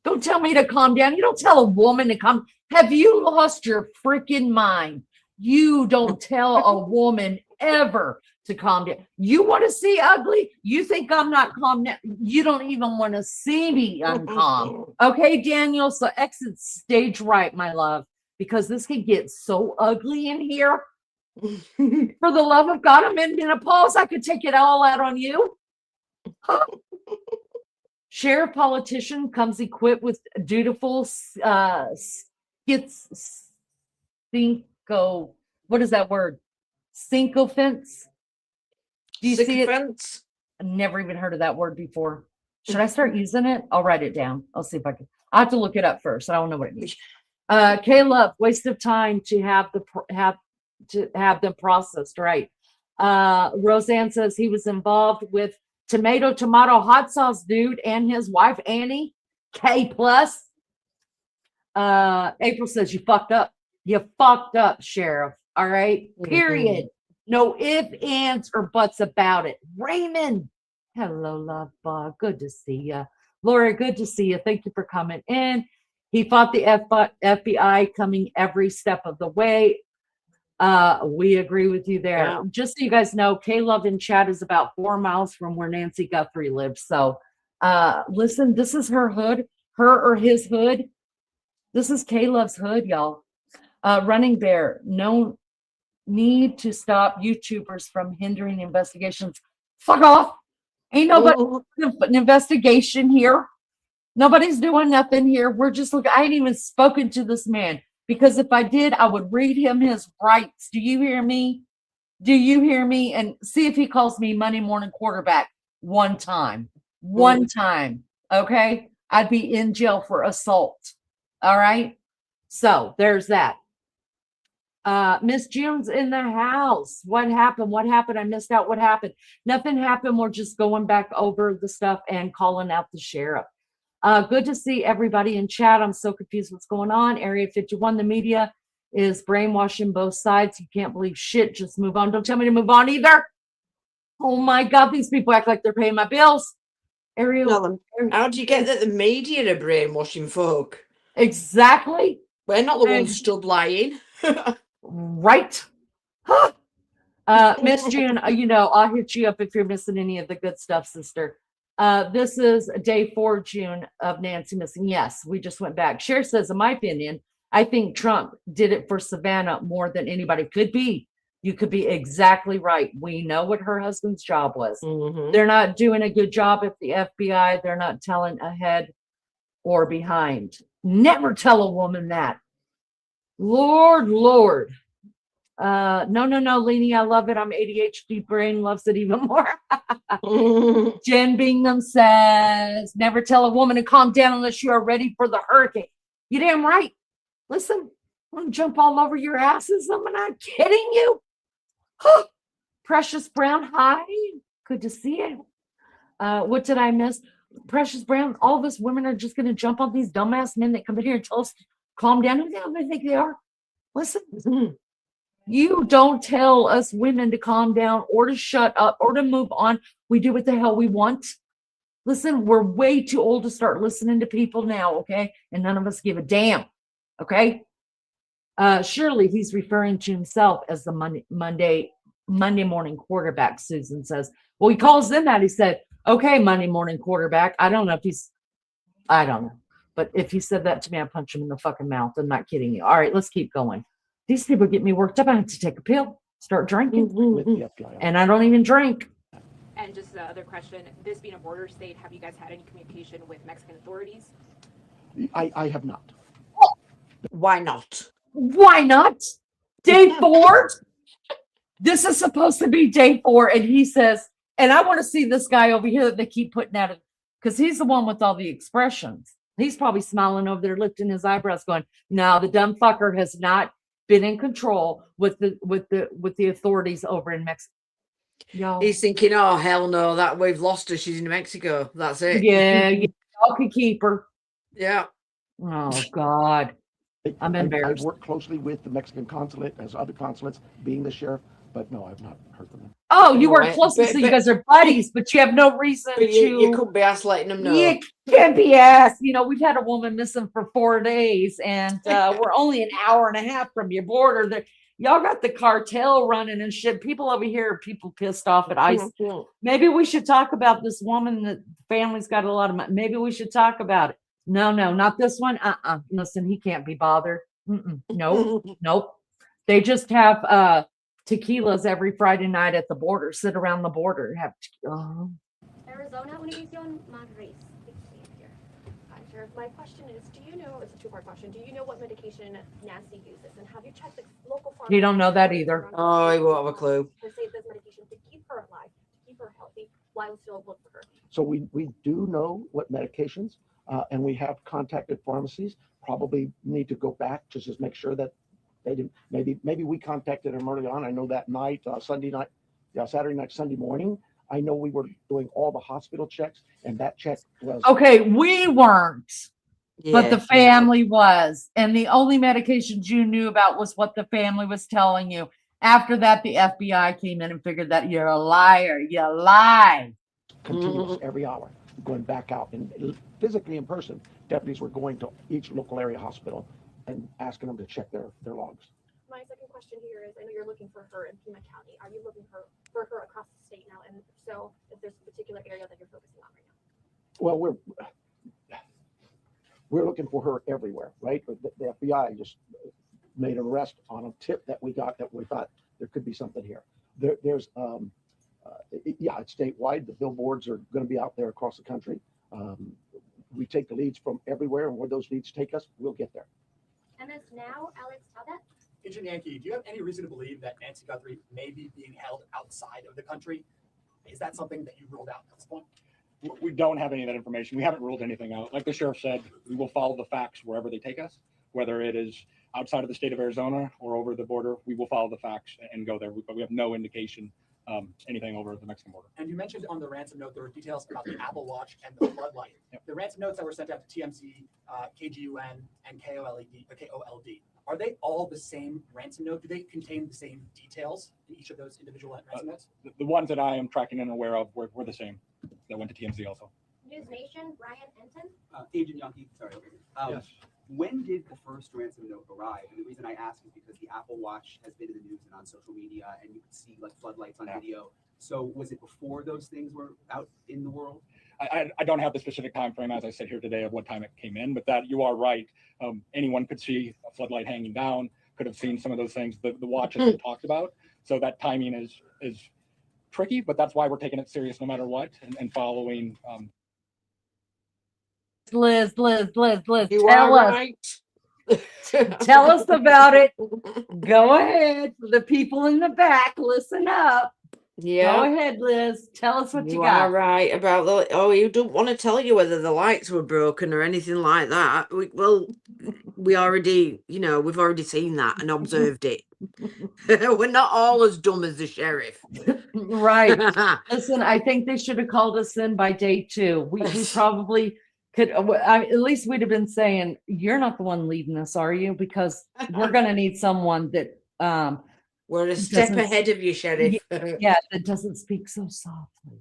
Don't tell me to calm down. You don't tell a woman to calm. Have you lost your freaking mind? You don't tell a woman ever to calm down. You want to see ugly? You think I'm not calm now? You don't even want to see me uncalm. Okay, Daniel, so exit stage right, my love, because this could get so ugly in here. For the love of God, I'm in menopause. I could take it all out on you. Sheriff politician comes equipped with dutiful what is that word? Sycophants. Do you see it? I've never even heard of that word before. Should I start using it? I'll write it down. I'll see if I can. I have to look it up first. I don't know what it means. Caleb, waste of time to have them processed, right? Roseanne says he was involved with tomato hot sauce dude and his wife Annie. K+. April says you fucked up. You fucked up, Sheriff. All right. Period. No ifs, ands, or buts about it. Raymond. Hello, love bug. Good to see you. Laura, good to see you. Thank you for coming in. He fought the FBI coming every step of the way. We agree with you there. Yeah. Just so you guys know, K-Love in chat is about 4 miles from where Nancy Guthrie lives. So listen, this is her hood, her or his hood. This is K-Love's hood, y'all. Running Bear, no need to stop YouTubers from hindering investigations. Fuck off. Ain't nobody doing an investigation here. Nobody's doing nothing here. We're just looking. I ain't even spoken to this man. Because if I did, I would read him his rights. Do you hear me? Do you hear me? And see if he calls me Monday morning quarterback one time. One time. Okay? I'd be in jail for assault. All right? So there's that. Miss June's in the house. What happened? What happened? I missed out. What happened? Nothing happened. We're just going back over the stuff and calling out the sheriff. Good to see everybody in chat. I'm so confused what's going on. Area 51, the media is brainwashing both sides. You can't believe shit. Just move on. Don't tell me to move on either. Oh my God, these people act like they're paying my bills. How do you get that the media are brainwashing folk? Exactly. We're not the And- ones stood lying. Right. Huh. Miss June, I'll hit you up if you're missing any of the good stuff, sister. This is day 4, June, of Nancy missing. Yes, we just went back. Cher says, in my opinion, I think Trump did it for Savannah more than anybody. Could be. You could be exactly right. We know what her husband's job was. Mhm. They're not doing a good job at the FBI. They're not telling ahead or behind. Never tell a woman that. Lord. No, Leanie, I love it. I'm ADHD brain loves it even more. Jen Bingham says, never tell a woman to calm down unless you are ready for the hurricane. You damn right. Listen, I'm gonna jump all over your asses. I'm not kidding you. Huh. Precious Brown, hi. Good to see you. What did I miss? Precious Brown, all of us women are just gonna jump on these dumbass men that come in here and tell us to calm down. Who the hell do they think they are? Listen. You don't tell us women to calm down or to shut up or to move on. We do what the hell we want. Listen, we're way too old to start listening to people now, okay? And none of us give a damn, okay? Surely he's referring to himself as the Monday morning quarterback, Susan says. Well, he calls them that. He said, okay, Monday morning quarterback. I don't know. But if he said that to me, I'd punch him in the fucking mouth. I'm not kidding you. All right, let's keep going. These people get me worked up. I have to take a pill, start drinking. With the FBI. And I don't even drink. And just the other question, this being a border state, have you guys had any communication with Mexican authorities? I have not. Why not? Why not? Day 4? This is supposed to be day 4. And he says, and I want to see this guy over here that they keep putting out, because he's the one with all the expressions. He's probably smiling over there, lifting his eyebrows, going, no, the dumb fucker has not been in control with the authorities over in Mexico. Y'all. He's thinking, oh hell no, that we've lost her. She's in Mexico. That's it. Yeah, y'all can keep her. Yeah. Oh God, I'm embarrassed. I've worked closely with the Mexican consulate as other consulates, being the sheriff, but no, I've not heard from them. Oh, you work Right. closely, But- so you guys are buddies, but you have no reason But to. you could be asked letting them know. You can't be asked. We've had a woman missing for 4 days, and we're only an hour and a half from your border. Y'all got the cartel running and shit. People over here, people pissed off at ICE. Maybe we should talk about this woman that family's got a lot of money. Maybe we should talk about it. No, not this one. Listen, he can't be bothered. Nope. They just have tequilas every Friday night at the border. Sit around the border. Have Arizona, Univision, Madrid. Hi, Sheriff. My question is, do you know, it's a 2-part question, do you know what medication Nancy uses? And have you checked the local pharmacy? You don't know that either. Oh, he won't have a clue. To save this medication to keep her alive, to keep her healthy, while still look for her. So we do know what medications, and we have contacted pharmacies. Probably need to go back to just make sure that they didn't. Maybe we contacted them early on. I know that night, Saturday night, Sunday morning. I know we were doing all the hospital checks, and that check was okay. We weren't, but Yeah. the family was, and the only medications you knew about was what the family was telling you. After that, the FBI came in and figured that you're a liar. You lie. continuous every hour, going back out and physically in person. Deputies were going to each local area hospital and asking them to check their logs. My second question here is, I know you're looking for her in Pima County. Are you looking for her across the state now? And so, if there's a particular area that you're focusing on right now? Well, we're looking for her everywhere, right? The FBI just made an arrest on a tip that we got that we thought there could be something here. There's it's statewide. The billboards are going to be out there across the country. We take the leads from everywhere, and where those leads take us, we'll get there. MS Now, Alex Tadet. Agent Yankee, do you have any reason to believe that Nancy Guthrie may be being held outside of the country? Is that something that you ruled out at this point? We don't have any of that information. We haven't ruled anything out. Like the sheriff said, we will follow the facts wherever they take us, whether it is outside of the state of Arizona or over the border. We will follow the facts and go there, but we have no indication anything over the Mexican border. And you mentioned on the ransom note there were details about the Apple Watch and the floodlight. Yep. The ransom notes that were sent out to TMZ, KGUN, and KOLD, are they all the same ransom note? Do they contain the same details in each of those individual ransom notes? The ones that I am tracking and aware of were the same. That went to TMZ also. News Nation, Brian Enton. Agent Yankee, sorry. Yes. when did the first ransom note arrive? And the reason I ask is because the Apple Watch has been in the news and on social media, and you can see like floodlights on video. So was it before those things were out in the world? I don't have the specific time frame as I sit here today of what time it came in, but that you are right. Anyone could see a floodlight hanging down, could have seen some of those things. The watch has been talked about, so that timing is tricky, but that's why we're taking it serious no matter what and following. Liz, You tell are us. right. Tell us about it. Go ahead. The people in the back, listen up. Yeah. Go ahead, Liz. Tell us what you You got. are right about the. Oh, you don't want to tell you whether the lights were broken or anything like that. We already, we've already seen that and observed it. We're not all as dumb as the sheriff. Right. Listen, I think they should have called us in by day 2. We probably could, at least we'd have been saying, you're not the one leading us, are you? Because we're going to need someone that, we're a step ahead of you, sheriff. Yeah, that doesn't speak so softly.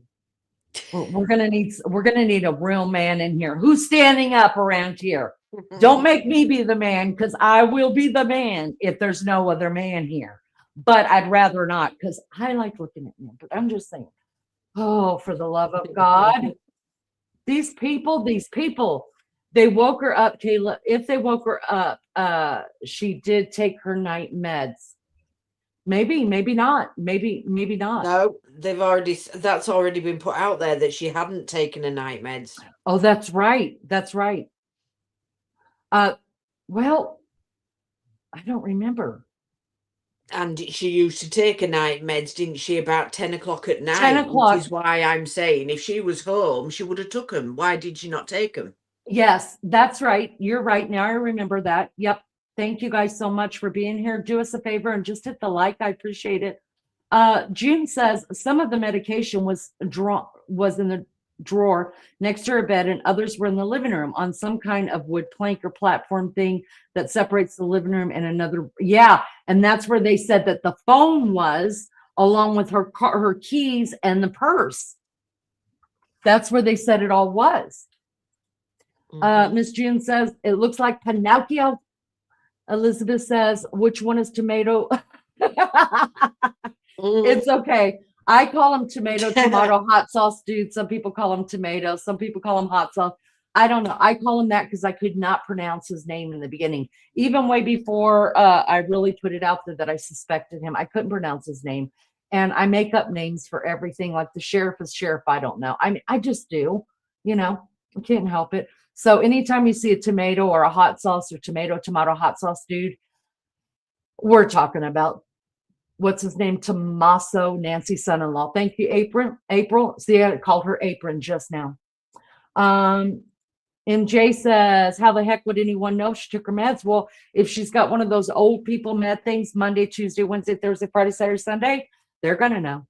We're gonna need a real man in here. Who's standing up around here? Don't make me be the man, because I will be the man if there's no other man here. But I'd rather not, because I like looking at men. But I'm just saying, oh, for the love of God, these people, they woke her up, Kayla. If they woke her up, she did take her night meds. Maybe not. Maybe not. No, that's already been put out there that she hadn't taken a night meds. Oh, that's right. Well, I don't remember. And she used to take a night meds, didn't she, about 10 o'clock at night? 10 o'clock. Which is why I'm saying if she was home, she would have took them. Why did she not take them? Yes, that's right. You're right. Now I remember that. Yep. Thank you guys so much for being here. Do us a favor and just hit the like. I appreciate it. June says some of the medication was in the drawer next to her bed, and others were in the living room on some kind of wood plank or platform thing that separates the living room and another. Yeah, and that's where they said that the phone was, along with her keys and the purse. That's where they said it all was. Miss June says it looks like Pinocchio. Elizabeth says, which one is tomato? It's okay. I call them tomato, hot sauce, dude. Some people call them tomato. Some people call them hot sauce. I don't know. I call him that because I could not pronounce his name in the beginning. Even way before I really put it out there that I suspected him. I couldn't pronounce his name. And I make up names for everything. Like the sheriff is sheriff. I don't know. I mean, I just do. I can't help it. So anytime you see a tomato or a hot sauce or tomato hot sauce, dude, we're talking about, what's his name? Tommaso, Nancy's son-in-law. Thank you, April. See, I called her Apron just now. MJ says, how the heck would anyone know she took her meds? Well, if she's got one of those old people med things, Monday, Tuesday, Wednesday, Thursday, Friday, Saturday, Sunday, they're going to know,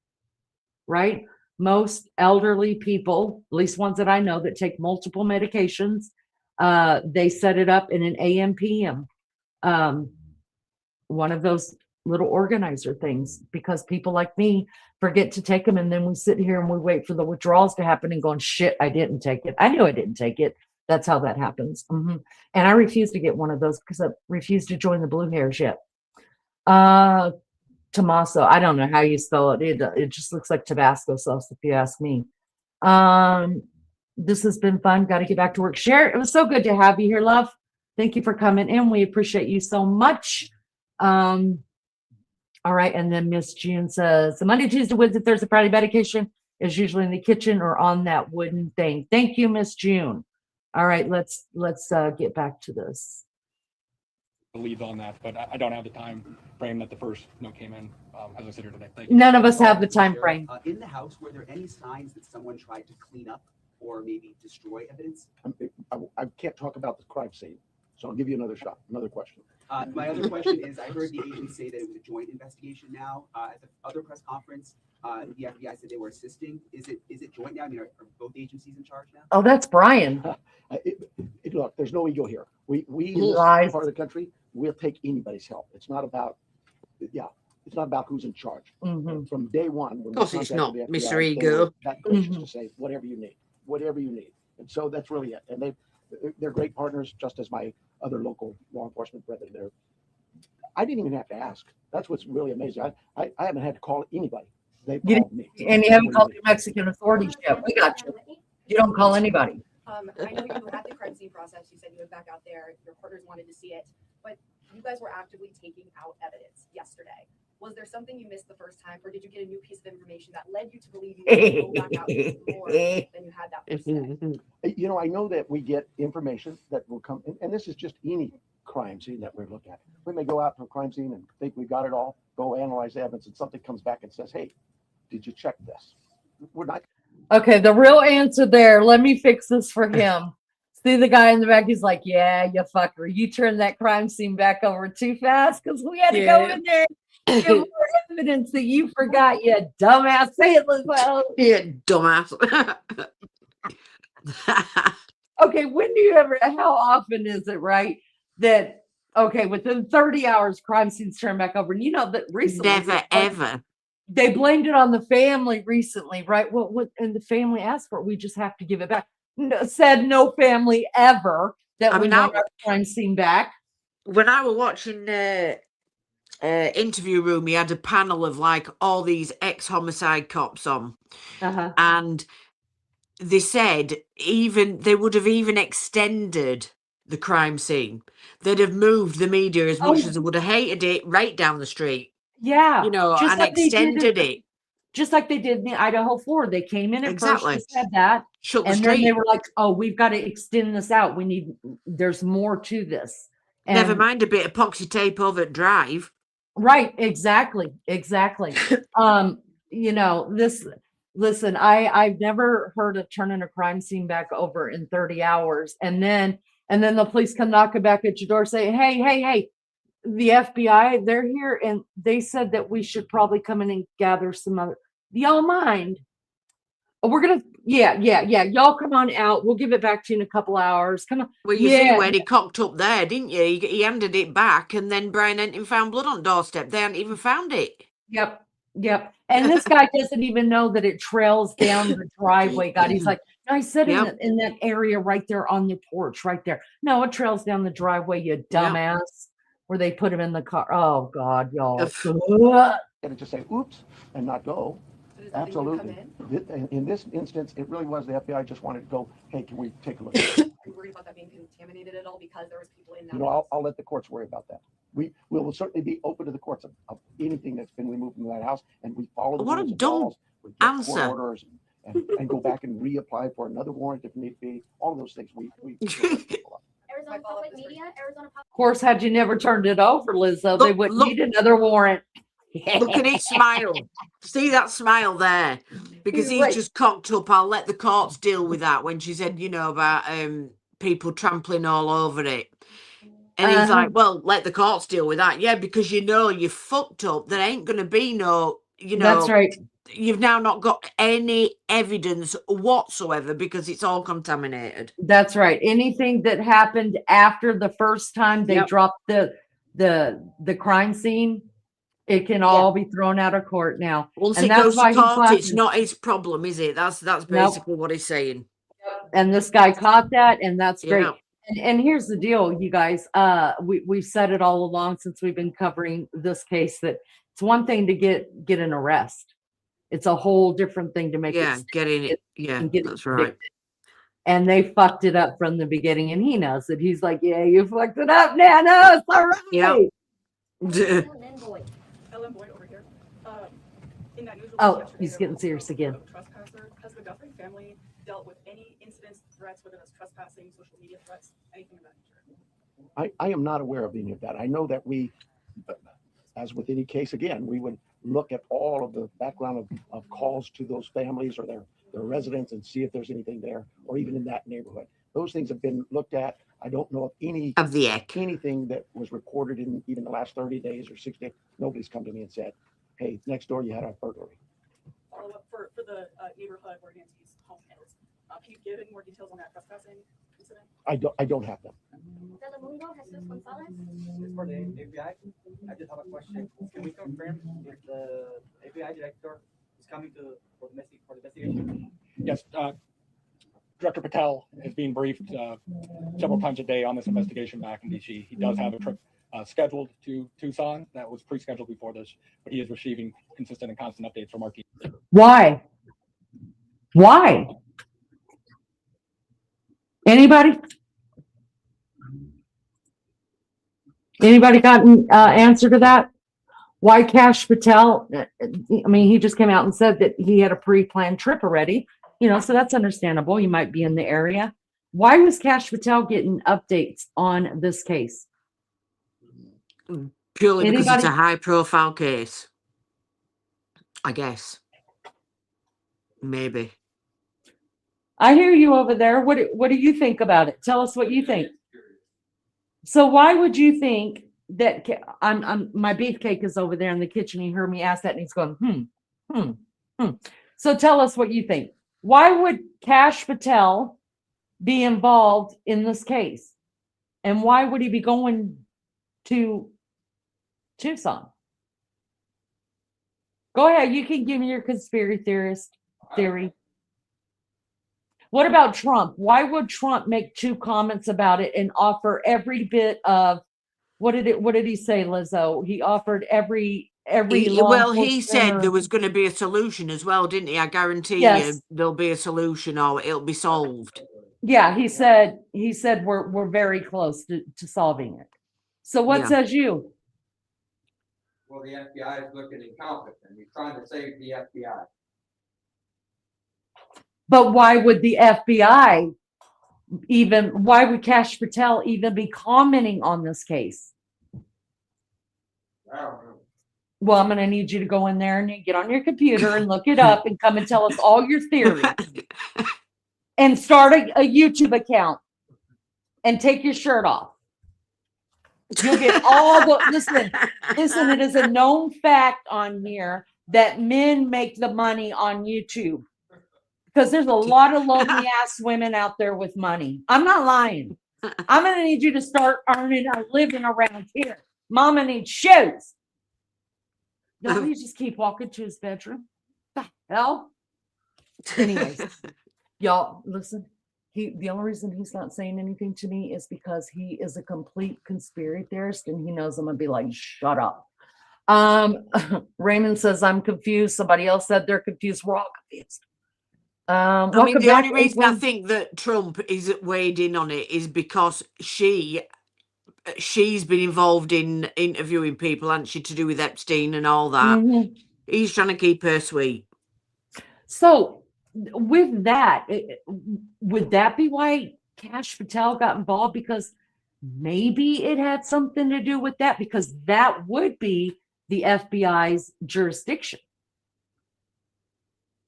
right? Most elderly people, at least ones that I know that take multiple medications, they set it up in an AM, PM, one of those little organizer things, because people like me forget to take them. And then we sit here and we wait for the withdrawals to happen and going, shit, I didn't take it. I knew I didn't take it. That's how that happens. And I refuse to get one of those because I refuse to join the Blue Hairs yet. Tommaso, I don't know how you spell it. It just looks like Tabasco sauce, if you ask me. This has been fun. Got to get back to work. Cher, it was so good to have you here, love. Thank you for coming in. We appreciate you so much. All right. And then Miss June says, the Monday, Tuesday, Wednesday, Thursday, Friday medication is usually in the kitchen or on that wooden thing. Thank you, Miss June. All right. Let's get back to this. Leads on that, but I don't have the time frame that the first note came in. As I sit here today, thank you. None of us have the time frame. In the house, were there any signs that someone tried to clean up or maybe destroy evidence? I can't talk about the crime scene, so I'll give you another shot. Another question. My other question is, I heard the agents say that it was a joint investigation now. At the other press conference, the FBI said they were assisting. Is it joint now? I mean, are both agencies in charge now? Oh, that's Brian. Look, there's no ego here. We in this Lies. part of the country, we'll take anybody's help. It's not about, it's not about who's in charge. From day one, when Of course we it's contacted not, the FBI, Mr. they Ego. were that gracious to say whatever you need. And so that's really it. And they're great partners, just as my other local law enforcement brethren there. I didn't even have to ask. That's what's really amazing. I haven't had to call anybody. They called me. And you haven't called your Mexican authorities yet. We got you. You don't call anybody. I know you had the crime scene process. You said you went back out there. Your partners wanted to see it, but you guys were actively taking out evidence yesterday. Was there something you missed the first time, or did you get a new piece of information that led you to believe you could go back out and do more than you had that first day? You know, I know that we get information that will come, and this is just any crime scene that we're looking at. We may go out to a crime scene and think we got it all, go analyze the evidence, and something comes back and says, hey, did you check this? We're not. Okay, the real answer there, let me fix this for him. See the guy in the back, he's like, yeah, you fucker. You turned that crime scene back over too fast because we had to go in there and get more evidence that you forgot, you dumbass. Say it, Lizelle. Yeah, dumbass. Okay, when do you ever, how often is it, right, that, okay, within 30 hours, crime scenes turn back over? And you know that recently. Never, ever. They blamed it on the family recently, right? What and the family asked for it. We just have to give it back. No, said no family ever that we want our crime scene back. When I was watching Interview Room, he had a panel of like all these ex-homicide cops on. And they said even they would have even extended the crime scene. They'd have moved the media as much as they would have hated it right down the street. Yeah, You know, just and like they did extended it. Just like they did in the Idaho 4. They came in at first, Exactly. just said that, Shut the and then they street. were like, "Oh, we've got to extend this out. We need. There's more to this." And, Never mind a bit of epoxy tape over at Drive. Right? Exactly. Exactly. You know, this. Listen, I've never heard of turning a crime scene back over in 30 hours, and then the police come knocking back at your door, say, "Hey, the FBI, they're here, and they said that we should probably come in and gather some other. Y'all mind? We're gonna, yeah. Y'all come on out. We'll give it back to you in a couple hours. Come on." Well, you see where he cocked up there, didn't you? He handed it back, and then Brian hadn't even found blood on doorstep. They hadn't even found it. Yep. And this guy doesn't even know that it trails down the driveway. God, he's like, "No, I said in that area right there on the porch, right there. No, it trails down the driveway, you dumbass." Where they put him in the car. Oh God, y'all. And just say, oops, and not go. Absolutely. In this instance, it really was the FBI just wanted to go, hey, can we take a look at it? Are you worried about that being contaminated at all because there was people in that? You know, I'll let the courts worry about that. We will certainly be open to the courts of anything that's been removed from that house, and we follow the What a rules and dumb laws. We get court answer. orders and go back and reapply for another warrant if need be. All of those things we Arizona Public Media, Arizona Public. Of course, had you never turned it over, Lizzo, they wouldn't need another warrant. Look at his smile. See that smile there? Because he's just cocked up. I'll let the courts deal with that when she said, you know, about people trampling all over it. And he's like, well, let the courts deal with that. Yeah, because you know you fucked up. There ain't going to be no, you know. That's right. You've now not got any evidence whatsoever because it's all contaminated. That's right. Anything that happened after the first time they dropped the crime scene, it can all be thrown out of court now. Once and it that's goes why to court, it's laughing. not his problem, is it? That's basically what he's saying. And this guy caught that, and that's great. Yeah. And here's the deal, you guys. We've said it all along since we've been covering this case that it's one thing to get an arrest. It's a whole different thing to make getting it. Yeah, that's right. And they fucked it up from the beginning, and he knows it. He's like, "Yeah, you fucked it up, Nana. It's all right." Ellen Boyd over here. In that news Oh, yesterday, he's getting serious again. Trespasser. Has the Guthrie family dealt with any incidents, threats, whether that's trespassing, social media threats, anything of that nature? I am not aware of any of that. I know that we, as with any case, again, we would look at all of the background of calls to those families or their residents and see if there's anything there, or even in that neighborhood. Those things have been looked at. I don't know of anything that was recorded in even the last 30 days or 60 days. Nobody's come to me and said, hey, next door you had a burglary. Follow up for the neighborhood where Nancy's home is. Can you give any more details on that trespassing incident? I don't have them. Telemundo, Jesus Gonzalez. Just for the FBI, I just have a question. Can we confirm if the FBI director is coming for the investigation? Yes. Director Patel is being briefed several times a day on this investigation back in DC. He does have a trip scheduled to Tucson that was pre-scheduled before this, but he is receiving consistent and constant updates from our team. Why? Why? Anybody? Anybody got an answer to that? Why Cash Patel? I mean, he just came out and said that he had a pre-planned trip already, you know, so that's understandable. He might be in the area. Why was Cash Patel getting updates on this case? Purely because it's Anybody? a high-profile case, I guess. Maybe. I hear you over there. What do you think about it? Tell us what you think. So why would you think that my beefcake is over there in the kitchen? He heard me ask that and he's going, So tell us what you think. Why would Cash Patel be involved in this case? And why would he be going to Tucson? Go ahead. You can give me your conspiracy theorist theory. What about Trump? Why would Trump make 2 comments about it and offer every bit of what did he say, Lizzo? He offered every Well, he said there was going to be a solution as well, didn't he? I guarantee you there'll be a solution or it'll be solved. Yeah, he said we're very close to solving it. So what says you? Well, the FBI is looking incompetent. He's trying to save the FBI. But why would the FBI why would Cash Patel even be commenting on this case? I don't know. Well, I'm going to need you to go in there and get on your computer and look it up and come and tell us all your theories and start a YouTube account and take your shirt off. You'll get all the, listen, it is a known fact on here that men make the money on YouTube. Because there's a lot of lonely ass women out there with money. I'm not lying. I'm going to need you to start earning a living around here. Mama needs shoes. No, you just keep walking to his bedroom. The hell? Anyways, y'all, listen. The only reason he's not saying anything to me is because he is a complete conspiracy theorist and he knows I'm going to be like, shut up. Raymond says, I'm confused. Somebody else said they're confused. We're all confused. I mean, the only reason I think that Trump is weighed in on it is because she's been involved in interviewing people, hasn't she, to do with Epstein and all that. Mm-hmm. He's trying to keep her sweet. So with that, would that be why Cash Patel got involved? Because maybe it had something to do with that, because that would be the FBI's jurisdiction.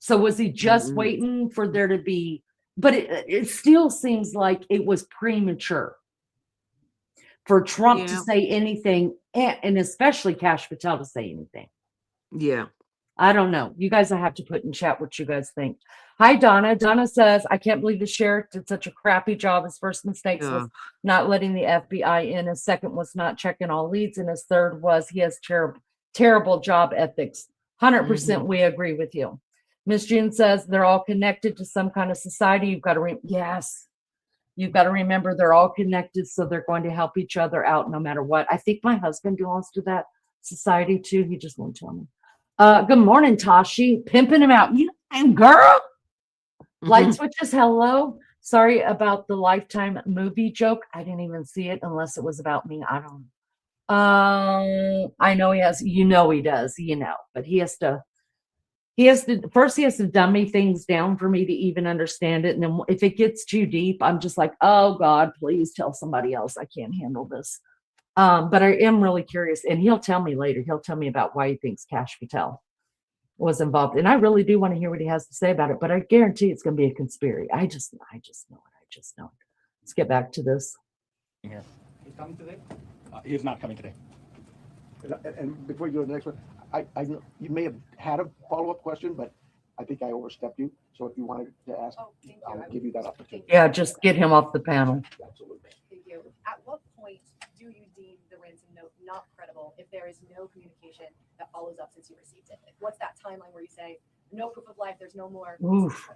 So was he just waiting for there to be, but it still seems like it was premature for Trump to say anything, and especially Cash Patel to say anything. Yeah. I don't know. You guys, I have to put in chat what you guys think. Hi, Donna. Donna says, I can't believe the sheriff did such a crappy job. His first mistake was not letting the FBI in. His second was not checking all leads. And his third was he has terrible job ethics. 100% we agree with you. Miss June says they're all connected to some kind of society. You've got to, you've got to remember they're all connected. So they're going to help each other out no matter what. I think my husband belongs to that society too. He just won't tell me. Good morning, Tashi. Pimping him out. You and girl. Light switches. Hello. Sorry about the Lifetime movie joke. I didn't even see it unless it was about me. I don't know. I know he has, he does, but he has to dummy things down for me to even understand it. And then if it gets too deep, I'm just like, oh God, please tell somebody else. I can't handle this. But I am really curious, and he'll tell me later. He'll tell me about why he thinks Cash Patel was involved. And I really do want to hear what he has to say about it, but I guarantee it's going to be a conspiracy. I just know it. Let's get back to this. Here. He's coming today? He is not coming today. And before you go to the next one, I know you may have had a follow-up question, but I think I overstepped you. So if you wanted to ask, I'll give you that opportunity. Yeah, just get him off the panel. Absolutely. Thank you. At what point do you deem the ransom note not credible if there is no communication that follows up since you received it? Like, what's that timeline where you say, no proof of life, there's no more. Oof,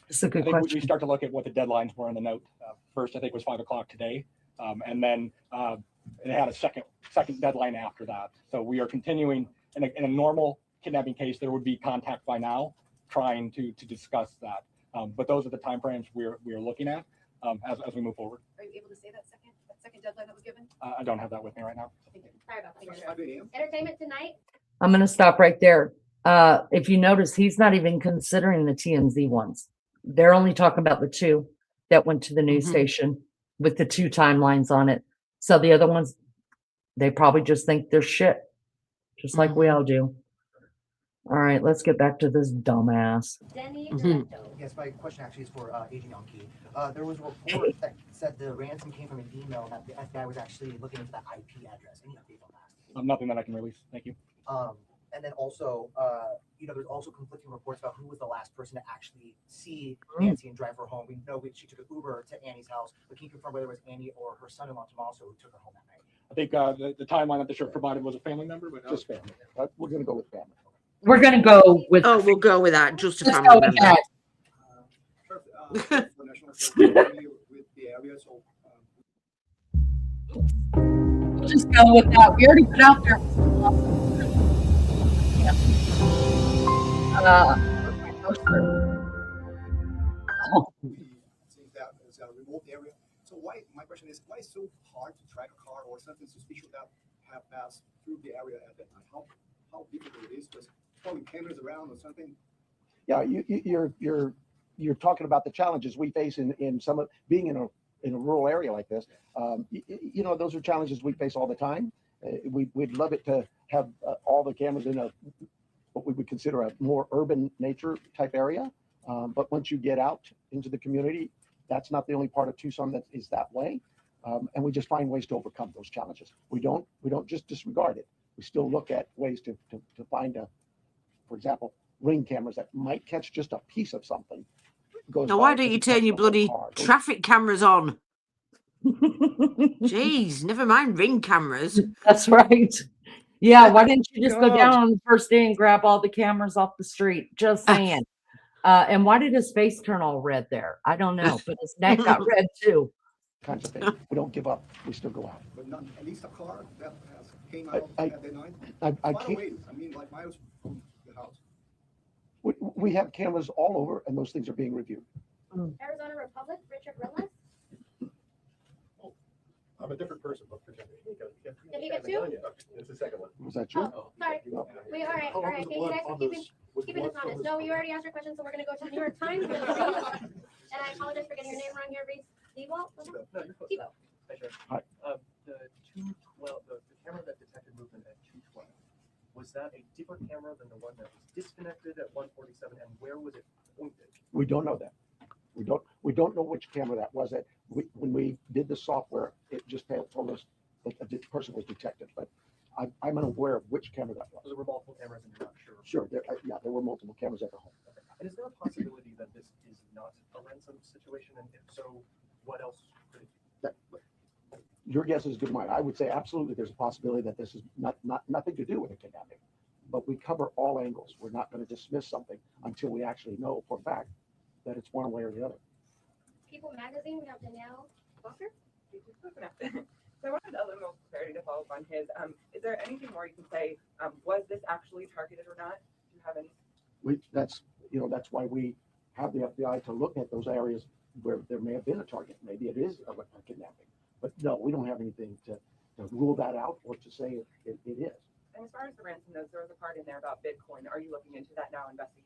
that's a I good think we question. start to look at what the deadlines were in the note. First, I think was 5 o'clock today, and then it had a second deadline after that. So we are continuing in a normal kidnapping case. There would be contact by now, trying to discuss that. But those are the timeframes we are looking at as we move forward. Are you able to say that second deadline that was given? I don't have that with me right now. Sorry about that. Entertainment tonight. I'm going to stop right there. If you notice, he's not even considering the TMZ ones. They're only talking about the 2 that went to the news station with the 2 timelines on it. So the other ones, they probably just think they're shit, just like we all do. All right, let's get back to this dumbass. Denny Yes, my question actually is for Agent Yonke. There was a report that said the ransom came from an email that the FBI was actually looking into the IP address. Any update on that? Nothing that I can release. Thank you. And then also, there's also conflicting reports about who was the last person to actually see Nancy and drive her home. We know she took an Uber to Annie's house, but can you confirm whether it was Annie or her son-in-law Tommaso who took her home that night? I think the timeline that the sheriff provided was a family member, but Just family. We're going to go with family. We're going to go with. Oh, we'll go with that. Just a Let's family go with member. that. We'll just go with that. We already put out there. It's a remote area. So my question is, why is it so hard to track a car or something suspicious that have passed through the area at that time? How difficult it is? Just throwing cameras around or something? Yeah, you're talking about the challenges we face in some of being in a rural area like this. Those are challenges we face all the time. We'd love it to have all the cameras in what we would consider a more urban nature type area. But once you get out into the community, that's not the only part of Tucson that is that way. And we just find ways to overcome those challenges. We don't just disregard it. We still look at ways to find for example, ring cameras that might catch just a piece of something. Now, why don't you turn your bloody traffic cameras on? Jeez, never mind ring cameras. That's right. Yeah, why didn't you just go down on the first day and grab all the cameras off the street? Just saying. And why did his face turn all red there? I don't know, but his neck got red too. Kinds of things. We don't give up. We still go out. But not at least a car that came out at the night. I Far can't. away, I mean, like miles from the house. We have cameras all over, and those things are being reviewed. Arizona Republic, Richard Rillis. I'm a different person, but pretend. Did you get 2? It's the second one. Was that you? Oh, sorry. Wait, all right. Can you guys keeping us honest? No, you already asked your question, so we're going to go to the New York Times. And I apologize for getting your name wrong here, Reese. Devo? Devo. Hi. The 212, the camera that detected movement at 212, was that a different camera than the one that was disconnected at 147, and where was it pointed? We don't know that. We don't know which camera that was. When we did the software, it just told us that a person was detected, but I'm unaware of which camera that was. So there were multiple cameras, and you're not sure. Sure, there were multiple cameras at the home. Okay. And is there a possibility that this is not a ransom situation, and if so, what else could it be? Your guess is good mine. I would say absolutely there's a possibility that this is nothing to do with a kidnapping, but we cover all angles. We're not going to dismiss something until we actually know for a fact that it's one way or the other. People Magazine, we have Danielle Walker. So I wanted a little more clarity to follow up on his. Is there anything more you can say? Was this actually targeted or not? Do you have any? That's why we have the FBI to look at those areas where there may have been a target. Maybe it is a kidnapping, but no, we don't have anything to rule that out or to say it is. And as far as the ransom notes, there was a part in there about Bitcoin. Are you looking into that now, investigating?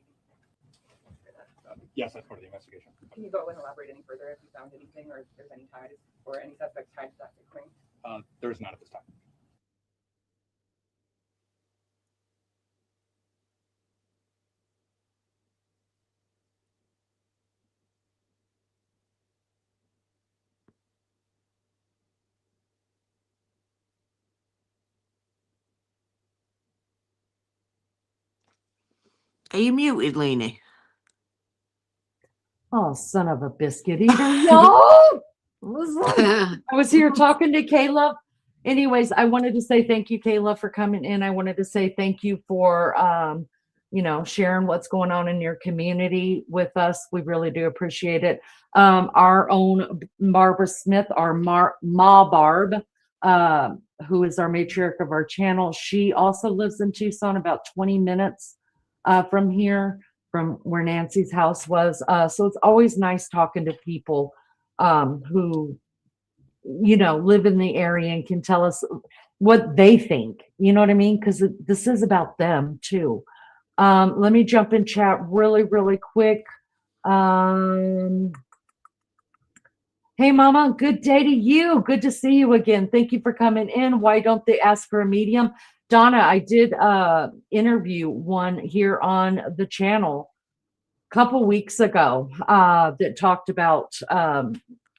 Yes, that's part of the investigation. Can you go and elaborate any further if you found anything, or if there's any ties or any suspects tied to that Bitcoin? There is not at this time. Are you muted, Leanie? Oh, son of a biscuit eater, y'all. I was here talking to Kayla. Anyways, I wanted to say thank you, Kayla, for coming in. I wanted to say thank you for sharing what's going on in your community with us. We really do appreciate it. Our own Barbara Smith, our Ma Barb, who is our matriarch of our channel. She also lives in Tucson, about 20 minutes from here, from where Nancy's house was. So it's always nice talking to people who, live in the area and can tell us what they think. You know what I mean? Because this is about them too. Let me jump in chat really, really quick. Hey, Mama, good day to you. Good to see you again. Thank you for coming in. Why don't they ask for a medium? Donna, I did interview one here on the channel a couple weeks ago that talked about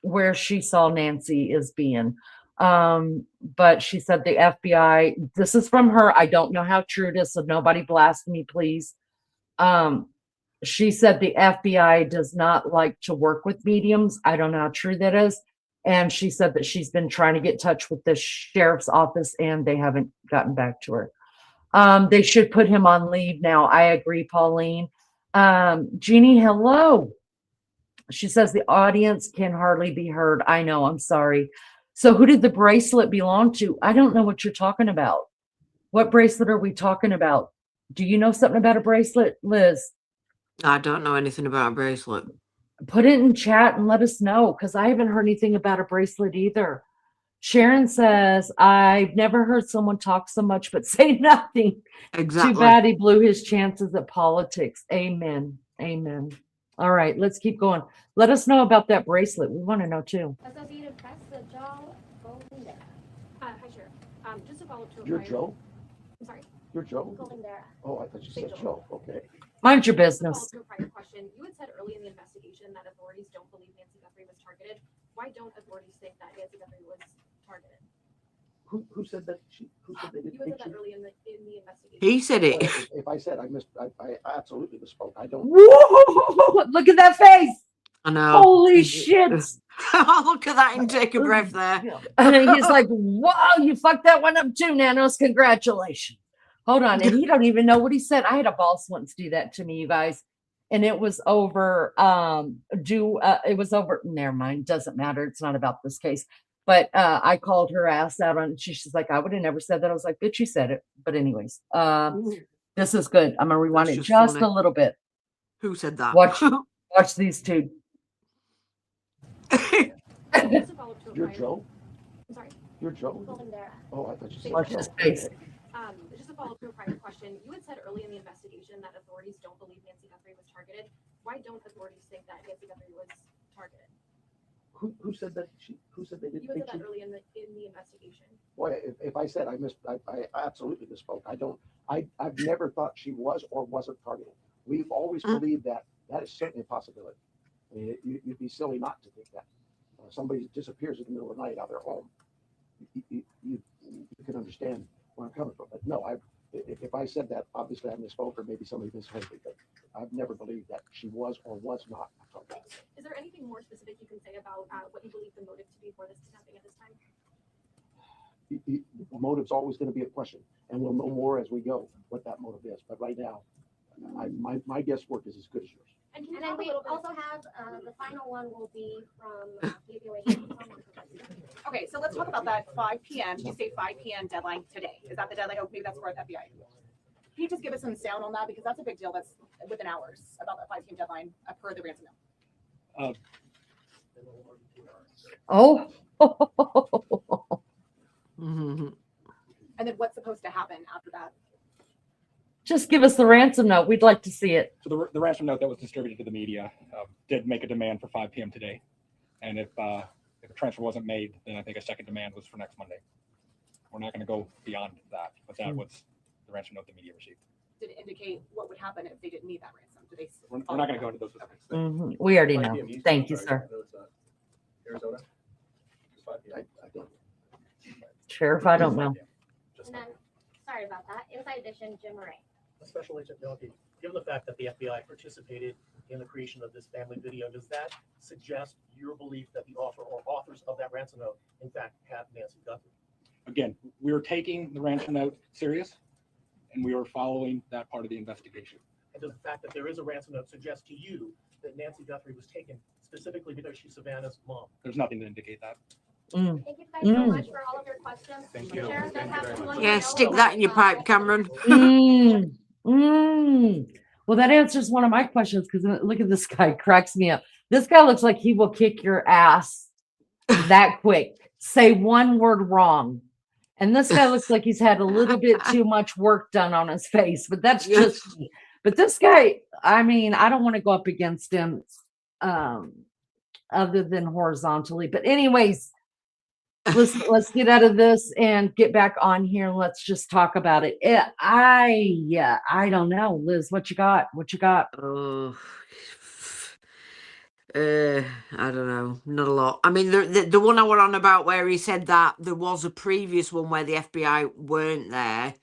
where she saw Nancy as being. But she said the FBI, this is from her. I don't know how true it is, so nobody blast me, please. She said the FBI does not like to work with mediums. I don't know how true that is. And she said that she's been trying to get in touch with the sheriff's office and they haven't gotten back to her. They should put him on leave now. I agree, Pauline. Jeannie, hello. She says the audience can hardly be heard. I know, I'm sorry. So who did the bracelet belong to? I don't know what you're talking about. What bracelet are we talking about? Do you know something about a bracelet, Liz? I don't know anything about a bracelet. Put it in chat and let us know, because I haven't heard anything about a bracelet either. Sharon says, I've never heard someone talk so much but say nothing. Exactly. Too bad he blew his chances at politics. Amen. Amen. All right, let's keep going. Let us know about that bracelet. We want to know too. Associated Press, the Joe Goldendera. Hi, Sheriff. Just to follow up to You're Joe? I'm sorry. You're Joe? Goldendera. Oh, I thought you said Joe. Okay. Mind your business. To a prior question, you had said early in the investigation that authorities don't believe Nancy Guthrie was targeted. Why don't authorities think that Nancy Guthrie was targeted? Who said that? Who said they didn't You had think said she? that early in the investigation. He said it. If I said I missed, I absolutely misspoke. I don't. Whoa, look at that face. I know. Holy shit. Look at that and take a breath there. And he's like, whoa, you fucked that one up too, Nanos. Congratulations. Hold on. And he don't even know what he said. I had a boss once do that to me, you guys. And it was over, it was over, never mind, doesn't matter. It's not about this case. But I called her ass out on, she's like, I would have never said that. I was like, bitch, you said it. But anyways, this is good. I'm going to rewind it just a little bit. Who said that? Watch these two. You're Joe? I'm sorry. You're Joe? Goldendera. Oh, I thought you said Watch Joe. his face. Just to follow up to a prior question, you had said early in the investigation that authorities don't believe Nancy Guthrie was targeted. Why don't authorities think that Nancy Guthrie was targeted? Who said that? Who said they didn't You had think said she? that early in the investigation. Boy, if I said I missed, I absolutely misspoke. I've never thought she was or wasn't targeted. We've always believed that is certainly a possibility. I mean, you'd be silly not to think that. Somebody disappears in the middle of the night out of their home. You can understand where I'm coming from. But no, if I said that, obviously I misspoke, or maybe somebody misheard me. But I've never believed that she was or was not targeted. Is there anything more specific you can say about what you believe the motive to be for this kidnapping at this time? Motive's always going to be a question, and we'll know more as we go what that motive is. But right now, my guesswork is as good as yours. And then we also have the final one will be from Okay, so let's talk about that 5 p.m. You say 5 p.m. deadline today. Is that the deadline? Oh, maybe that's for the FBI. Can you just give us some sound on that? Because that's a big deal. That's within hours about that 5 p.m. deadline per the ransom note. Oh. And then what's supposed to happen after that? Just give us the ransom note. We'd like to see it. So the ransom note that was distributed to the media did make a demand for 5 p.m. today. And if a transfer wasn't made, then I think a second demand was for next Monday. We're not going to go beyond that, but that was the ransom note the media received. Did it indicate what would happen if they didn't need that ransom? Did they? We're not going to go into those specifics. We already know. Thank you, sir. Arizona? I don't. Sheriff, I don't know. And then, sorry about that. Inside Edition, Jim Murray. Special Agent Debunking, given the fact that the FBI participated in the creation of this family video, does that suggest your belief that the author or authors of that ransom note, in fact, have Nancy Guthrie? Again, we're taking the ransom note serious, and we are following that part of the investigation. And does the fact that there is a ransom note suggest to you that Nancy Guthrie was taken specifically because she's Savannah's mom? There's nothing to indicate that. Thank you guys so much for all of your questions. Thank you. Sharon does have someone Yeah, who stick knows that in your about, pipe, Cameron. Well, that answers one of my questions because look at this guy, cracks me up. This guy looks like he will kick your ass that quick. Say one word wrong. And this guy looks like he's had a little bit too much work done on his face, but that's just me. But this guy, I mean, I don't want to go up against him other than horizontally. But anyways, let's get out of this and get back on here. Let's just talk about it. I don't know, Liz, what you got? Oh, I don't know, not a lot. I mean, the one I were on about where he said that there was a previous one where the FBI weren't there,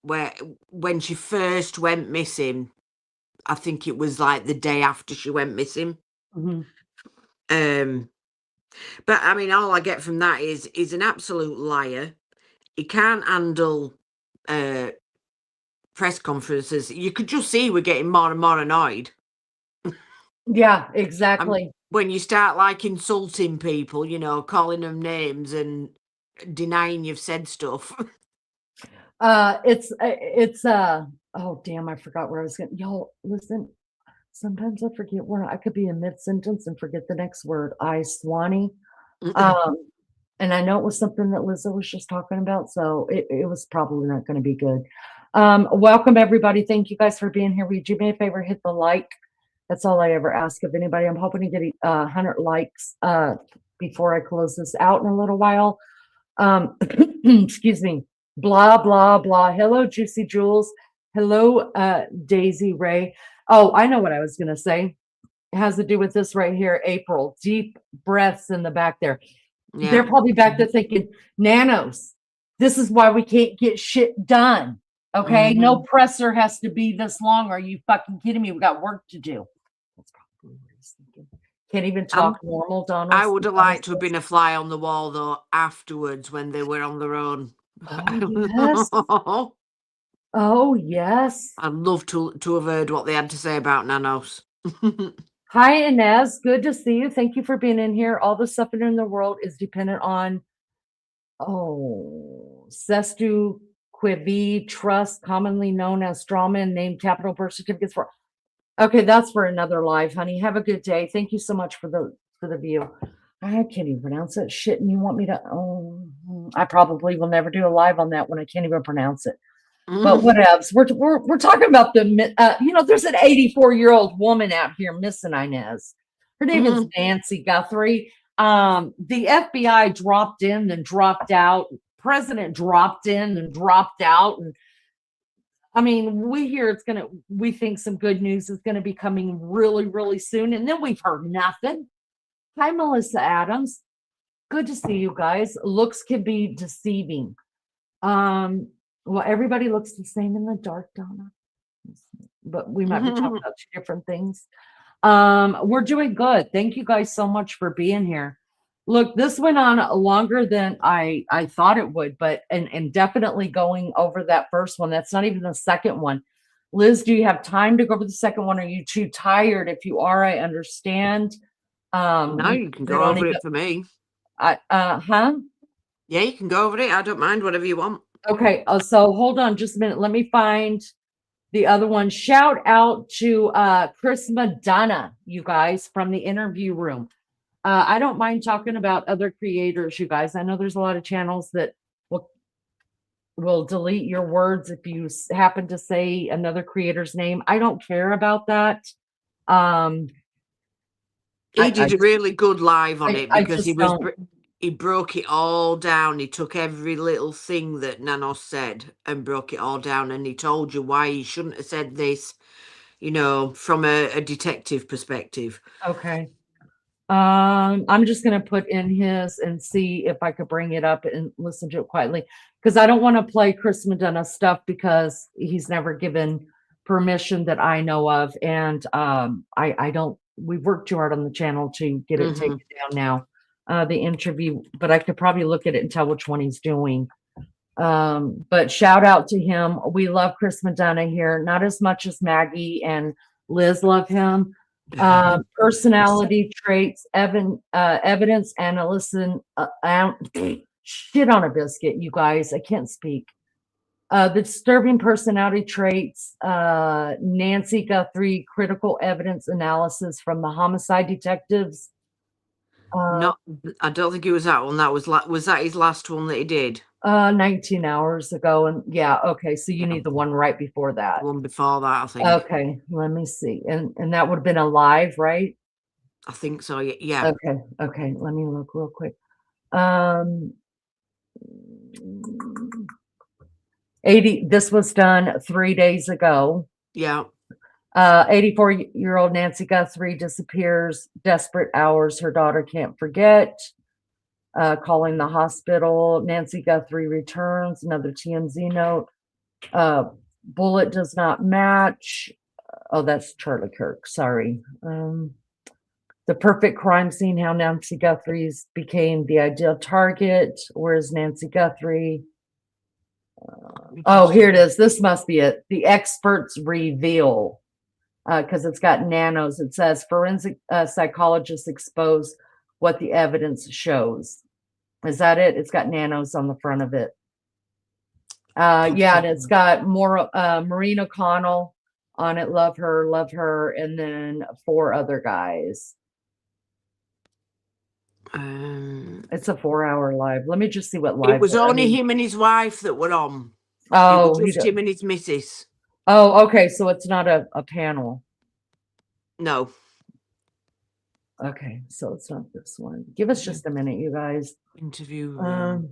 where when she first went missing, I think it was like the day after she went missing. But I mean, all I get from that is he's an absolute liar. He can't handle press conferences. You could just see we're getting more and more annoyed. Yeah, exactly. When you start like insulting people, you know, calling them names and denying you've said stuff. Oh damn, I forgot where I was going. Y'all listen, sometimes I forget where I could be in mid-sentence and forget the next word. Swanee. And I know it was something that Lizzo was just talking about, so it was probably not going to be good. Welcome everybody. Thank you guys for being here. Would you do me a favor, hit the like? That's all I ever ask of anybody. I'm hoping to get 100 likes before I close this out in a little while. Excuse me. Blah, blah, blah. Hello, Juicy Jules. Hello, Daisy Ray. Oh, I know what I was going to say. It has to do with this right here, April. Deep breaths in the back there. Yeah. They're probably back there thinking, Nanos, this is why we can't get shit done. Okay? No presser has to be this long. Are you fucking kidding me? We got work to do. That's probably what he's thinking. Can't even talk normal, Donald. I would have liked to have been a fly on the wall, though, afterwards when they were on their own. Yes. Oh, yes. I'd love to have heard what they had to say about Nanos. Hi, Inez. Good to see you. Thank you for being in here. All the suffering in the world is dependent on, Sestu Quivi Trust, commonly known as strawman, named capital birth certificates for. Okay, that's for another live, honey. Have a good day. Thank you so much for the view. I can't even pronounce that shit, and you want me to? I probably will never do a live on that when I can't even pronounce it. But whatevs. We're talking about there's an 84-year-old woman out here missing Inez. Her name is Nancy Guthrie. The FBI dropped in and dropped out. President dropped in and dropped out. And I mean, we think some good news is going to be coming really, really soon. And then we've heard nothing. Hi, Melissa Adams. Good to see you guys. Looks can be deceiving. Well, everybody looks the same in the dark, Donna. But we might be talking about two different things. We're doing good. Thank you guys so much for being here. Look, this went on longer than I thought it would, but and definitely going over that first one. That's not even the second one. Liz, do you have time to go over the second one? Are you too tired? If you are, I understand. No, you can go over it for me. Yeah, you can go over it. I don't mind, whatever you want. Okay, so hold on just a minute. Let me find the other one. Shout out to Chris Madonna, you guys, from the interview room. I don't mind talking about other creators, you guys. I know there's a lot of channels that will delete your words if you happen to say another creator's name. I don't care about that. He did a really good live on it because he broke it all down. He took every little thing that Nanos said and broke it all down, and he told you why he shouldn't have said this, from a detective perspective. Okay. I'm just going to put in his and see if I could bring it up and listen to it quietly, because I don't want to play Chris Madonna stuff because he's never given permission that I know of. And we've worked too hard on the channel to get it taken down now. The interview, but I could probably look at it and tell which one he's doing. But shout out to him. We love Chris Medina here, not as much as Maggie and Liz love him. Personality traits, evidence analysis, shit on a biscuit, you guys. I can't speak. The disturbing personality traits, Nancy Guthrie, critical evidence analysis from the homicide detectives. No, I don't think it was that one. That was that his last one that he did? 19 hours ago. And yeah, okay. So you need the one right before that. One before that, I think. Okay, let me see. And that would have been a live, right? I think so. Yeah. Okay. Let me look real quick. 80. This was done 3 days ago. Yeah. 84-year-old Nancy Guthrie disappears. Desperate hours. Her daughter can't forget. Calling the hospital. Nancy Guthrie returns. Another TMZ note. Bullet does not match. Oh, that's Charlie Kirk. Sorry. The perfect crime scene. How Nancy Guthrie's became the ideal target. Where's Nancy Guthrie? Oh, here it is. This must be it. The experts reveal. Because it's got nanos. It says forensic psychologists expose what the evidence shows. Is that it? It's got nanos on the front of it. Yeah, and it's got more Maureen O'Connell on it. Love her, and then 4 other guys. It's a 4-hour live. Let me just see what live. It was only him and his wife that were on. Oh, it was just him and his missus. Oh, okay. So it's not a panel. No. Okay, so it's not this one. Give us just a minute, you guys. Interview live.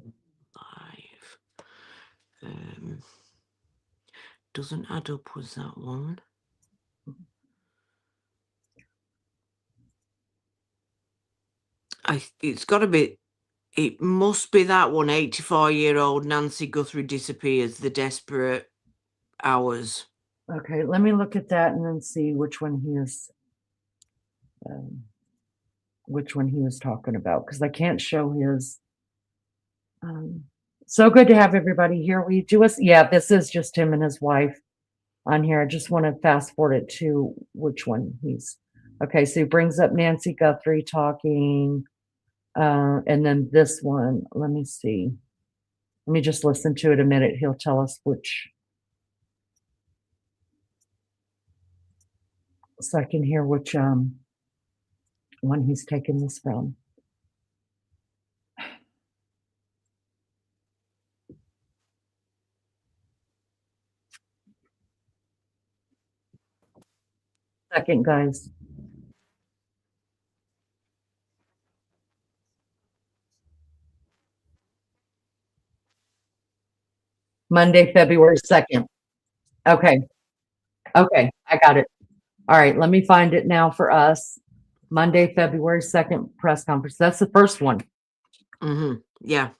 Doesn't add up. Was that one? It's got to be. It must be that one. 84-year-old Nancy Guthrie disappears. The desperate hours. Okay, let me look at that and then see which one he is. Which one he was talking about, because I can't show his. So good to have everybody here. Will you do us? Yeah, this is just him and his wife on here. I just want to fast forward it to which one he's. Okay, so he brings up Nancy Guthrie talking, and then this one. Let me see. Let me just listen to it a minute. He'll tell us which. So I can hear which one he's taking this from. Second, guys. Monday, February 2nd. Okay. Okay, I got it. All right, let me find it now for us. Monday, February 2nd press conference. That's the first one. Yeah.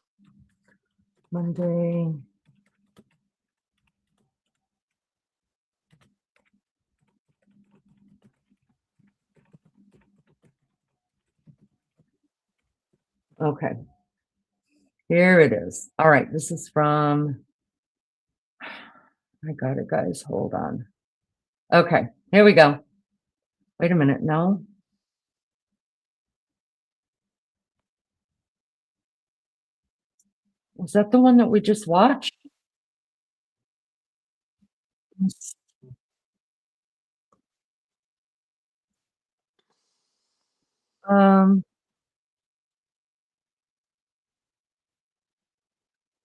Monday. Okay. Here it is. All right, this is from. I got it, guys. Hold on. Okay, here we go. Wait a minute. No. Was that the one that we just watched?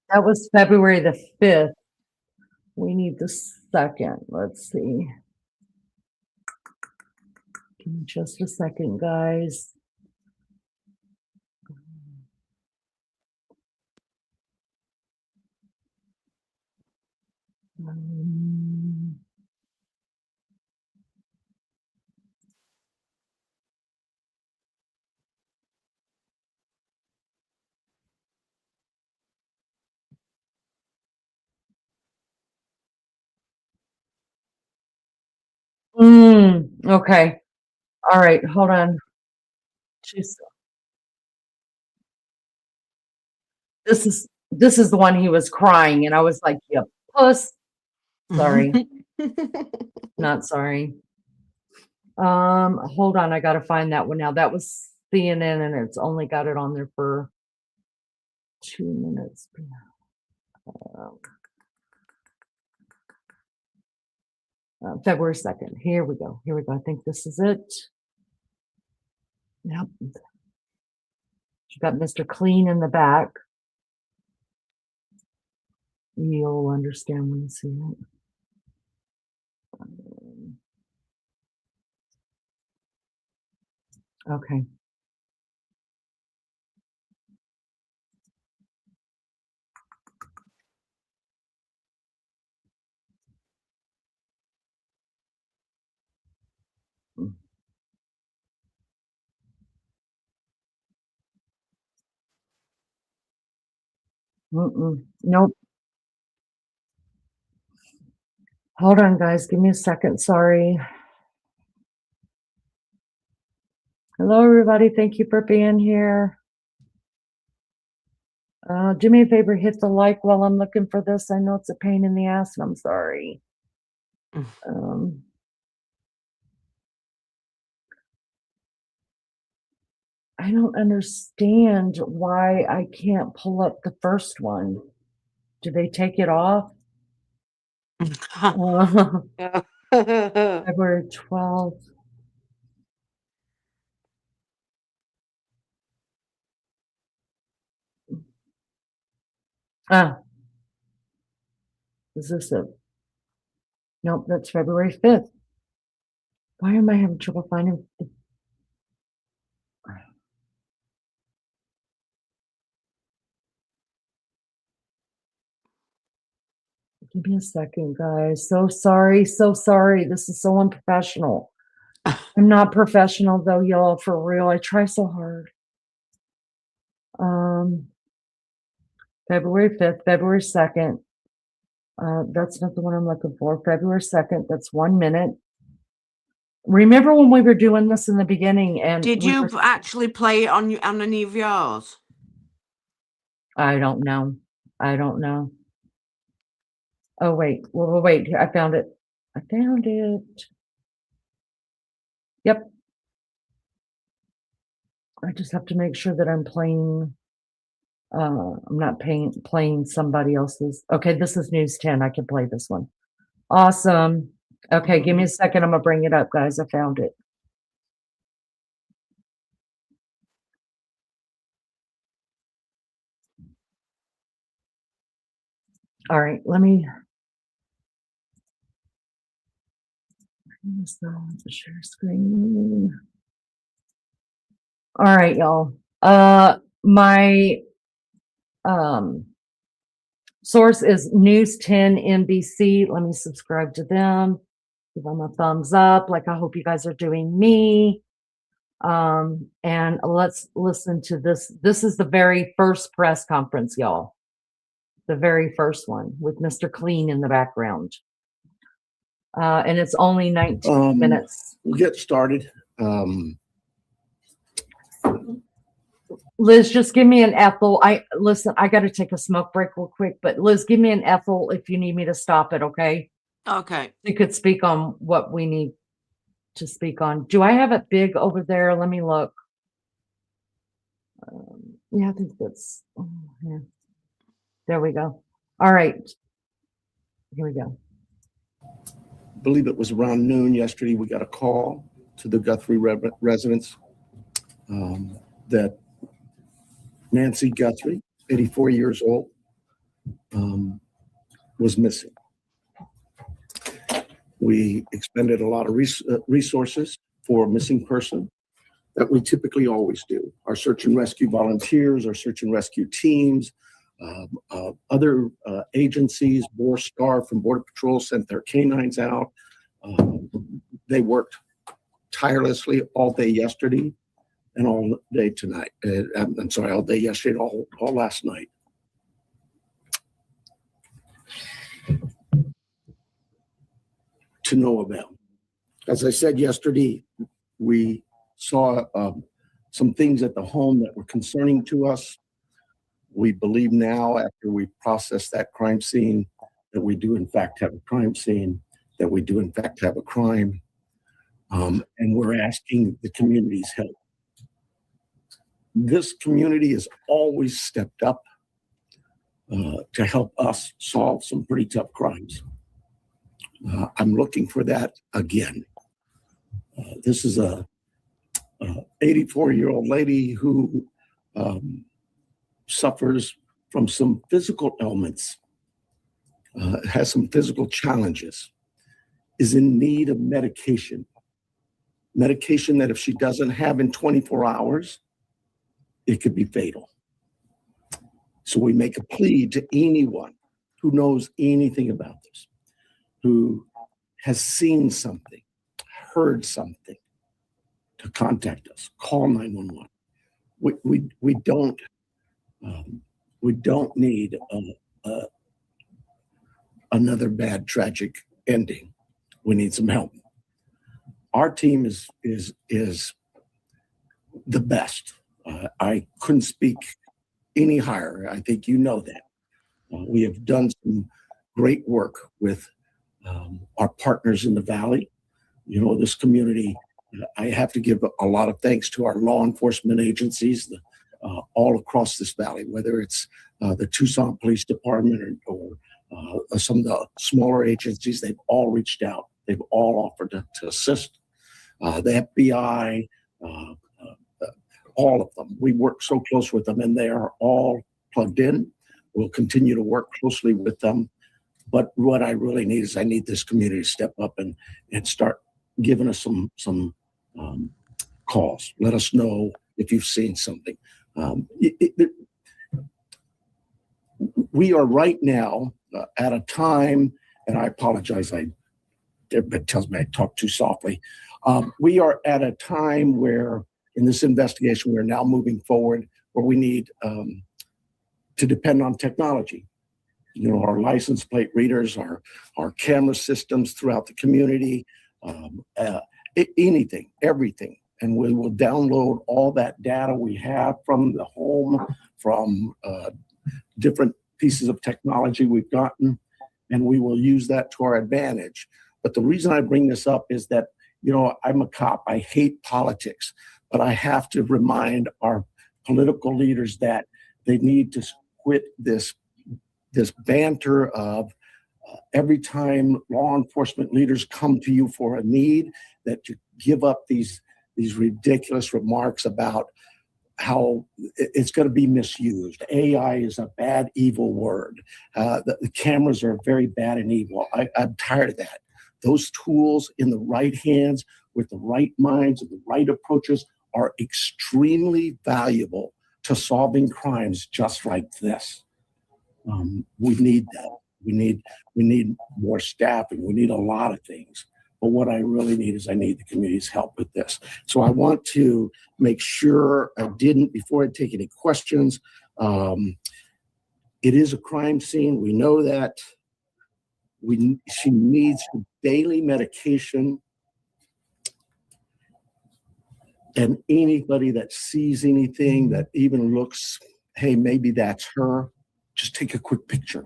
That was February the 5th. We need the 2nd. Let's see. Give me just a second, guys. Okay. All right, hold on. This this is the one he was crying, and I was like, "You puss." Sorry, not sorry. Hold on, I gotta find that one now. That was CNN, and it's only got it on there for 2 minutes. February 2nd. Here we go. Here we go. I think this is it. Yep. You got Mr. Clean in the back. You'll understand when you see it. Okay. Nope. Hold on, guys. Give me a second. Sorry. Hello, everybody. Thank you for being here. Do me a favor, hit the like while I'm looking for this. I know it's a pain in the ass, and I'm sorry. I don't understand why I can't pull up the first one. Do they take it off? February 12th. Is this it? Nope, that's February 5th. Why am I having trouble finding? Give me a second, guys. So sorry, so sorry. This is so unprofessional. I'm not professional though, y'all, for real. I try so hard. February 5th, February 2nd. That's not the one I'm looking for. February 2nd, that's 1 minute. Remember when we were doing this in the beginning and Did you actually play it on any of yours? I don't know. I don't know. Oh, wait. Well, wait. Here, I found it. I found it. Yep. I just have to make sure that I'm playing. I'm not playing somebody else's. Okay, this is News 10. I can play this one. Awesome. Okay, give me a second. I'm going to bring it up, guys. I found it. All right, let me share screen. All right, y'all. My source is News 10 NBC. Let me subscribe to them. Give them a thumbs up, like I hope you guys are doing me. And let's listen to this. This is the very first press conference, y'all. The very first one with Mr. Clean in the background. And it's only 19 minutes. We'll get started. Liz, just give me an Ethel. Listen, I got to take a smoke break real quick, but Liz, give me an Ethel if you need me to stop it, okay? Okay. You could speak on what we need to speak on. Do I have it big over there? Let me look. Yeah, I think that's, yeah. There we go. All right. Here we go. I believe it was around noon yesterday, we got a call to the Guthrie residence that Nancy Guthrie, 84 years old, was missing. We expended a lot of resources for a missing person that we typically always do. Our search and rescue volunteers, our search and rescue teams, other agencies, Star from Border Patrol sent their canines out. They worked tirelessly all day yesterday and all day tonight. I'm sorry, all day yesterday, all last night. To no avail. As I said yesterday, we saw some things at the home that were concerning to us. We believe now, after we process that crime scene, that we do in fact have a crime scene, that we do in fact have a crime, and we're asking the community's help. This community has always stepped up to help us solve some pretty tough crimes. I'm looking for that again. This is a 84-year-old lady who suffers from some physical ailments, has some physical challenges, is in need of medication. Medication that if she doesn't have in 24 hours, it could be fatal. So we make a plea to anyone who knows anything about this, who has seen something, heard something, to contact us. Call 911. We don't need another bad tragic ending. We need some help. Our team is the best. I couldn't speak any higher. I think you know that. We have done some great work with our partners in the Valley. You know, this community, I have to give a lot of thanks to our law enforcement agencies all across this valley, whether it's the Tucson Police Department or some of the smaller agencies. They've all reached out. They've all offered to assist. The FBI, all of them. We work so close with them, and they are all plugged in. We'll continue to work closely with them. But what I really need is I need this community to step up and start giving us some calls. Let us know if you've seen something. We are right now at a time, and I apologize, everybody tells me I talk too softly. We are at a time where in this investigation, we're now moving forward where we need to depend on technology. You know, our license plate readers, our camera systems throughout the community, anything, everything. And we will download all that data we have from the home, from different pieces of technology we've gotten, and we will use that to our advantage. But the reason I bring this up is that, you know, I'm a cop. I hate politics, but I have to remind our political leaders that they need to quit this banter of every time law enforcement leaders come to you for a need, that you give up these ridiculous remarks about how it's going to be misused. AI is a bad, evil word. The cameras are very bad and evil. I'm tired of that. Those tools in the right hands, with the right minds and the right approaches, are extremely valuable to solving crimes just like this. We need that. We need more staffing. We need a lot of things. But what I really need is I need the community's help with this. So I want to make sure before I take any questions, it is a crime scene. We know that. She needs daily medication. And anybody that sees anything that even looks, hey, maybe that's her, just take a quick picture.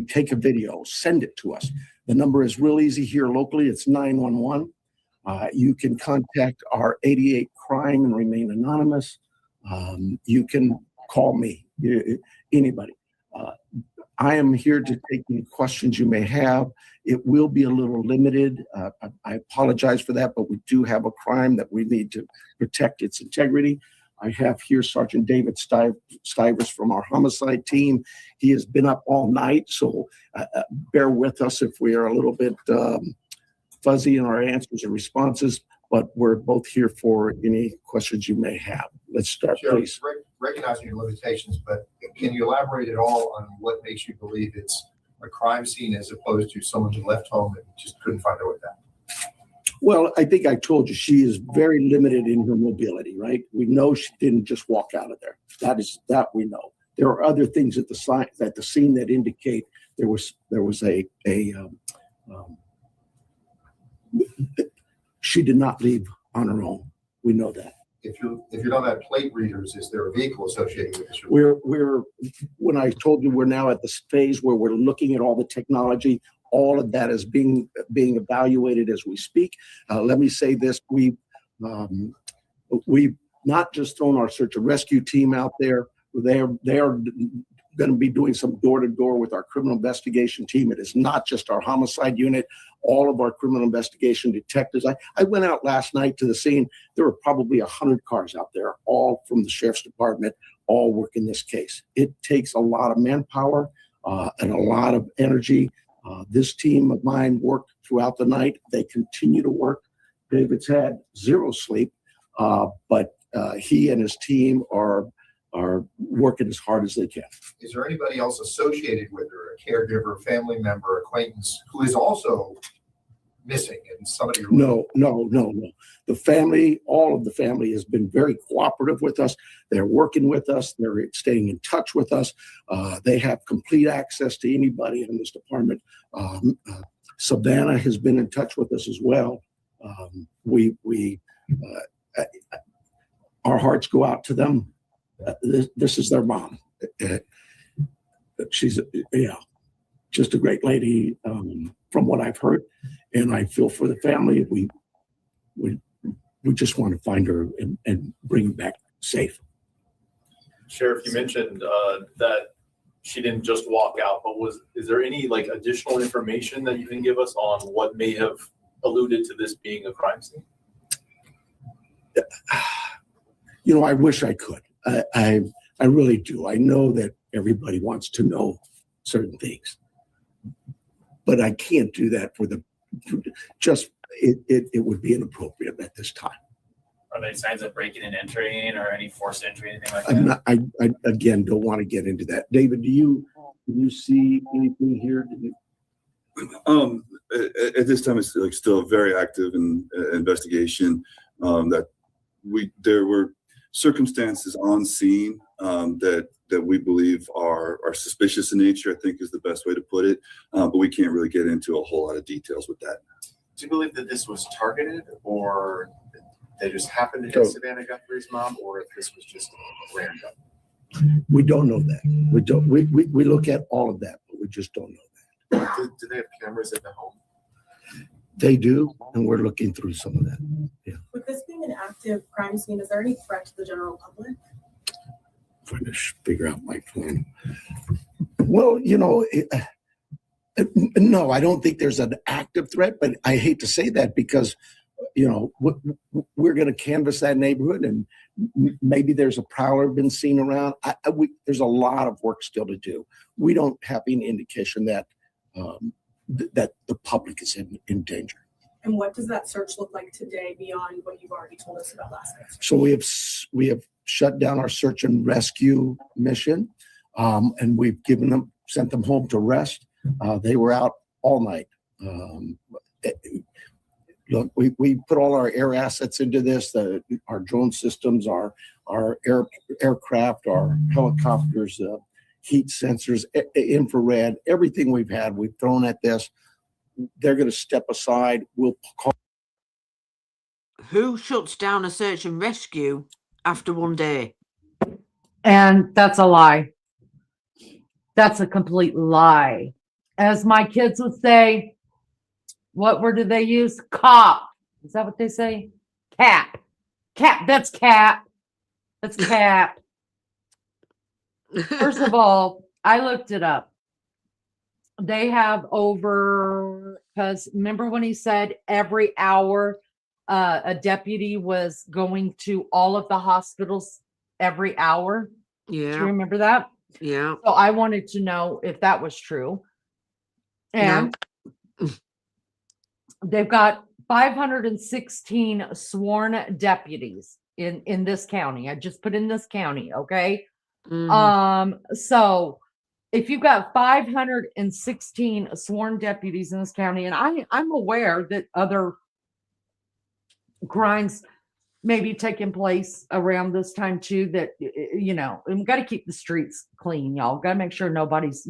Take a video, send it to us. The number is real easy here locally. It's 911. You can contact our 88 Crime and remain anonymous. You can call me, anybody. I am here to take any questions you may have. It will be a little limited. I apologize for that, but we do have a crime that we need to protect its integrity. I have here Sergeant David Stivers from our homicide team. He has been up all night, so bear with us if we are a little bit fuzzy in our answers and responses, but we're both here for any questions you may have. Let's start, please. Recognizing your limitations, but can you elaborate at all on what makes you believe it's a crime scene as opposed to someone who left home and just couldn't find their way back? Well, I think I told you she is very limited in her mobility, right? We know she didn't just walk out of there. That we know. There are other things at the scene that indicate there was she did not leave on her own. We know that. if you don't have plate readers, is there a vehicle associated with this? We're when I told you we're now at this phase where we're looking at all the technology, all of that is being evaluated as we speak. Let me say this: we've not just thrown our search and rescue team out there. They are going to be doing some door-to-door with our criminal investigation team. It is not just our homicide unit, all of our criminal investigation detectives. I went out last night to the scene. There were probably 100 cars out there, all from the sheriff's department, all working this case. It takes a lot of manpower and a lot of energy. This team of mine worked throughout the night. They continue to work. David's had zero sleep, but he and his team are working as hard as they can. Is there anybody else associated with her, a caregiver, family member, acquaintance, who is also missing and somebody? No. The family, all of the family has been very cooperative with us. They're working with us. They're staying in touch with us. They have complete access to anybody in this department. Savannah has been in touch with us as well. Our hearts go out to them. This is their mom. She's just a great lady from what I've heard, and I feel for the family. We just want to find her and bring her back safe. Sheriff, you mentioned that she didn't just walk out, but is there any additional information that you can give us on what may have alluded to this being a crime scene? I wish I could. I really do. I know that everybody wants to know certain things, but I can't do that it would be inappropriate at this time. Are there signs of breaking and entering or any forced entry, anything like that? I again don't want to get into that. David, do you see anything here? At this time, it's still a very active investigation. There were circumstances on scene that we believe are suspicious in nature, I think is the best way to put it. But we can't really get into a whole lot of details with that. Do you believe that this was targeted, or they just happened to hit Savannah Guthrie's mom, or if this was just random? We don't know that. We don't. We look at all of that, but we just don't know that. Do they have cameras at the home? They do, and we're looking through some of that. Yeah. With this being an active crime scene, is there any threat to the general public? Trying to figure out my phone. Well, no, I don't think there's an active threat, but I hate to say that because, we're going to canvass that neighborhood and maybe there's a prowler been seen around. There's a lot of work still to do. We don't have any indication that that the public is in danger. And what does that search look like today beyond what you've already told us about last night? So we have shut down our search and rescue mission, and we've sent them home to rest. They were out all night. Look, we put all our air assets into this, our drone systems, our aircraft, our helicopters, heat sensors, infrared, everything we've thrown at this. They're going to step aside. We'll call. Who shuts down a search and rescue after one day? And that's a lie. That's a complete lie. As my kids would say, what word did they use? Cop. Is that what they say? Cap. Cap. That's cap. That's cap. First of all, I looked it up. They have because remember when he said every hour a deputy was going to all of the hospitals every hour? Yeah. Do you remember that? Yeah. So I wanted to know if that was true. And they've got 516 sworn deputies in this county. I just put in this county, okay? So if you've got 516 sworn deputies in this county, and I'm aware that other crimes may be taking place around this time too, that, and we got to keep the streets clean, y'all. Got to make sure nobody's,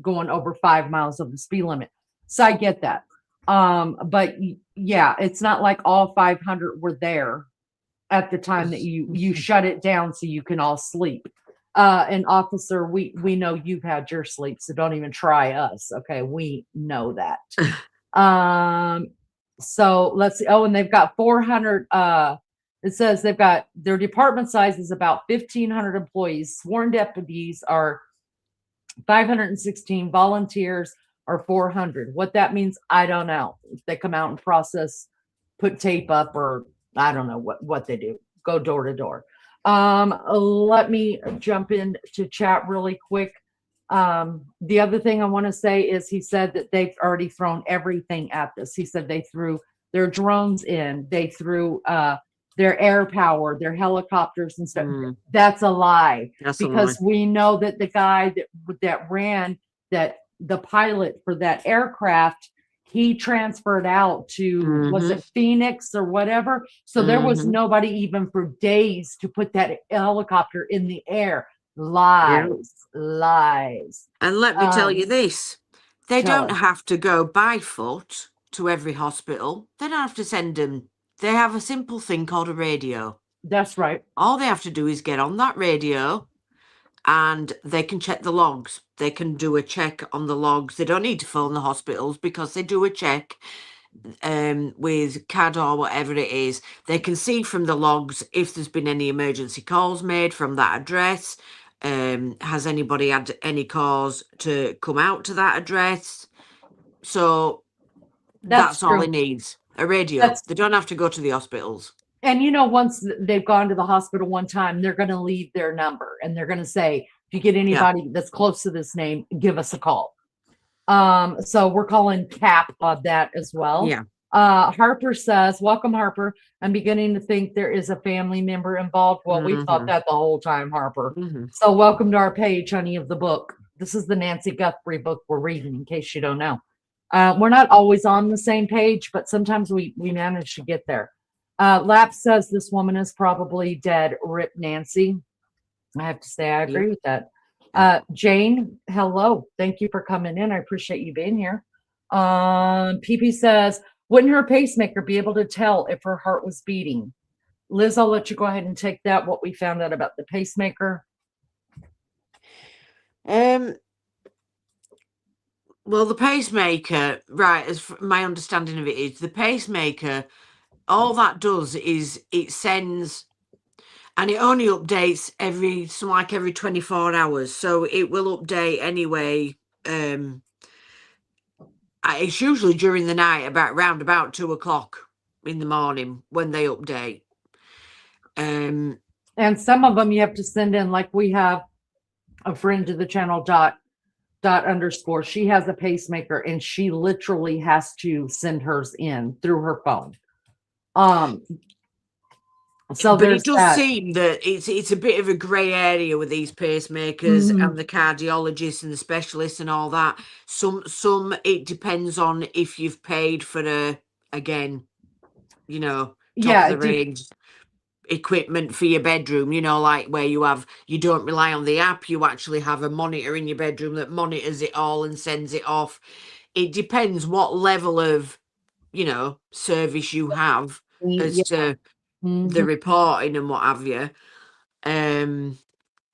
going over 5 miles of the speed limit. So I get that. But yeah, it's not like all 500 were there at the time that you shut it down so you can all sleep. And officer, we know you've had your sleep, so don't even try us. Okay, we know that. So let's see. Oh, and they've got 400. It says they've got their department size is about 1,500 employees. Sworn deputies are 516. Volunteers are 400. What that means, I don't know. If they come out and process, put tape up, or I don't know what they do. Go door to door. Let me jump into chat really quick. The other thing I want to say is he said that they've already thrown everything at this. He said they threw their drones in, they threw their air power, their helicopters and stuff. That's a lie. Because we know that the guy that ran the pilot for that aircraft, he transferred out to, was it Phoenix or whatever? So there was nobody even for days to put that helicopter in the air. Lies. And let me tell you this, they don't have to go by foot to every hospital. They don't have to send them. They have a simple thing called a radio. That's right. All they have to do is get on that radio and they can check the logs. They can do a check on the logs. They don't need to phone the hospitals because they do a check with CAD or whatever it is. They can see from the logs if there's been any emergency calls made from that address. Has anybody had any cause to come out to that address? So that's all true. it needs. A radio. They don't have to go to the hospitals. And once they've gone to the hospital one time, they're going to leave their number and they're going to say, if you get anybody that's close to this name, give us a call. So we're calling cap on that as well. Yeah. Harper says, welcome, Harper. I'm beginning to think there is a family member involved. Well, we thought that the whole time, Harper. So welcome to our page, honey, of the book. This is the Nancy Guthrie book we're reading, in case you don't know. We're not always on the same page, but sometimes we manage to get there. Lap says this woman is probably dead. Rip Nancy. I have to say I agree with that. Jane, hello. Thank you for coming in. I appreciate you being here. PP says, wouldn't her pacemaker be able to tell if her heart was beating? Liz, I'll let you go ahead and take that, what we found out about the pacemaker. Well, the pacemaker, right, as my understanding of it is, the pacemaker, all that does is it sends, and it only updates every 24 hours. So it will update anyway. It's usually during the night, around about 2 o'clock in the morning when they update. And some of them you have to send in, like we have a friend to the channel, _. She has a pacemaker and she literally has to send hers in through her phone. So but it does seem that it's a bit of a grey area with these pacemakers and the cardiologists and the specialists and all that. Some it depends on if you've paid for top of the range equipment for your bedroom, like where you don't rely on the app, you actually have a monitor in your bedroom that monitors it all and sends it off. It depends what level of service you have as to the reporting and what have you. And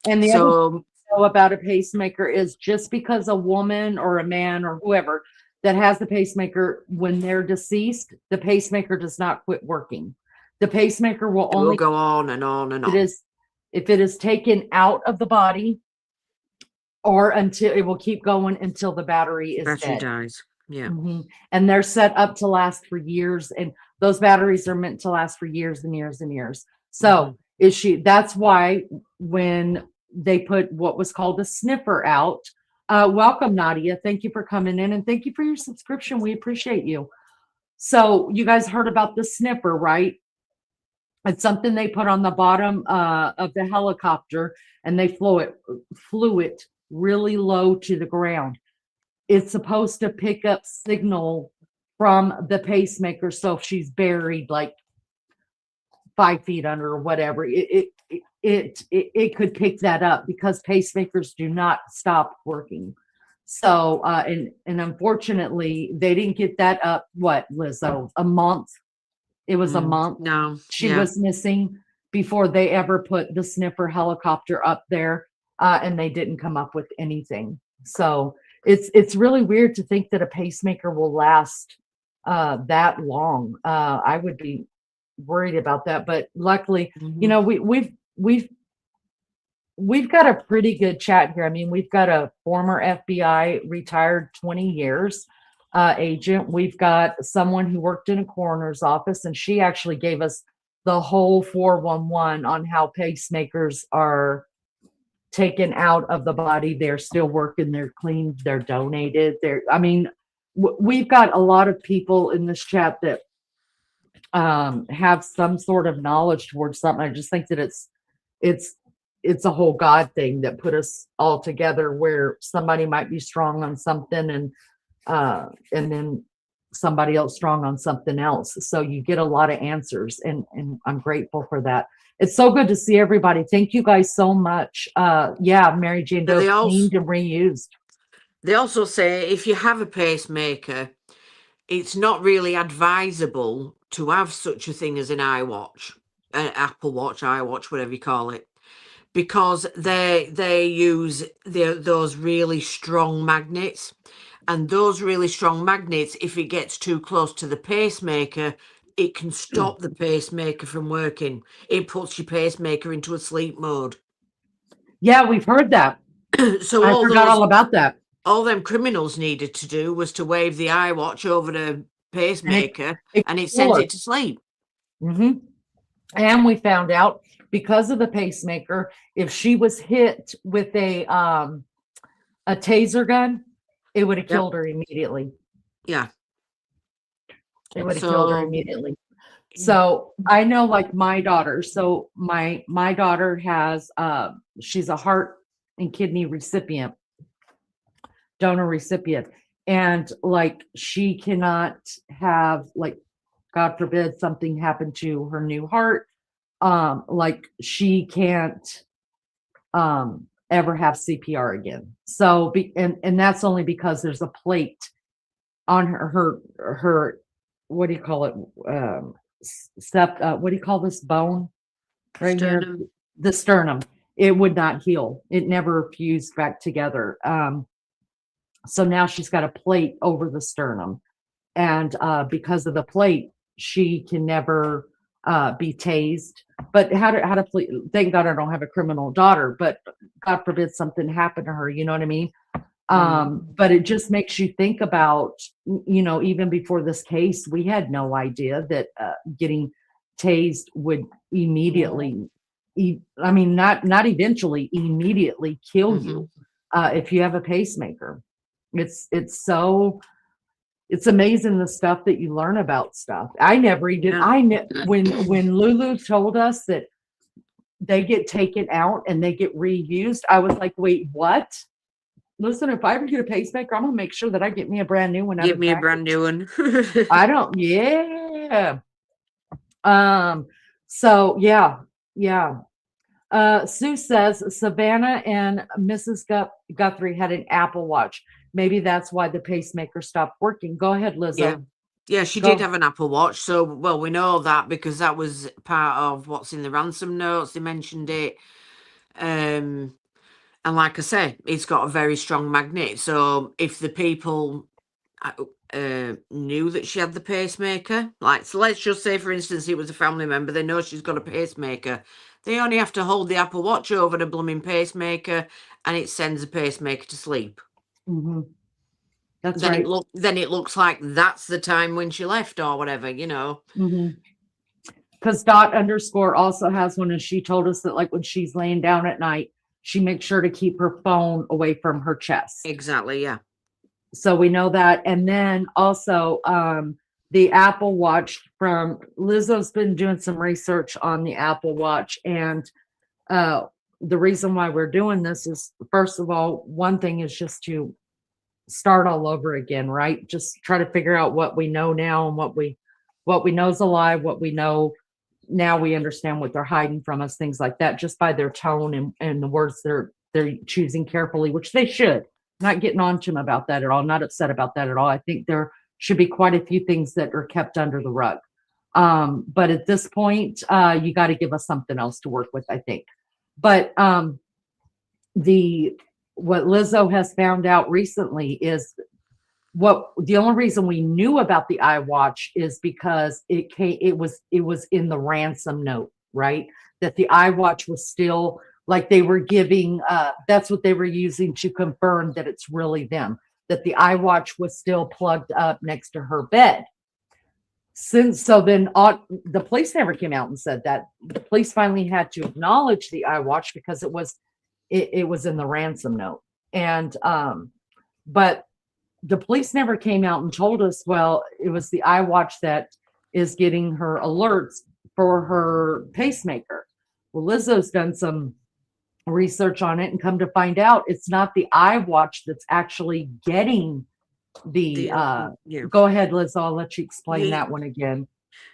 the other thing about a pacemaker is just because a woman or a man or whoever that has the pacemaker, when they're deceased, the pacemaker does not quit working. The pacemaker will only go on and on and on. If it is taken out of the body, or until it will keep going until the battery is dead. Dies. Yeah. And they're set up to last for years, and those batteries are meant to last for years and years and years. So that's why when they put what was called a sniffer out, welcome Nadia, thank you for coming in and thank you for your subscription. We appreciate you. So you guys heard about the sniffer, right? It's something they put on the bottom of the helicopter and they flew it really low to the ground. It's supposed to pick up signal from the pacemaker. So if she's buried like 5 feet under or whatever, it could pick that up because pacemakers do not stop working. So and unfortunately they didn't get that up. What, Lizzo? A month? It was a month. No, she was missing. before they ever put the sniffer helicopter up there, and they didn't come up with anything. So it's really weird to think that a pacemaker will last that long. I would be worried about that, but luckily, you know, we've got a pretty good chat here. I mean, we've got a former FBI retired 20 years agent. We've got someone who worked in a coroner's office, and she actually gave us the whole 411 on how pacemakers are taken out of the body. They're still working, they're cleaned, they're donated. I mean, we've got a lot of people in this chat that have some sort of knowledge towards something. I just think that it's a whole God thing that put us all together, where somebody might be strong on something and then somebody else strong on something else. So you get a lot of answers, and I'm grateful for that. It's so good to see everybody. Thank you guys so much. Yeah, Mary Jane Doe, cleaned and reused. They also say if you have a pacemaker, it's not really advisable to have such a thing as an iWatch, an Apple Watch, iWatch, whatever you call it, because they use those really strong magnets, and those really strong magnets, if it gets too close to the pacemaker, it can stop the pacemaker from working. It puts your pacemaker into a sleep mode. Yeah, we've heard that. So I forgot all about that. All them criminals needed to do was to wave the iWatch over the pacemaker, and it sends it to sleep. Mm-hmm. And we found out, because of the pacemaker, if she was hit with a taser gun, it would have killed her immediately. Yeah. It would have killed her immediately. So I know, like my daughter. So my daughter has she's a heart and kidney recipient, donor recipient, and like she cannot have, like, God forbid something happened to her new heart. Like she can't ever have CPR again. So and that's only because there's a plate on her what do you call it? What do you call this bone right Sternum. here? The sternum. It would not heal. It never fused back together. So now she's got a plate over the sternum, and because of the plate, she can never be tased. But how to thank God I don't have a criminal daughter, but God forbid something happened to her, you know what I mean? But it just makes you think about, you know, even before this case, we had no idea that getting tased would immediately, I mean, not eventually, immediately kill you if you have a pacemaker. It's amazing the stuff that you learn about stuff. I never even, when Lulu told us that they get taken out and they get reused, I was like, wait, what? Listen, if I ever get a pacemaker, I'm gonna make sure that I get me a brand new one. Give me a brand new one. I don't, yeah. So yeah. Sue says Savannah and Mrs. Guthrie had an Apple Watch. Maybe that's why the pacemaker stopped working. Go ahead, Lizzo. Yeah, she did have an Apple Watch. So, well, we know that because that was part of what's in the ransom notes. They mentioned it. And like I say, it's got a very strong magnet. So if the people knew that she had the pacemaker, like, so let's just say, for instance, it was a family member, they know she's got a pacemaker. They only have to hold the Apple Watch over the blooming pacemaker, and it sends the pacemaker to sleep. Mm-hmm. That's then right. Then it looks like that's the time when she left or whatever, you know. Because Dot_ also has one, and she told us that, like, when she's laying down at night, she makes sure to keep her phone away from her chest. Exactly, yeah. So we know that. And then also the Apple Watch from Lizzo's been doing some research on the Apple Watch. And the reason why we're doing this is, first of all, one thing is just to start all over again, right? Just try to figure out what we know now and what we know is a lie, what we know now we understand what they're hiding from us, things like that, just by their tone and the words they're choosing carefully, which they should. Not getting on to them about that at all, not upset about that at all. I think there should be quite a few things that are kept under the rug. But at this point, you got to give us something else to work with, I think. But what Lizzo has found out recently is the only reason we knew about the iWatch is because it was in the ransom note, right? That the iWatch was still like they were giving, that's what they were using to confirm that it's really them, that the iWatch was still plugged up next to her bed. Then the police never came out and said that. The police finally had to acknowledge the iWatch because it was in the ransom note. And but the police never came out and told us, well, it was the iWatch that is getting her alerts for her pacemaker. Well, Lizzo's done some research on it and come to find out it's not the iWatch that's actually getting go ahead, Liz, I'll let you explain that one again.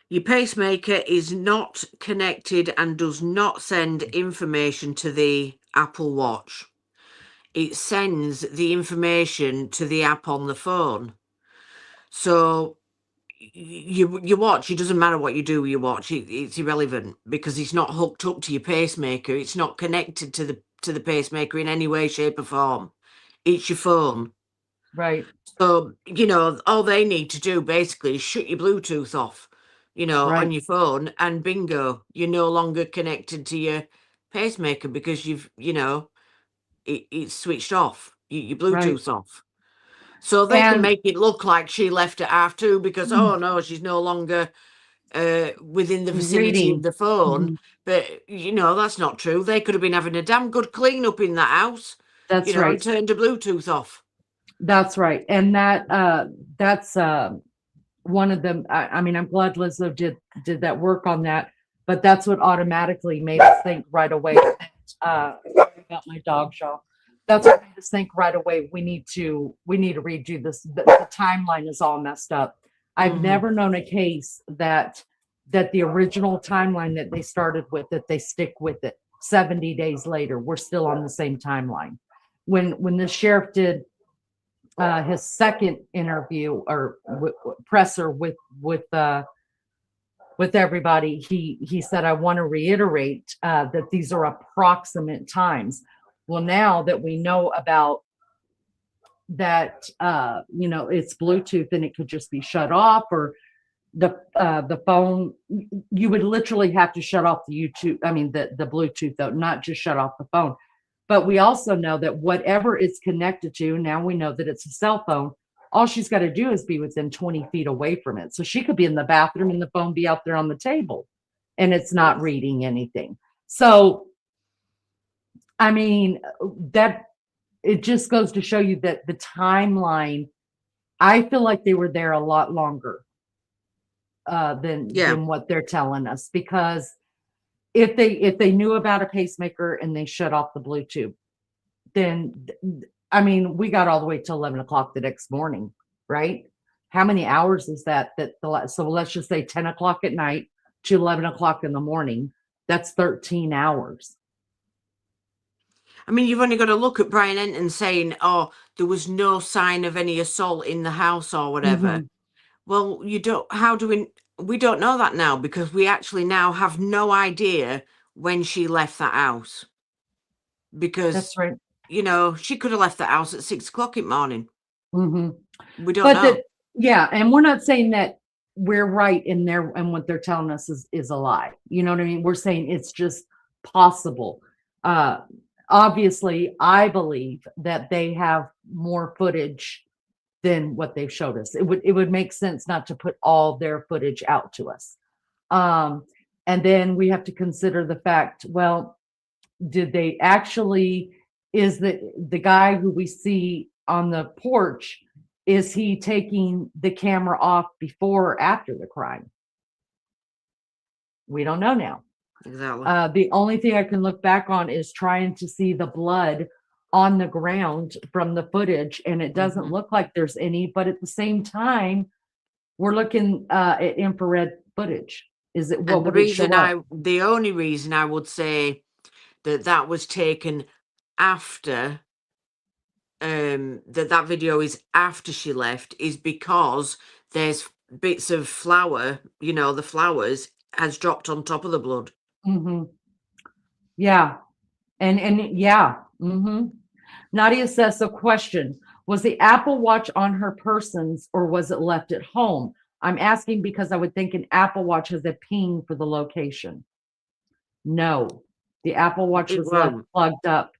Your pacemaker is not connected and does not send information to the Apple Watch. It sends the information to the app on the phone. So your watch, it doesn't matter what you do with your watch, it's irrelevant because it's not hooked up to your pacemaker. It's not connected to the pacemaker in any way, shape or form. It's your phone. Right. So, all they need to do basically is shut your Bluetooth off, on your phone, and bingo, you're no longer connected to your pacemaker because it's switched off, your Bluetooth's off. So they can make it look like she left at 2:30 because, oh no, she's no longer within the vicinity of the phone. But, that's not true. They could have been having a damn good cleanup in that house. That's right. And turned the Bluetooth off. That's right. And that's one of them. I mean, I'm glad Lizzo did that work on that, but that's what automatically made us think right away. Sorry about my dog, Shaw. That's what made us think right away. We need to redo this. The timeline is all messed up. I've never known a case that the original timeline that they started with, that they stick with it 70 days later. We're still on the same timeline. When the sheriff did his second interview or presser with everybody, he said, I want to reiterate that these are approximate times. Well, now that we know about that, it's Bluetooth and it could just be shut off, or the phone, you would literally have to shut off the Bluetooth, though, not just shut off the phone. But we also know that whatever it's connected to, now we know that it's a cell phone. All she's got to do is be within 20 feet away from it. So she could be in the bathroom and the phone be out there on the table and it's not reading anything. So, I mean, that it just goes to show you that the timeline, I feel like they were there a lot longer than what they're telling us, because if they knew about a pacemaker and they shut off the Bluetooth, then, I mean, we got all the way till 11 o'clock the next morning, right? How many hours is that? So let's just say 10 o'clock at night to 11 o'clock in the morning. That's 13 hours. I mean, you've only got to look at Brian Enton saying, oh, there was no sign of any assault in the house or whatever. Well, we don't know that now, because we actually now have no idea when she left that house. Because, that's right. She could have left the house at 6 o'clock in the morning. We don't know. And we're not saying that we're right in there and what they're telling us is a lie. You know what I mean? We're saying it's just possible. Obviously, I believe that they have more footage than what they've showed us. It would make sense not to put all their footage out to us. And then we have to consider the fact, well, did they actually, is the guy who we see on the porch, is he taking the camera off before or after the crime? We don't know now. Exactly. The only thing I can look back on is trying to see the blood on the ground from the footage, and it doesn't look like there's any, but at the same time, we're looking at infrared footage. Is it what would it show up? The only reason I would say that was taken after that video is after she left is because there's bits of flour, the flowers, has dropped on top of the blood. Mm-hmm. Yeah. And yeah. Mm-hmm. Nadia says, so question, was the Apple Watch on her persons or was it left at home? I'm asking because I would think an Apple Watch has a ping for the location. No, the Apple Watch was left plugged up.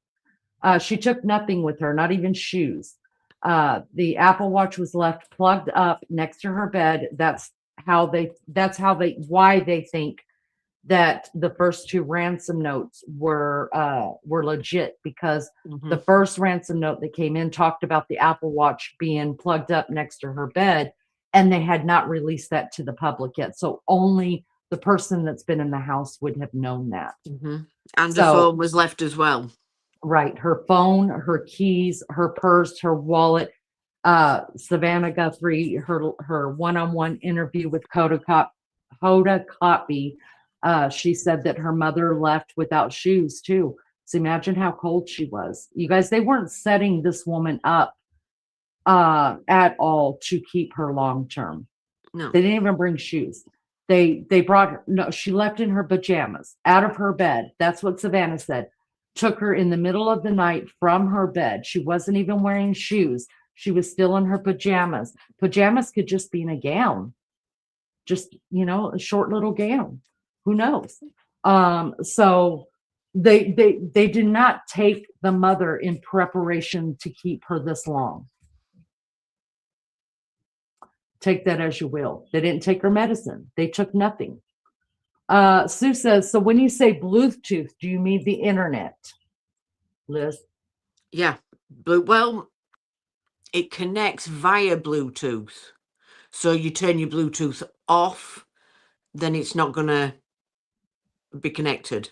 She took nothing with her, not even shoes. The Apple Watch was left plugged up next to her bed. That's why they think that the first two ransom notes were legit, because the first ransom note that came in talked about the Apple Watch being plugged up next to her bed, and they had not released that to the public yet. So only the person that's been in the house would have known that. And the phone was left as well. Right. Her phone, her keys, her purse, her wallet. Savannah Guthrie, her one-on-one interview with Hoda Copy, she said that her mother left without shoes too. So imagine how cold she was. You guys, they weren't setting this woman up at all to keep her long term. No. They didn't even bring shoes. They brought her, no, she left in her pajamas out of her bed. That's what Savannah said. Took her in the middle of the night from her bed. She wasn't even wearing shoes. She was still in her pajamas. Pajamas could just be in a gown. Just, a short little gown. Who knows? So they did not take the mother in preparation to keep her this long. Take that as you will. They didn't take her medicine. They took nothing. Sue says, so when you say Bluetooth, do you mean the internet? Liz? Yeah. Well, it connects via Bluetooth. So you turn your Bluetooth off, then it's not going to be connected.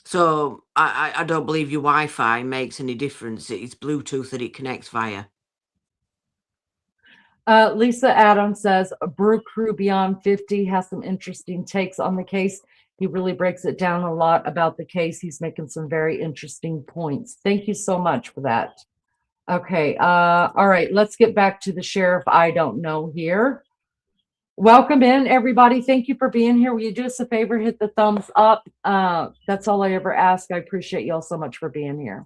So I don't believe your Wi-Fi makes any difference. It's Bluetooth that it connects via. Lisa Adams says, Brew Crew Beyond 50 has some interesting takes on the case. He really breaks it down a lot about the case. He's making some very interesting points. Thank you so much for that. Okay. All right. Let's get back to the sheriff. I don't know here. Welcome in, everybody. Thank you for being here. Will you do us a favor? Hit the thumbs up. That's all I ever ask. I appreciate y'all so much for being here.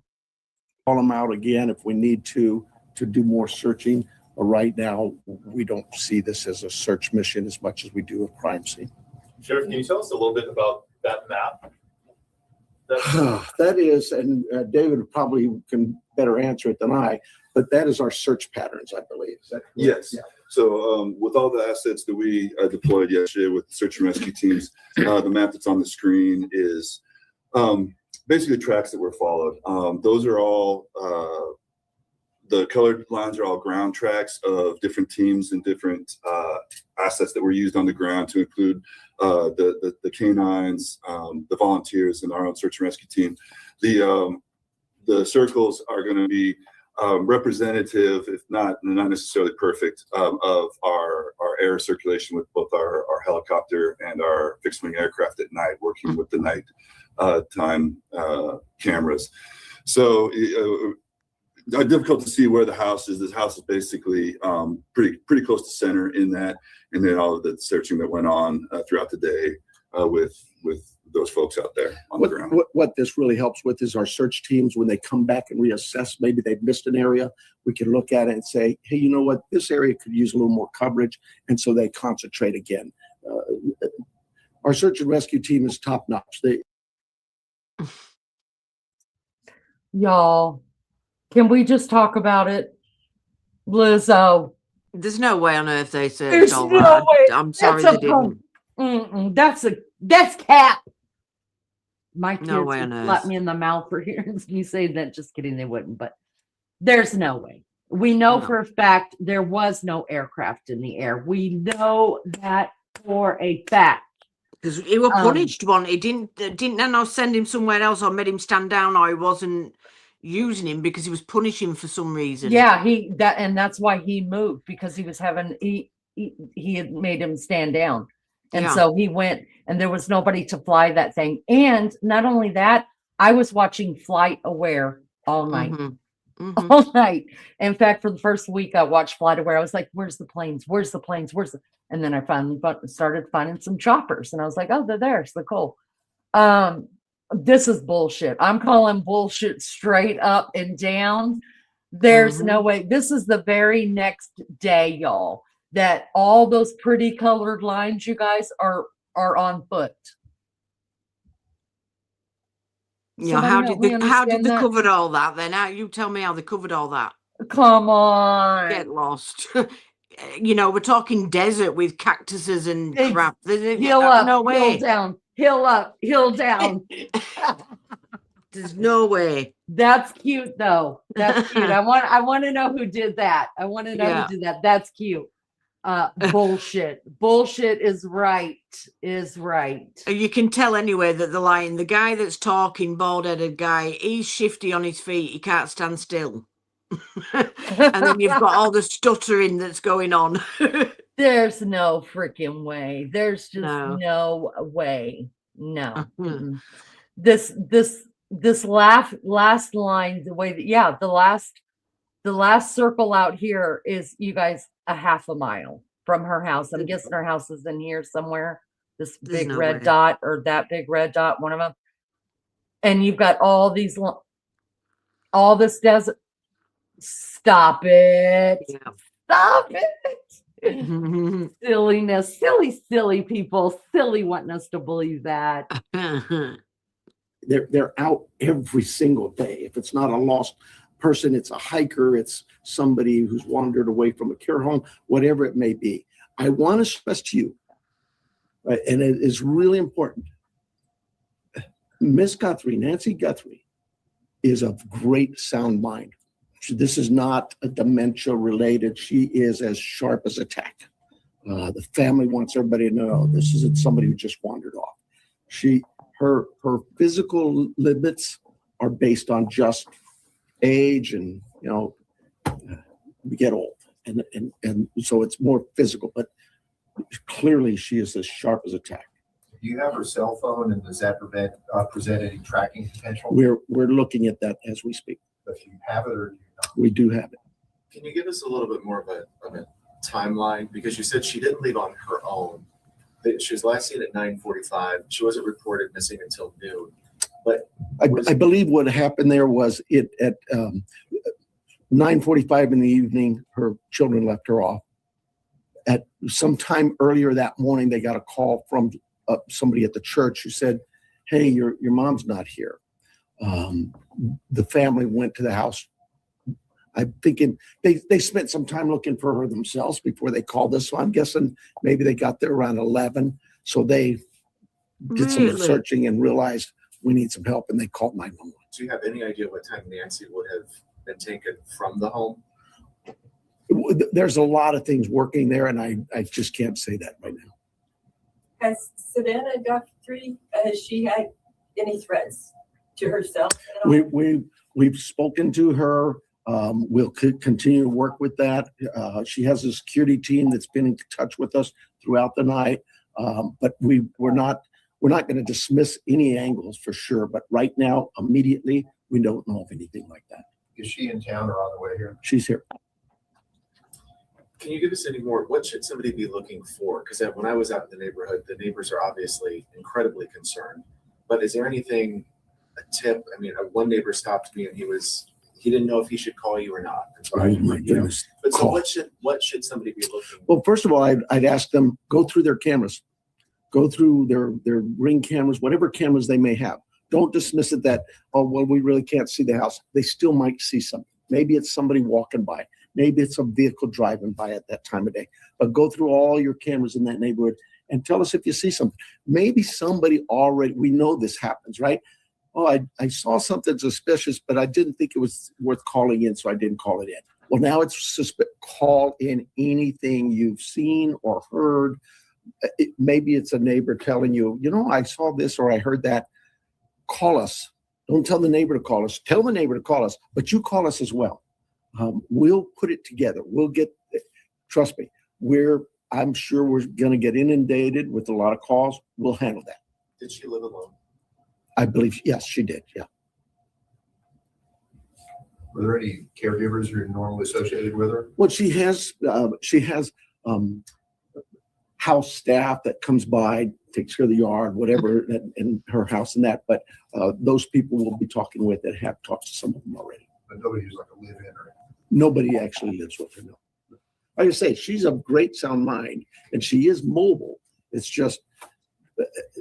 Call them out again if we need to do more searching. Right now, we don't see this as a search mission as much as we do a crime scene. Sheriff, can you tell us a little bit about that map? That is, and David probably can better answer it than I, but that is our search patterns, I believe. Is that correct? Yes. Yeah. So with all the assets that we deployed yesterday with the search and rescue teams, the map that's on the screen is basically tracks that were followed. Those are all, the colored lines are all ground tracks of different teams and different assets that were used on the ground, to include the canines, the volunteers, and our own search and rescue team. The circles are going to be representative, if not necessarily perfect, of our air circulation with both our helicopter and our fixed wing aircraft at night, working with the night time cameras. So difficult to see where the house is. This house is basically pretty close to center in that, and then all of the searching that went on throughout the day with those folks out there on the ground. What this really helps with is our search teams, when they come back and reassess, maybe they've missed an area, we can look at it and say, hey, you know what, this area could use a little more coverage, and so they concentrate again. Our search and rescue team is top notch. Y'all, can we just talk about it? Lizzo. There's no way on earth they searched There's all no that. way. I'm sorry That's they a didn't. That's cap. My kids No way would on earth. slap me in the mouth for hearing me say that. Just kidding, they wouldn't, but there's no way. We know for a fact there was no aircraft in the air. We know that for a fact. Because he was punished one. He didn't then I send him somewhere else or made him stand down, or he wasn't using him because he was punishing for some reason. Yeah, that's why he moved, because he was having he had made him stand down. And so he went, and there was nobody to fly that thing. And not only that, I was watching Flight Aware all night. Mhm. all night. In fact, for the first week I watched Flight Aware, I was like, where's the planes? Where's the planes? And then I finally started finding some choppers and I was like, oh, they're there. So cool. This is bullshit. I'm calling bullshit straight up and down. There's no way. This is the very next day, y'all, that all those pretty colored lines, you guys, are on foot. Yeah, Somebody how did understand they that? cover all that then? How, you tell me how they covered all that. Come on. Get lost. You know, we're talking desert with cactuses and crap. Hill up, no way. hill down, hill up, hill down. There's no way. That's cute though. That's cute. I want to know who did that. I want to know Yeah. who did that. That's cute. Bullshit. Bullshit is right. You can tell anyway that the lying. The guy that's talking, bald-headed guy, he's shifty on his feet. He can't stand still. And then you've got all the stuttering that's going on. There's no freaking way. There's just no way. No. Mm-mm. This last line, the way that the last circle out here is, you guys, a half a mile from her house. I'm guessing her house is in here somewhere. This There's big no red way. dot, or that big red dot, one of them. And you've got all this desert. Stop it. Yeah. Stop it. Silliness. Silly people. Silly wanting us to believe that. They're out every single day. If it's not a lost person, it's a hiker, it's somebody who's wandered away from a care home, whatever it may be. I want to stress to you, right, and it is really important, Miss Guthrie, Nancy Guthrie, is of great sound mind. This is not a dementia related. She is as sharp as a tack. The family wants everybody to know this isn't somebody who just wandered off. Her physical limits are based on just age, and we get old, and so it's more physical. But clearly, she is as sharp as a tack. Do you have her cell phone, and does that present any tracking potential? We're looking at that as we speak. But do you have it, or do you not? We do have it. Can you give us a little bit more of a timeline? Because you said she didn't leave on her own. She was last seen at 9:45. She wasn't reported missing until noon. But I believe what happened there was at 9:45 in the evening, her children left her off. At some time earlier that morning, they got a call from somebody at the church who said, "Hey, your mom's not here." The family went to the house. I'm thinking they spent some time looking for her themselves before they called us. So I'm guessing maybe they got there around 11. So they did some searching and realized we need some help, and they called 911. do you have any idea what time Nancy would have been taken from the home? There's a lot of things working there, and I just can't say that right now. Has Savannah Guthrie, has she had any threats to herself at all? We've spoken to her. We'll continue to work with that. She has a security team that's been in touch with us throughout the night. But we're not going to dismiss any angles for sure. But right now, immediately, we don't know of anything like that. Is she in town or on the way here? She's here. Can you give us any more? What should somebody be looking for? Because when I was out in the neighborhood, the neighbors are obviously incredibly concerned. But is there anything, a tip? I mean, one neighbor stopped me and he didn't know if he should call you or not. Oh my goodness! But so what should somebody be looking for? Well, first of all, I'd ask them, go through their cameras, go through their Ring cameras, whatever cameras they may have. Don't dismiss it that, oh, well, we really can't see the house. They still might see something. Maybe it's somebody walking by. Maybe it's a vehicle driving by at that time of day. But go through all your cameras in that neighborhood and tell us if you see something. Maybe somebody already, we know this happens, right? Oh, I saw something suspicious, but I didn't think it was worth calling in, so I didn't call it in. Well, now it's call in anything you've seen or heard. Maybe it's a neighbor telling you, I saw this or I heard that. Call us. Don't tell the neighbor to call us. Tell the neighbor to call us, but you call us as well. We'll put it together. We'll get, trust me, I'm sure we're going to get inundated with a lot of calls. We'll handle that. Did she live alone? I believe, yes, she did. Yeah. Were there any caregivers who are normally associated with her? Well, she has house staff that comes by, takes care of the yard, whatever, in her house and that. But those people we'll be talking with that have talked to some of them already. But nobody who's like a live-in or. Nobody actually lives with her, no. Like I say, she's of great sound mind and she is mobile. It's just,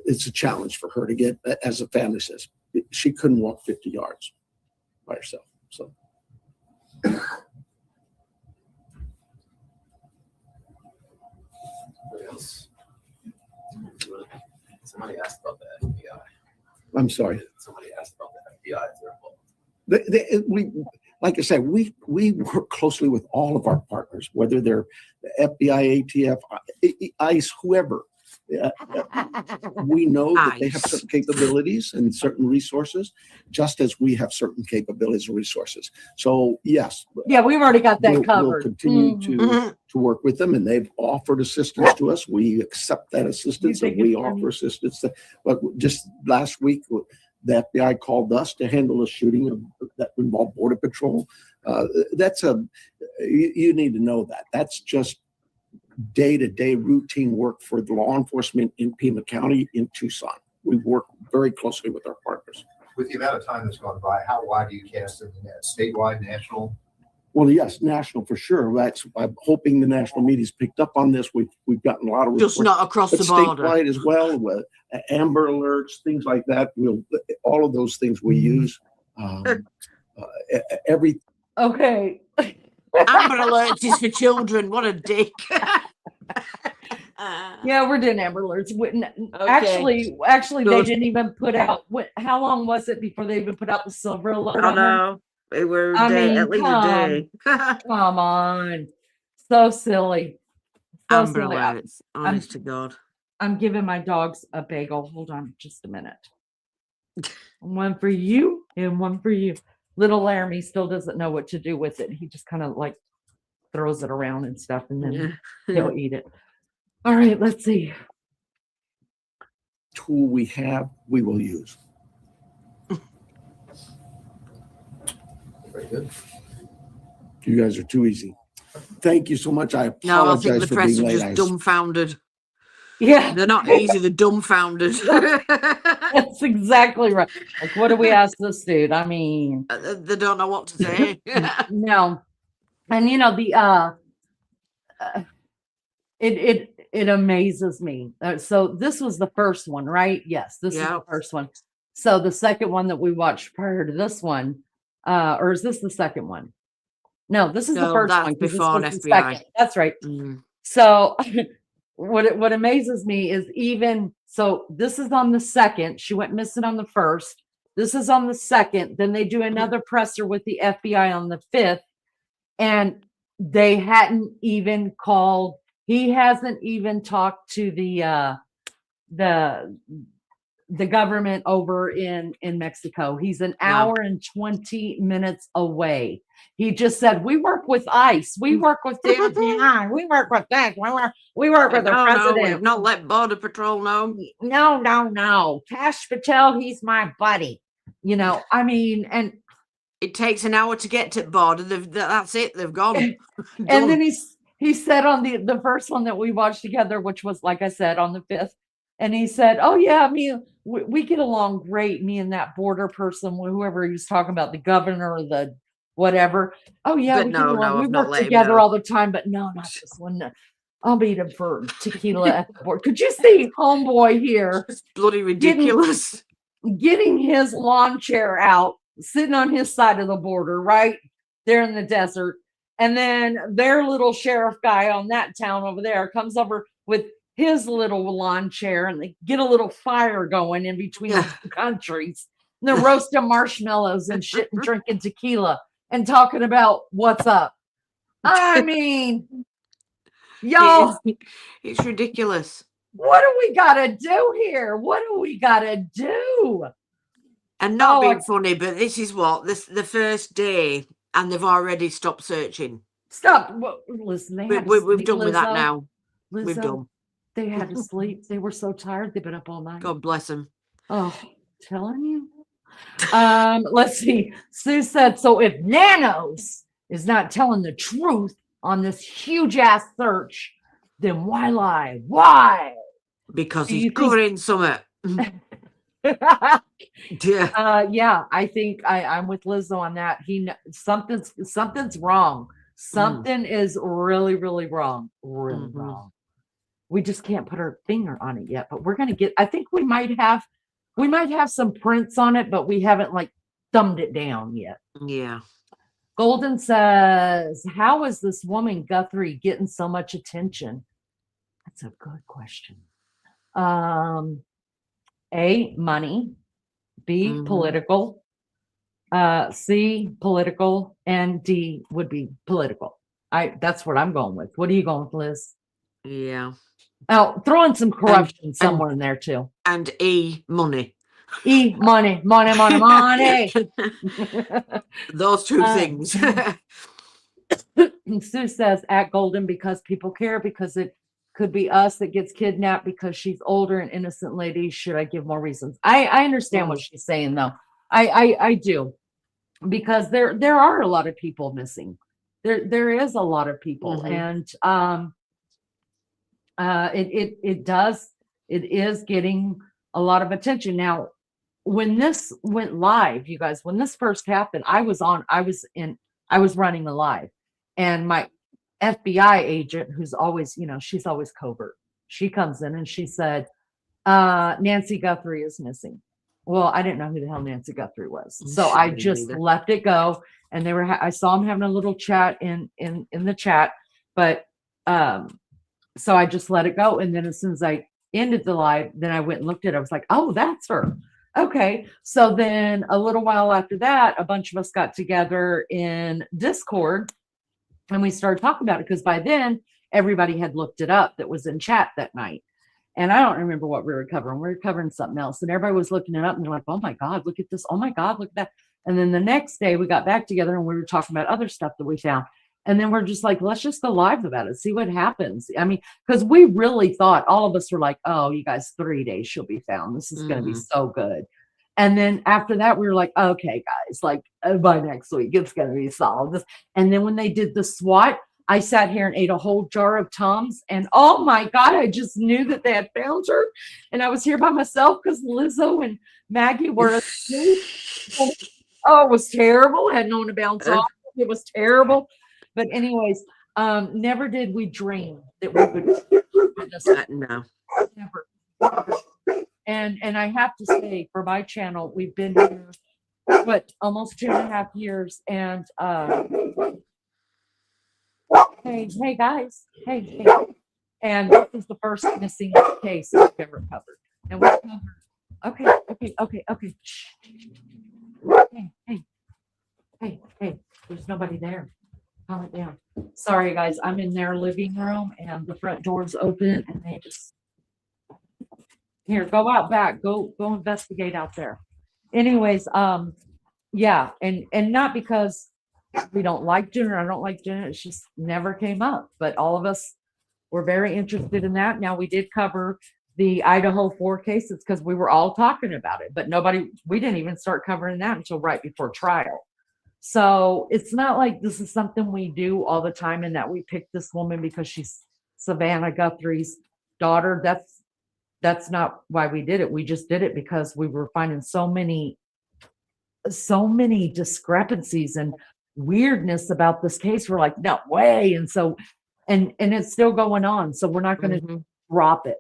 it's a challenge for her to get, as the family says, she couldn't walk 50 yards by herself, so. What else? Somebody asked about the FBI. I'm sorry. Somebody asked about the FBI. If they're involved. We, like I said, we work closely with all of our partners, whether they're the FBI, ATF, ICE, whoever. We know that they have certain capabilities and certain resources, just as we have certain capabilities and resources. So yes. Yeah, we've already got that we'll covered. continue to work with them, and they've offered assistance to us. We accept that assistance, and we offer assistance. But just last week, the FBI called us to handle a shooting that involved Border Patrol. You need to know that. That's just day-to-day routine work for the law enforcement in Pima County in Tucson. We work very closely with our partners. With the amount of time that's gone by, how wide do you cast in the net? Statewide, national? Well, yes, national for sure. I'm hoping the national media's picked up on this. We've gotten a lot of reports, just not across but the border. Statewide as well, with Amber Alerts, things like that. All of those things we use. Every Okay. Amber Alerts is for children. What a dick. Yeah, we're doing Amber Alerts. Actually, Good. they didn't even put out. How long was it before they even put out the silver alert? I know. They were I mean, at least a day. Come on. So silly. So Amber silly. Alerts. Honest to God. I'm giving my dogs a bagel. Hold on just a minute. One for you and one for you. Little Laramie still doesn't know what to do with it. He just kind of like throws it around and stuff, and then he'll eat it. All right, let's see. tool we have, we will use. Very good. You guys are too easy. Thank you so much. I No, I apologize think the for press being are late. just dumbfounded. Yeah. They're not easy, they're dumbfounded. That's exactly right. Like, what do we ask this dude? I mean, they don't know what to say. No. And you know, it amazes me. So this was the first one, right? Yes, this is the first one. So the second one that we watched prior to this one, or is this the second one? No, this is the first one. 'Cause this before was the FBI. second. That's right. So what amazes me is even so this is on the second. She went missing on the first. This is on the second. Then they do another presser with the FBI on the 5th, and they hadn't even called. He hasn't even talked to the government over in Mexico. He's an hour and 20 minutes away. He just said, we work with ICE, we work with the FBI, we work with that, we work with the president. We've not let Border Patrol know. No. Cash Patel, he's my buddy. You know, I mean, and it takes an hour to get to the border. That's it. They've gone. And then he said on the first one that we watched together, which was, like I said, on the 5th, and he said, oh yeah, we get along great, me and that border person, whoever he was talking about, the governor or the whatever. Oh yeah, But we no, get along. no, We I've not work let him together know. all the time, but no, not this one. No. I'll beat him for tequila at the board. Could you see homeboy here? It's bloody ridiculous. Getting his lawn chair out, sitting on his side of the border, right there in the desert. And then their little sheriff guy on that town over there comes over with his little lawn chair, and they get a little fire going in between the two countries. And they're roasting marshmallows and shit and drinking tequila and talking about what's up. I mean, y'all, it's ridiculous. What do we got to do here? What do we got to do? And not being funny, but this is the first day, and they've already stopped searching. Stop. Well, listen, we've done with that now. We've Lizzo, done. They had to sleep. They were so tired. They've been up all night. God bless them. Oh, telling you. Let's see. Sue said, so if Nanos is not telling the truth on this huge ass search, then why lie? Why? Because Do he's you think- covering something. Yeah, I think I'm with Lizzo on that. Something's wrong. Something is really, really wrong. Really wrong. We just can't put our finger on it yet, but we're gonna get. I think we might have some prints on it, but we haven't like thumbed it down yet. Yeah. Golden says, "How is this woman Guthrie getting so much attention?" That's a good question. A, money. B, political. C, political, and D would be political. That's what I'm going with. What are you going with, Liz? Yeah. Oh, throw in some corruption somewhere in there too. And E, money. E, money, money, money, money. Those two things. Sue says at Golden because people care, because it could be us that gets kidnapped because she's older and innocent lady. Should I give more reasons? I understand what she's saying though. I do, because there are a lot of people missing. There is a lot of people, and it is getting a lot of attention now. When this went live, you guys, when this first happened, I was running the live, and my FBI agent, who's always, she's always covert, she comes in and she said, Nancy Guthrie is missing. Well, I didn't know who the hell Nancy Guthrie was, so I just let it go. And I saw them having a little chat in the chat, but so I just let it go. And then as soon as I ended the live, then I went and looked at it. I was like, oh, that's her. Okay. So then a little while after that, a bunch of us got together in Discord and we started talking about it, because by then everybody had looked it up that was in chat that night. And I don't remember what we were covering. We were covering something else. And everybody was looking it up and they're like, oh my God, look at this. Oh my God, look at that. And then the next day we got back together and we were talking about other stuff that we found. And then we're just like, let's just go live about it, see what happens. I mean, because we really thought, all of us were like, oh, you guys, 3 days she'll be found. This is going to be so good. And then after that, we were like, okay, guys, like by next week, it's going to be solid. And then when they did the SWAT, I sat here and ate a whole jar of Tums. And oh my God, I just knew that they had found her. And I was here by myself because Lizzo and Maggie were asleep. Oh, it was terrible. I had no one to bounce off. It was terrible. But anyways, never did we dream that we would witness that. No. Never. And I have to say, for my channel, we've been here, almost 2.5 years. And hey guys, hey. And this is the first missing case I've ever covered. And we covered. Okay. Shh. Hey, there's nobody there. Calm it down. Sorry guys, I'm in their living room and the front door's open and they just, here, go out back, go investigate out there. Anyways, yeah, and not because we don't like doing it, I don't like doing it, it's just never came up. But all of us were very interested in that. Now we did cover the Idaho 4 cases because we were all talking about it, but we didn't even start covering that until right before trial. So it's not like this is something we do all the time and that we picked this woman because she's Savannah Guthrie's daughter. That's not why we did it. We just did it because we were finding so many discrepancies and weirdness about this case. We're like, no way. And so, and it's still going on. So we're not going to drop it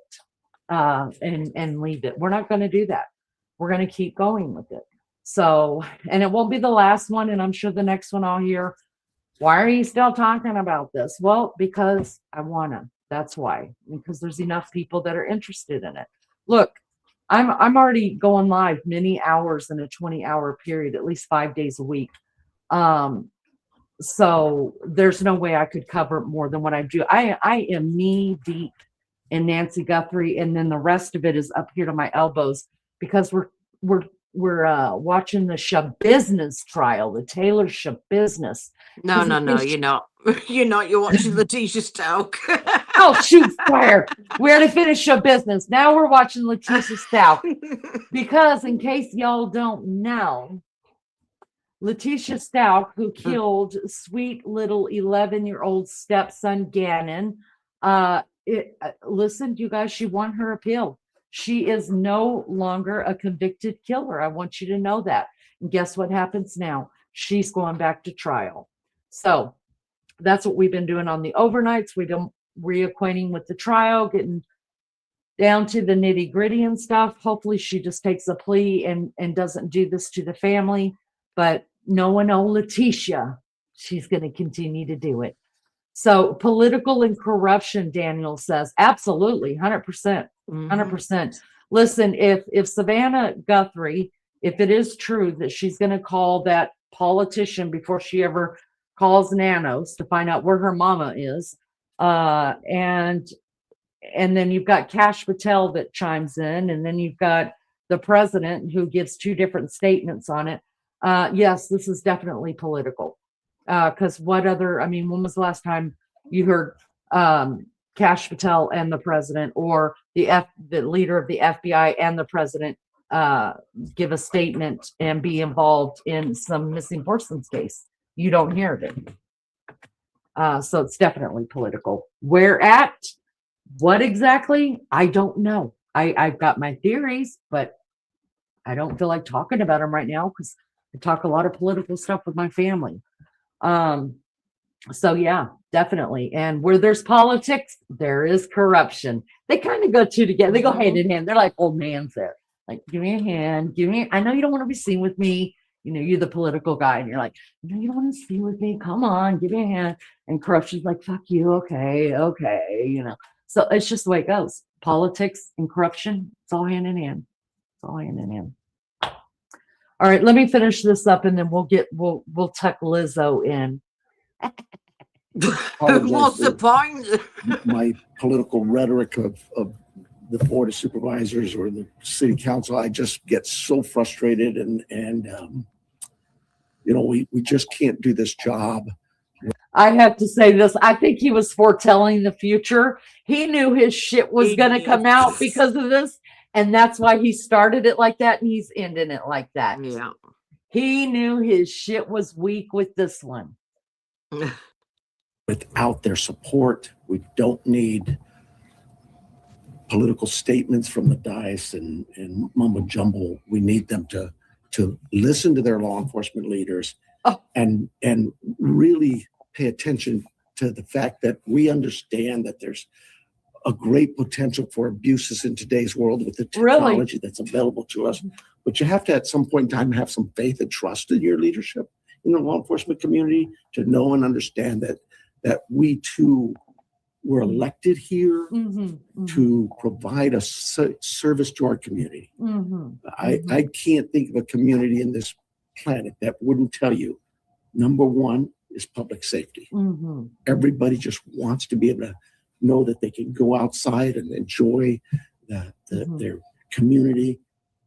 and leave it. We're not going to do that. We're going to keep going with it. So, and it won't be the last one. And I'm sure the next one I'll hear, why are you still talking about this? Well, because I want to. That's why, because there's enough people that are interested in it. Look, I'm already going live many hours in a 20-hour period, at least 5 days a week. So there's no way I could cover more than what I do. I am knee deep in Nancy Guthrie, and then the rest of it is up here to my elbows because we're watching the Shabus trial, the Taylor Shabus. No, you're not. You're not. You're watching the Tisha Stoke. Oh, shoot, fire. We already finished show business. Now we're watching Letitia Stout. Because in case y'all don't know, Letitia Stout, who killed sweet little 11-year-old stepson Gannon, listen, you guys, she won her appeal. She is no longer a convicted killer. I want you to know that. And guess what happens now? She's going back to trial. So that's what we've been doing on the overnights. We've been reacquainting with the trial, getting down to the nitty gritty and stuff. Hopefully she just takes a plea and doesn't do this to the family. But knowing old Letitia, she's going to continue to do it. So political and corruption, Daniel says, absolutely, 100%, 100%. Listen, if Savannah Guthrie, if it is true that she's going to call that politician before she ever calls Nanos to find out where her mama is, and then you've got Kash Patel that chimes in, and then you've got the president who gives two different statements on it. Yes, this is definitely political. Because what other, I mean, when was the last time you heard Kash Patel and the president, or the leader of the FBI and the president give a statement and be involved in some missing persons case? You don't hear it. So it's definitely political. Where at? What exactly? I don't know. I've got my theories, but I don't feel like talking about them right now because I talk a lot of political stuff with my family. So yeah, definitely. And where there's politics, there is corruption. They kind of go two together. They go hand in hand. They're like old man's there. Like, give me a hand. I know you don't want to be seen with me. You know, you're the political guy, and you're like, no, you don't want to see with me. Come on, give me a hand. And corruption's like, fuck you. Okay. You know, so it's just the way it goes. Politics and corruption, it's all hand in hand. It's all hand in hand. All right, let me finish this up, and then we'll tuck Lizzo in. What's the point? My political rhetoric of the board of supervisors or the city council, I just get so frustrated, and you know, we just can't do this job. I have to say this. I think he was foretelling the future. He knew his shit was going to come out because of this. And that's why he started it like that. And he's ending it like that. Yeah. He knew his shit was weak with this one. Without their support, we don't need political statements from the dais and mumbo jumbo. We need them to listen to their law enforcement leaders and really pay attention to the fact that we understand that there's a great potential for abuses in today's world with the technology that's available to us. But you have to, at some point in time, have some faith and trust in your leadership in the law enforcement community to know and understand that we too were elected here to provide a service to our community. I can't think of a community in this planet that wouldn't tell you, number one is public safety. Everybody just wants to be able to know that they can go outside and enjoy their community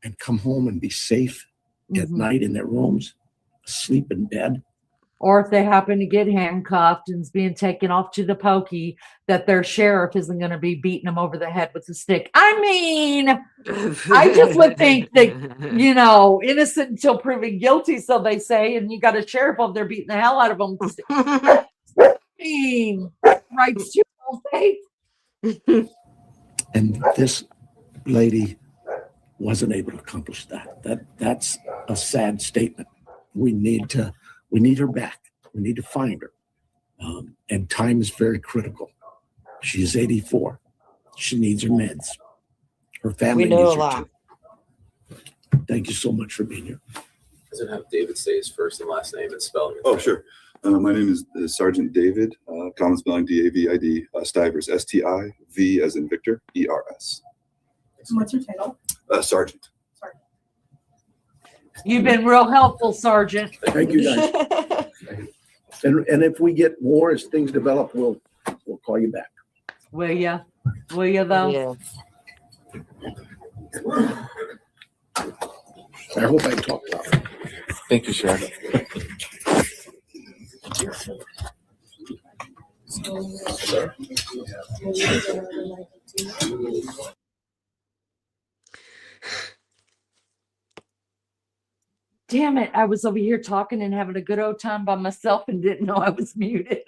and come home and be safe at night in their rooms, sleep in bed. Or if they happen to get handcuffed and is being taken off to the pokey, that their sheriff isn't going to be beating them over the head with a stick. I mean, I just would think that, you know, innocent until proven guilty, so they say, and you got a sheriff over there beating the hell out of them. I mean, rights to faith. And this lady wasn't able to accomplish that. That's a sad statement. We need her back. We need to find her. And time is very critical. She's 84. She needs her meds. Her family needs her too. Thank you so much for being here. Does it have David say his first and last name and spelling? Oh, sure. My name is Sergeant David, common spelling D-A-V-I-D, Stivers, S-T-I-V as in Victor, E-R-S. So what's your title? Sergeant. You've been real helpful, Sergeant. Thank you, guys. And if we get more as things develop, we'll call you back. Will ya? Will ya though? Yeah. I hope I talked about it. Thank you, Sheriff. Damn it. I was over here talking and having a good old time by myself and didn't know I was muted.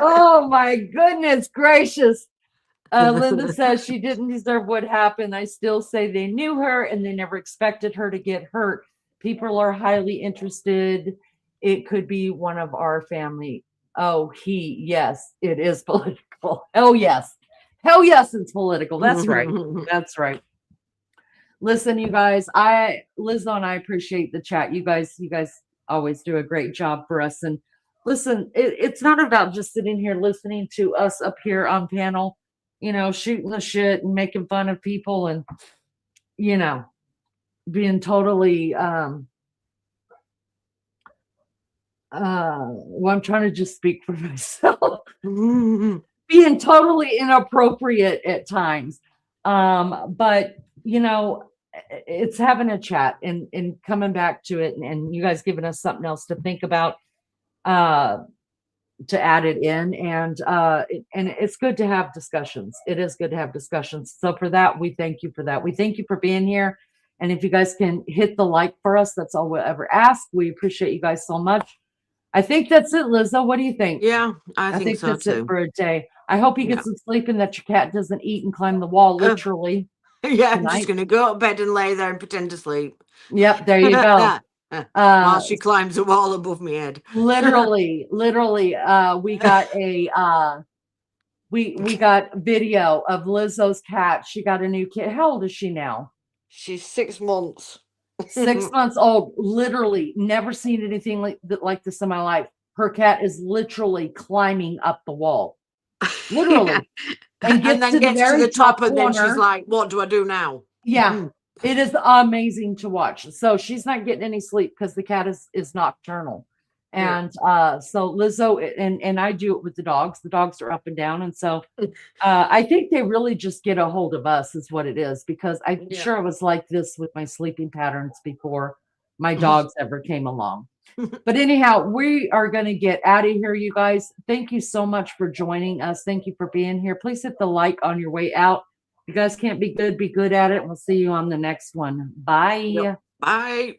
Oh my goodness gracious. Linda says she didn't deserve what happened. I still say they knew her and they never expected her to get hurt. People are highly interested. It could be one of our family. Oh, yes, it is political. Oh, yes. Hell yes, it's political. That's right. That's right. Listen, you guys, Lizzo and I appreciate the chat. You guys always do a great job for us. And listen, it's not about just sitting here listening to us up here on panel, you know, shooting the shit and making fun of people and, you know, being totally, well, I'm trying to just speak for myself, being totally inappropriate at times. But, you know, it's having a chat and coming back to it and you guys giving us something else to think about, to add it in. And it's good to have discussions. It is good to have discussions. So for that, we thank you for that. We thank you for being here. And if you guys can hit the like for us, that's all we'll ever ask. We appreciate you guys so much. I think that's it, Lizzo. What do you think? Yeah, I think so that's too. it for a day. I hope you get some sleep and that your cat doesn't eat and climb the wall, literally. Yeah, I'm just going to go to bed and lay there and pretend to sleep. Yep, there you go. While she climbs a wall above my head. literally, we got a we got video of Lizzo's cat. She got a new kid. How old is she now? She's 6 months. 6 months old. Literally, never seen anything like this in my life. Her cat is literally climbing up the wall. Literally. And then gets to the top and then she's like, what do I do now? Yeah. It is amazing to watch. So she's not getting any sleep because the cat is nocturnal. And so Lizzo and I do it with the dogs. The dogs are up and down. And so I think they really just get a hold of us is what it is, because I'm sure I was like this with my sleeping patterns before my dogs ever came along. But anyhow, we are going to get out of here, you guys. Thank you so much for joining us. Thank you for being here. Please hit the like on your way out. You guys can't be good at it. We'll see you on the next one. Bye. Yep. Bye.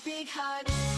Big hug.